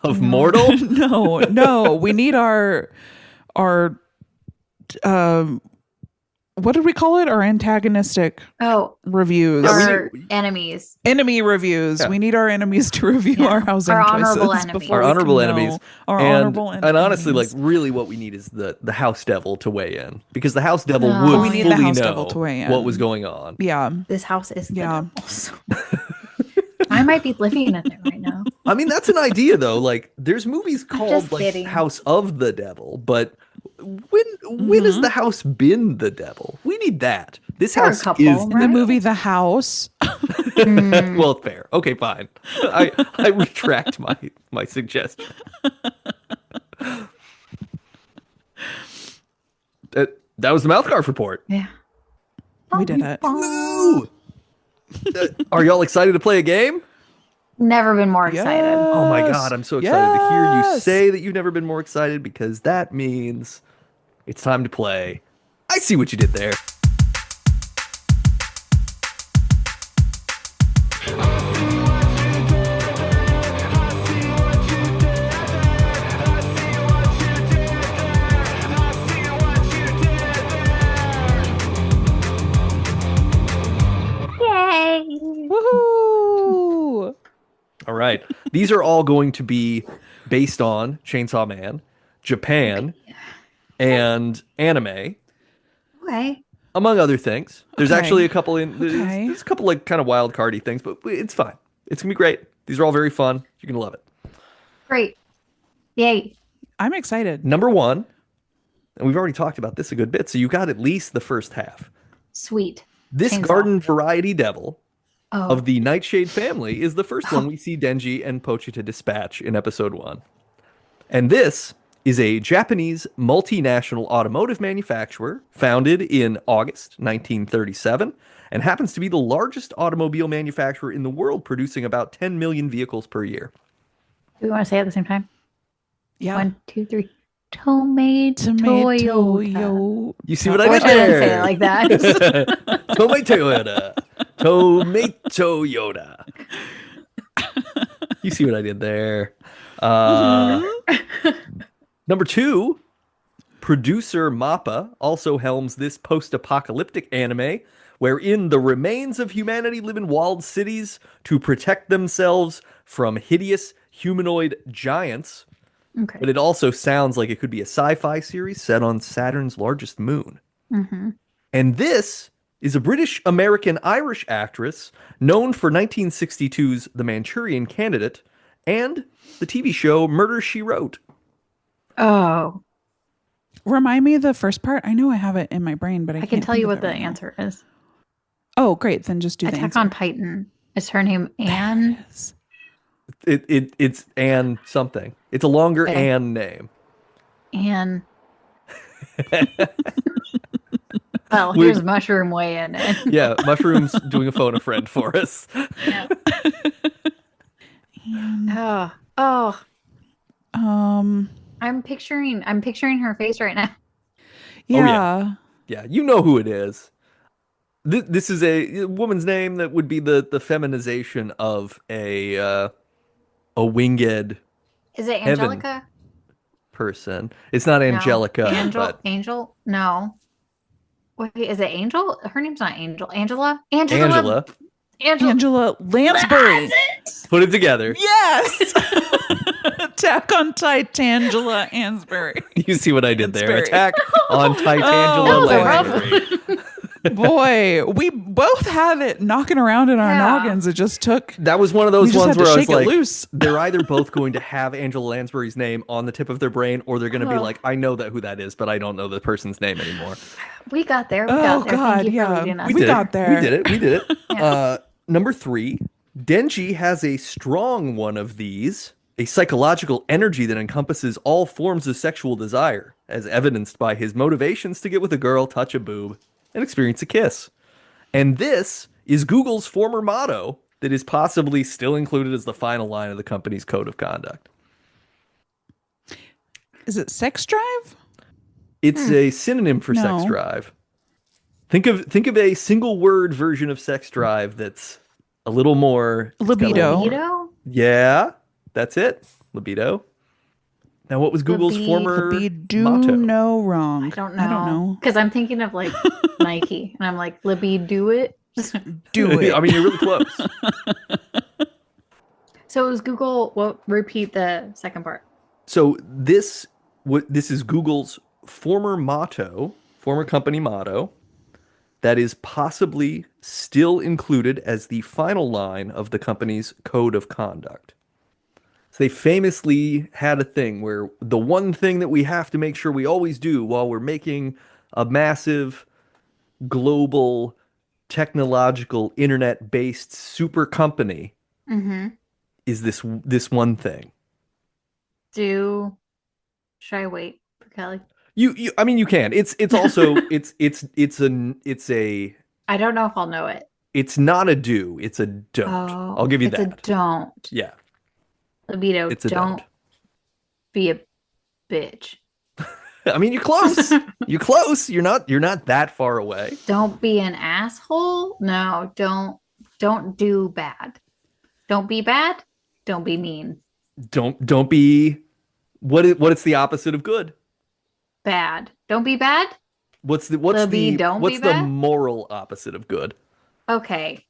of mortal. No. We need our what did we call it? Our antagonistic Oh, reviews. Yeah, we our need- enemies. Enemy reviews. Yeah. We need our enemies to review Yeah. our housing Our choices honorable enemies. before Our we honorable can know enemies. Our and, honorable and honestly, like enemies. really what we need is the house devil to weigh in, because the house devil No. would We need the fully house know devil to weigh in. what was going on. Yeah. This house is the Yeah. devil's. I might be living in it right now. I mean, that's an idea though. Like there's movies I'm called just like kidding. House of the Devil, but when has the house been the devil? We need that. This There are a house couple, is In the Right. movie The House. well, fair. Okay, fine. I retract my suggestion. That was the MouthGarf report. Yeah. We did it. Woo! Are y'all excited to play a game? Never been more excited. Oh my Yes. god, I'm so excited to hear you Yes. say that you've never been more excited, because that means it's time to play. I see what you did there. Yay! Woohoo! All right. These are all going to be based on Chainsaw Man, Japan, and anime, Okay. among other things. There's Okay. actually a couple there's Okay. a couple like kind of wild cardy things, but it's fine. It's gonna be great. These are all very fun. You're gonna love it. Great. Yay. I'm excited. Number one, and we've already talked about this a good bit, so you got at least the first half. Sweet. This Chainsaw. garden variety devil Oh. of the Nightshade family is the first one we see Denji and Pochita dispatch in episode 1. And this is a Japanese multinational automotive manufacturer founded in August 1937 and happens to be the largest automobile manufacturer in the world, producing about 10 million vehicles per year. Do we want to say it at the same time? Yeah. 1, 2, 3. Tomato. Tomato. You see what I I wish did I didn't there? say it like that. Tomato Tomato Yoda. You see what I did there? Number 2, producer Mappa also helms this post-apocalyptic anime wherein the remains of humanity live in walled cities to protect themselves from hideous humanoid giants. Okay. But it also sounds like it could be a sci-fi series set on Saturn's largest moon. Mm-hmm. And this is a British-American-Irish actress known for 1962's The Manchurian Candidate and the TV show Murder, She Wrote. Oh, Remind me of the first part. I know I have it in my brain, but I I can can't tell think you of what it the right now. answer is. Oh, great. Then just do the Attack answer. on Titan. Is her name Anne? Yes. It's Anne something. It's a longer Okay. Anne name. Anne. Well, We're- here's Mushroom way in it. Yeah, Mushroom's doing a phone a friend for us. Yeah. And, Oh, um. I'm picturing her face right now. Yeah. yeah. Yeah, you know who it is. This is a woman's name that would be the feminization of a winged Is it Heaven. Angelica? person. It's not No. Angelica, Angel? but Angel? No. Wait, is it Angel? Her name's not Angel. Angela? Angela. Angela Lansbury. That's it! Put it together. Yes. Attack on Titangela Ansbury. You see what I did there? Lansbury. Attack on That Titangela was a rough Lansbury. Boy, both have it knocking around in our Yeah. noggins. It just took. That was one of We those just ones had to where I was shake it like, loose. they're either both going to have Angela Lansbury's name on the tip of their brain, or they're going to be like, I know who that is, but I don't know the person's name anymore. We got there. We Oh got there. God, Thank you for yeah, leading us. we did got it. there. We did it. Yeah. Number 3, Denji has a strong one of these, a psychological energy that encompasses all forms of sexual desire, as evidenced by his motivations to get with a girl, touch a boob, and experience a kiss. And this is Google's former motto that is possibly still included as the final line of the company's code of conduct. Is it sex drive? It's a synonym for sex No. drive. Think of a single word version of sex drive that's a little more it's got a Libido. little more- Libido? Yeah, that's it. Libido. Now, what was Google's former Be do motto? no wrong. I don't know. I don't know. Because I'm thinking of like Nike, and I'm like, Libby, do it. Do it. I mean, you're really close. So it was Google. Well, repeat the second part. So this is Google's former motto, former company motto, that is possibly still included as the final line of the company's code of conduct. So they famously had a thing where the one thing that we have to make sure we always do while we're making a massive global technological internet-based super company Mm-hmm. is this one thing. Should I wait for Kelly? You I mean you can. It's also it's a I don't know if I'll know it. it's not a do, it's a don't. Oh, I'll give you it's that. a don't. Yeah. Libido, It's a don't be a bitch. I mean you're close. You're close. You're not that far away. Don't be an asshole. No, don't do bad. Don't be bad. Don't be mean. Don't be what's the opposite of good? Bad. Don't be bad. What's the bad? moral opposite of good? Okay.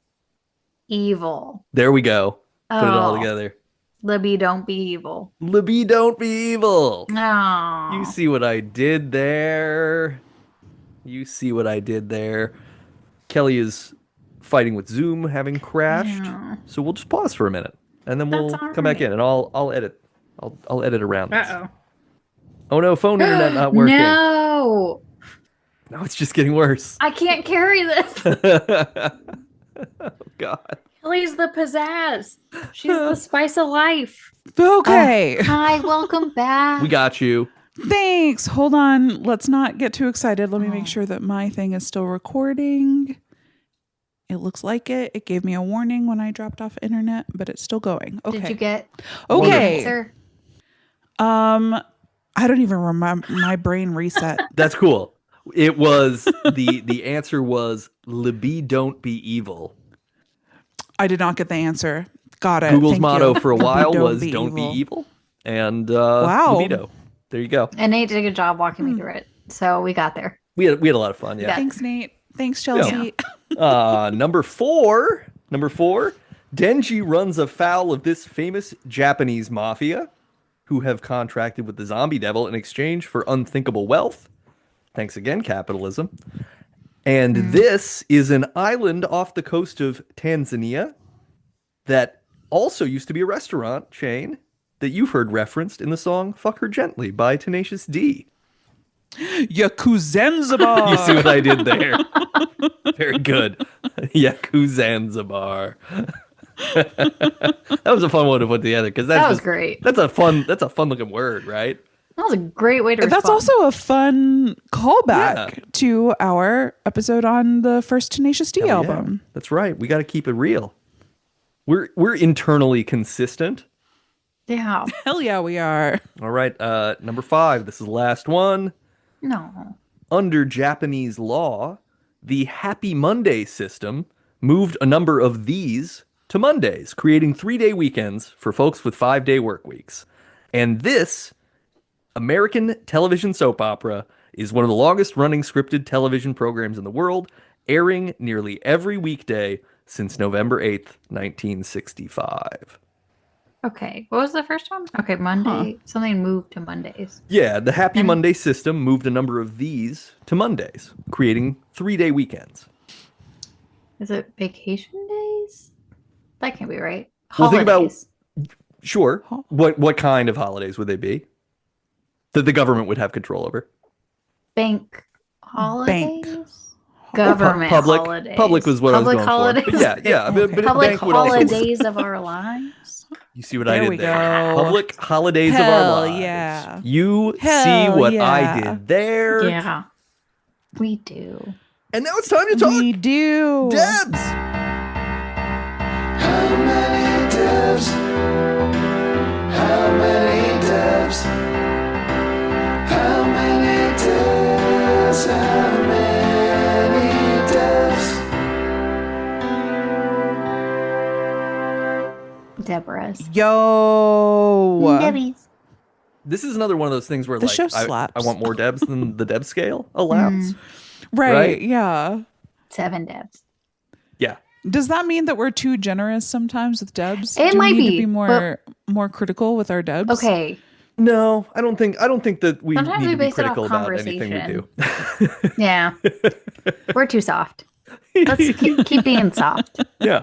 Evil. There we go. Put it all Oh. together. Libby, don't be evil. Libby, don't be evil. No. You see what I did there? You see what I did there? Kelly is fighting with Zoom having crashed. Yeah. So we'll just pause for a minute and then we'll That's all come back right. in and I'll edit. I'll edit around this. Uh-oh. Oh no, phone internet not working. No. No, it's just getting worse. I can't carry this. Oh God. Kelly's the pizzazz. She's the spice of life. Okay. Hi, welcome back. We got you. Thanks. Hold on. Let's not get too excited. Let me Oh. make sure that my thing is still recording. It looks like it. It gave me a warning when I dropped off internet, but it's still going. Okay. Did you get Okay. the answer? I don't even remember. My brain reset. That's cool. It was the answer was Libby don't be evil. I did not get the answer. Got it. Google's Thank motto you. for a while Don't was be don't evil. be evil. And Wow. libido. There you go. And Nate did a good job walking me through it. So we got there. We had a lot of fun, yeah. Yeah. Thanks, Nate. Thanks, Chelsea. Number four, Denji runs afoul of this famous Japanese mafia who have contracted with the zombie devil in exchange for unthinkable wealth. Thanks again, capitalism. And this is an island off the coast of Tanzania that also used to be a restaurant chain that you've heard referenced in the song Fuck Her Gently by Tenacious D. Yakuzenzaba. You see what I did there? Very good. Yakuzanzibar. That was a fun one to put together because That was great. That's a fun looking word, right? That was a great way to respond. That's also a fun callback Yeah. to our episode on the first Tenacious D Hell yeah. album. That's right. We got to keep it real. We're internally consistent. Yeah. Hell yeah, we are. All right. Number 5. This is the last one. No. Under Japanese law, the Happy Monday system moved a number of these to Mondays, creating 3-day weekends for folks with 5-day work weeks. And this American television soap opera is one of the longest running scripted television programs in the world, airing nearly every weekday since November 8th, 1965. Okay. What was the first one? Okay, Monday. Something moved to Mondays. Yeah, the Happy And- Monday system moved a number of these to Mondays, creating 3-day weekends. Is it vacation days? That can't be right. Well, think about- Holidays. Sure. What kind of holidays would they be that the government would have control over? Bank holidays. Bank. Government Public. holidays. Public was what Public I was going holidays. for. But yeah. But Public bank would also. holidays of our lives. You see what I There did we there? go. Public holidays of our Hell lives. yeah. You see Hell what I yeah. did there? Yeah, we do. And now it's time to talk We do. Debs. How many Debs? How many Debs? How many Debs? How many Debs? Deborah's. Yo. Debbie's. This is another one of those things where The like show I slaps. want more Debs than the Deb scale allows. Right. Right? Yeah. 7 Debs. Yeah. Does that mean that we're too generous sometimes with debs? It Do might we need to be, be more critical with our debs? Okay. No, I don't think that we Sometimes need we to be base it off critical about anything we do. Yeah. We're too soft. Let's keep being soft. Yeah.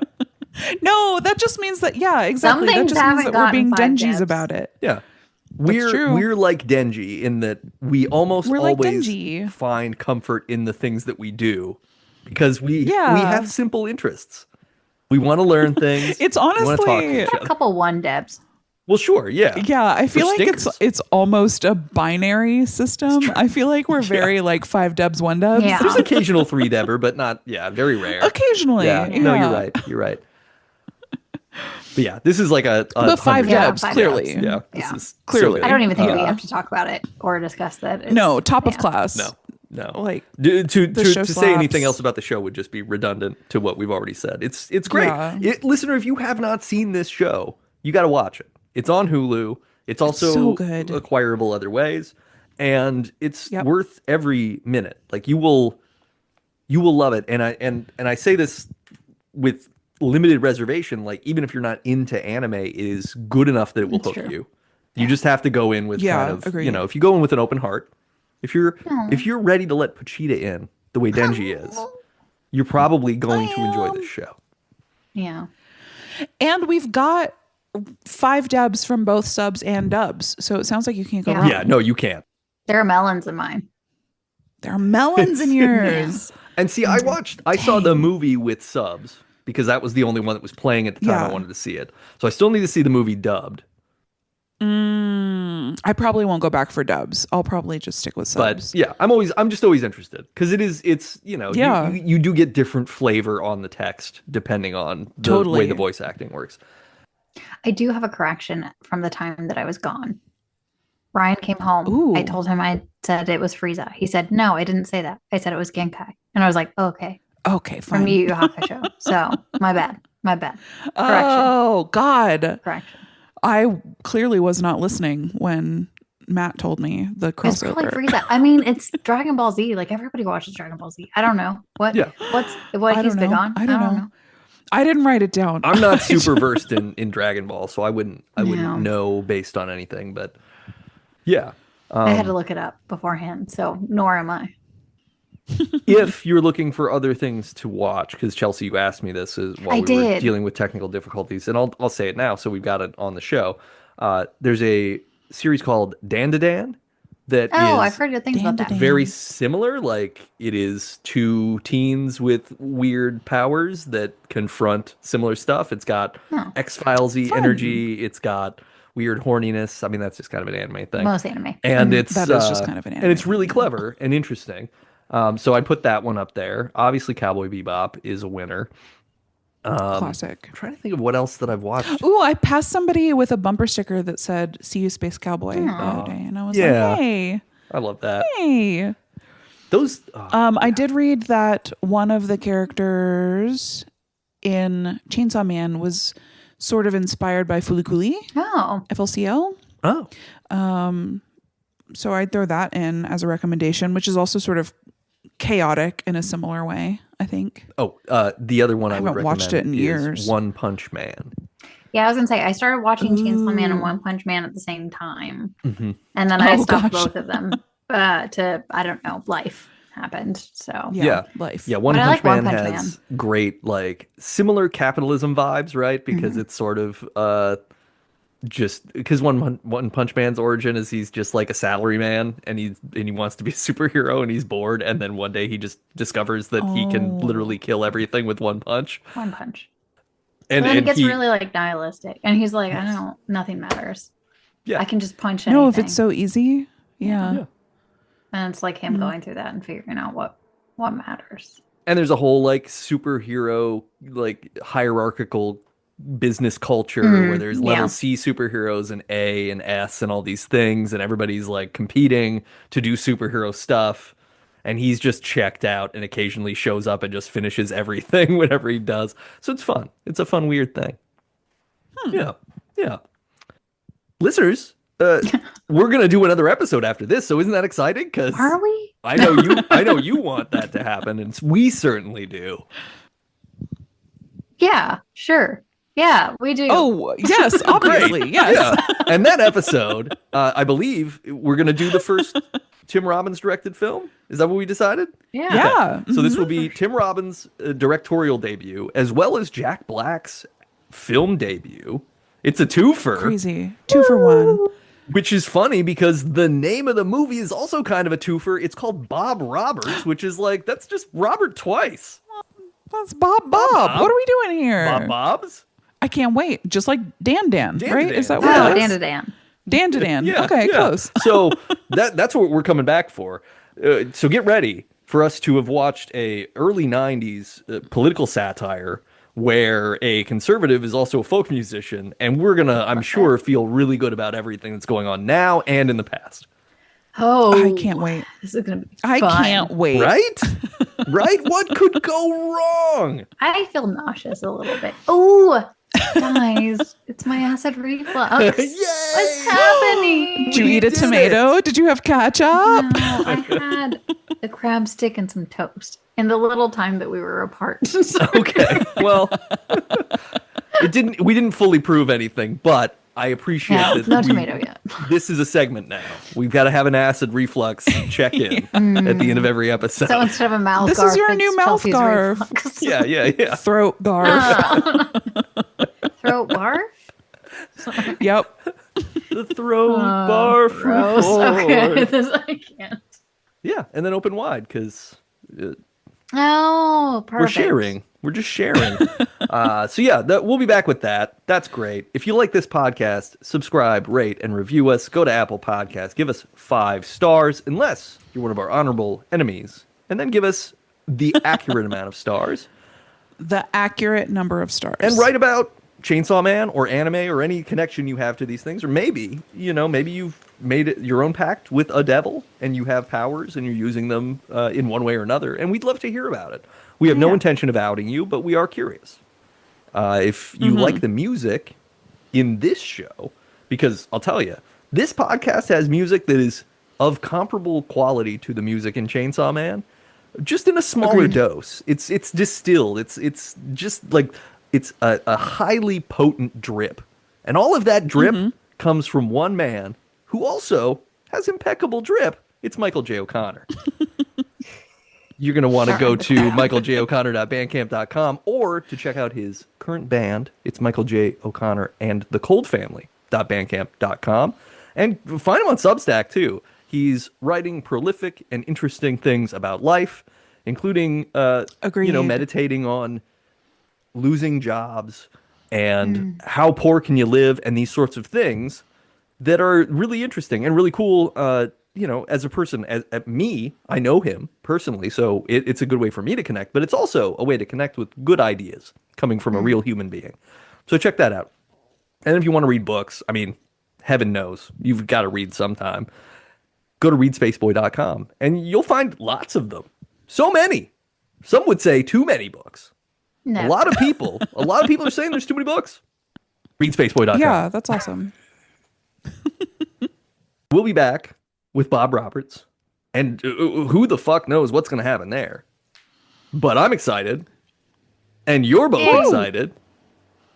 No, that just means that exactly. Some That things just means haven't that we're being gotten 5 Denji's debs. about it. Yeah. true. We're like Denji in that we almost We're like always Denji. find comfort in the things that we do because we Yeah. have simple interests. We want to learn things. It's we want to talk to honestly- each A other. couple 1 Debs. Well, sure, yeah. Yeah, I feel For like stinkers. it's almost a binary system. I feel like we're very like 5 debs, 1 debs. Yeah. There's occasional 3 Debber, but not very rare. Occasionally. Yeah. No, you're right. You're right. But yeah, this is like a But 5 100 debs, 5 clearly. debs. Yeah, Yeah. this is Clearly. So I don't even think we Yeah. have to talk about it or discuss that. It's- No, top of yeah. class. No. Like To show say anything slaps. else about the show would just be redundant to what we've already said. It's great. Yeah. Listener, if you have not seen this show, you got to watch it. It's on Hulu. It's also so good. acquirable other ways, and it's Yep. worth every minute. Like you will love it. And I say this with limited reservation. Like even if you're not into anime, it is good enough that it will That's hook true. you. You just have to go in with kind of agreed. if you go in with an open heart. If you're ready to let Pochita in the way Denji is, you're probably going to enjoy this show. Yeah. And we've got 5 debs from both subs and dubs. So it sounds like you can't go Yeah. wrong. Yeah, no, you can't. There are melons in mine. There are melons in yours. And see, I saw the movie with subs because that was the only one that was playing at the time I Yeah. wanted to see it. So I still need to see the movie dubbed. I probably won't go back for dubs. I'll probably just stick with subs. But yeah, I'm just always interested because Yeah. you do get different flavor on the text depending on the Totally. way the voice acting works. I do have a correction from the time that I was gone. Brian came home. Ooh. I told him I said it was Frieza. He said, no, I didn't say that. I said it was Genkai. And I was like, okay, Okay, from fine. Yu Yu Hakusho. So my bad. Correction. Oh, God. Correction. I clearly was not liking when Matt told me the It's probably crossover. Frieza. I mean, it's Dragon Ball Z. Like everybody watches Dragon Ball Z. I don't know what Yeah. what I he's don't big know. on. I don't know. I didn't write it down. I'm not super versed in Dragon Ball, so I wouldn't No. know based on anything. But yeah, I had to look it up beforehand. So nor am I. if you're looking for other things to watch, because Chelsea, you asked me this while I we were did. dealing with technical difficulties, and I'll say it now, so we've got it on the show. There's a series called Dan to Dan that Oh, is I've heard good things about that. Dan-to-Dan. very similar. Like it is 2 teens with weird powers that confront similar stuff. It's got Oh. X-Filesy Fun. energy. It's got weird horniness. I mean, that's just kind of an anime thing. Most anime. And it's That is just kind of an and it's anime really thing, yeah. clever and interesting. So I put that one up there. Obviously, Cowboy Bebop is a winner. Classic. I'm trying to think of what else that I've watched. Ooh, I passed somebody with a bumper sticker that said "See you, Space Cowboy" the other day, and I was Yeah. like, "Hey, I love that. hey." Those. I did read that one of the characters in Chainsaw Man was sort of inspired by Fulikuli, Oh, FLCL. Oh, So I'd throw that in as a recommendation, which is also sort of chaotic in a similar way, I think. the other one I would haven't watched it in recommend is years. One Punch Man. yeah. I was gonna say I started watching Chainsaw Man and Ooh. One Punch Man at the same time, Mhm. and then I Oh, stopped gosh. both of them to I don't know life happened. So Yeah. Life. Yeah, One But I Punch like One Man Punch has great, like, similar capitalism vibes, right? Because it's sort of just because One Punch Man's origin is he's just like a salary man, and he wants to be a superhero, and he's bored, and then one day he just discovers that he can literally kill everything with one punch. one punch. And then it and gets he, really like nihilistic, and he's like, I don't, nothing matters. Yeah. I can just punch anything. No, if it's so easy. Yeah. Yeah. And it's like him going through that and figuring out what matters. And there's a whole like superhero like hierarchical business culture where there's level yeah. C superheroes and A and S and all these things, and everybody's like competing to do superhero stuff. And he's just checked out and occasionally shows up and just finishes everything whatever he does. So it's fun. It's a fun, weird thing. Yeah. Yeah. Listeners, we're gonna do another episode after this, so isn't that exciting? Because Are we? I know you want that to happen, and we certainly do. Yeah, sure. Yeah, we do. Oh, yes, obviously. Yes. Yeah. And that episode, I believe we're gonna do the first Tim Robbins directed film. Is that what we decided? yeah. Yeah. So this will be Tim Robbins' directorial debut, as well as Jack Black's film debut. It's a twofer. Crazy. 2 for 1. Which is funny because the name of the movie is also kind of a twofer. It's called Bob Roberts, which is like, that's just Robert twice. That's Bob. Bob. What are we doing here? Bob Bob's? I can't wait. Just like Dan, Dan right? Dan. Is that Oh, what it is? Dan to Dan. Dan to Dan. Yeah. Okay, yeah. close. So that's what we're coming back for. So get ready for us to have watched a early 90s political satire where a conservative is also a folk musician, and we're gonna, I'm sure, feel really good about everything that's going on now and in the past. Oh, I can't wait. This is gonna be I fun. can't wait. Right? Right? What could go wrong? I feel nauseous a little bit. Oh, guys, it's my acid reflux. Yay! What's happening? Did you eat a did tomato? Did you have ketchup? No, I had a crab stick and some toast in the little time that we were apart. So- Okay. Well, we didn't fully prove anything, but I appreciate yeah, that no tomato yet. this is a segment now. We've got to have an acid reflux check-in at the end of every episode. So instead of a MouthGarf, This is your it's new Chelsea's MouthGarf. reflux. Yeah. Throat garf. Throat barf? Yep. The throat barf Gross. Okay, report. this, I can't. Yeah, and then open wide because Oh, perfect. we're sharing. We're just sharing. So yeah, we'll be back with that. That's great. If you like this podcast, subscribe, rate, and review us. Go to Apple Podcasts. Give us 5 stars, unless you're one of our honorable enemies. And then give us the accurate amount of stars. The accurate number of stars. And write about Chainsaw Man or anime or any connection you have to these things. Or maybe, maybe you've made it your own pact with a devil and you have powers and you're using them in one way or another. And we'd love to hear about it. We have no intention of outing you, but we are curious. If you like the music in this show, because I'll tell you, this podcast has music that is of comparable quality to the music in Chainsaw Man, just in a smaller dose. It's distilled. It's just like it's a highly potent drip, and all of that drip comes from one man who also has impeccable drip. It's Michael J. O'Connor. You're going to want to go to michaeljoconnor.bandcamp.com or to check out his current band. It's Michael J. O'Connor and the Cold Family.bandcamp.com. And find him on Substack, too. He's writing prolific and interesting things about life, including, meditating on losing jobs and how poor can you live and these sorts of things that are really interesting and really cool. As a person, as me, I know him personally, so it's a good way for me to connect, but it's also a way to connect with good ideas coming from a real human being. So check that out. And if you want to read books, I mean, heaven knows, you've got to read sometime. Go to readspaceboy.com and you'll find lots of them. So many. Some would say too many books. No. A lot of people are saying there's too many books. Readspaceboy.com. Yeah, that's awesome. We'll be back with Bob Roberts, and who the fuck knows what's going to happen there. But I'm excited, and you're both excited.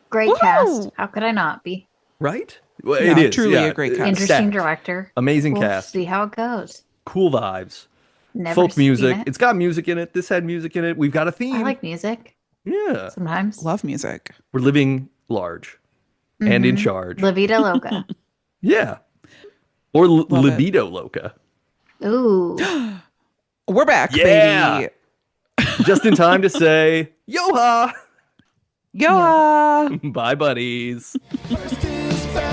Great Woo! cast. How could I not be? Right? Well, Yeah, truly a great cast. Interesting Stacked. director. Amazing We'll cast. see how it goes. Cool vibes. Never folk seen music. it. It's got music in it. This had music in it. We've got a theme. I like music Yeah. sometimes. Love music. We're living large and in charge. La Vida Loca. Yeah. Or Love it. libido loca. Ooh. We're back, Yeah. baby. Just in time to say, yo-ha. Yo. Bye, buddies. First is fast.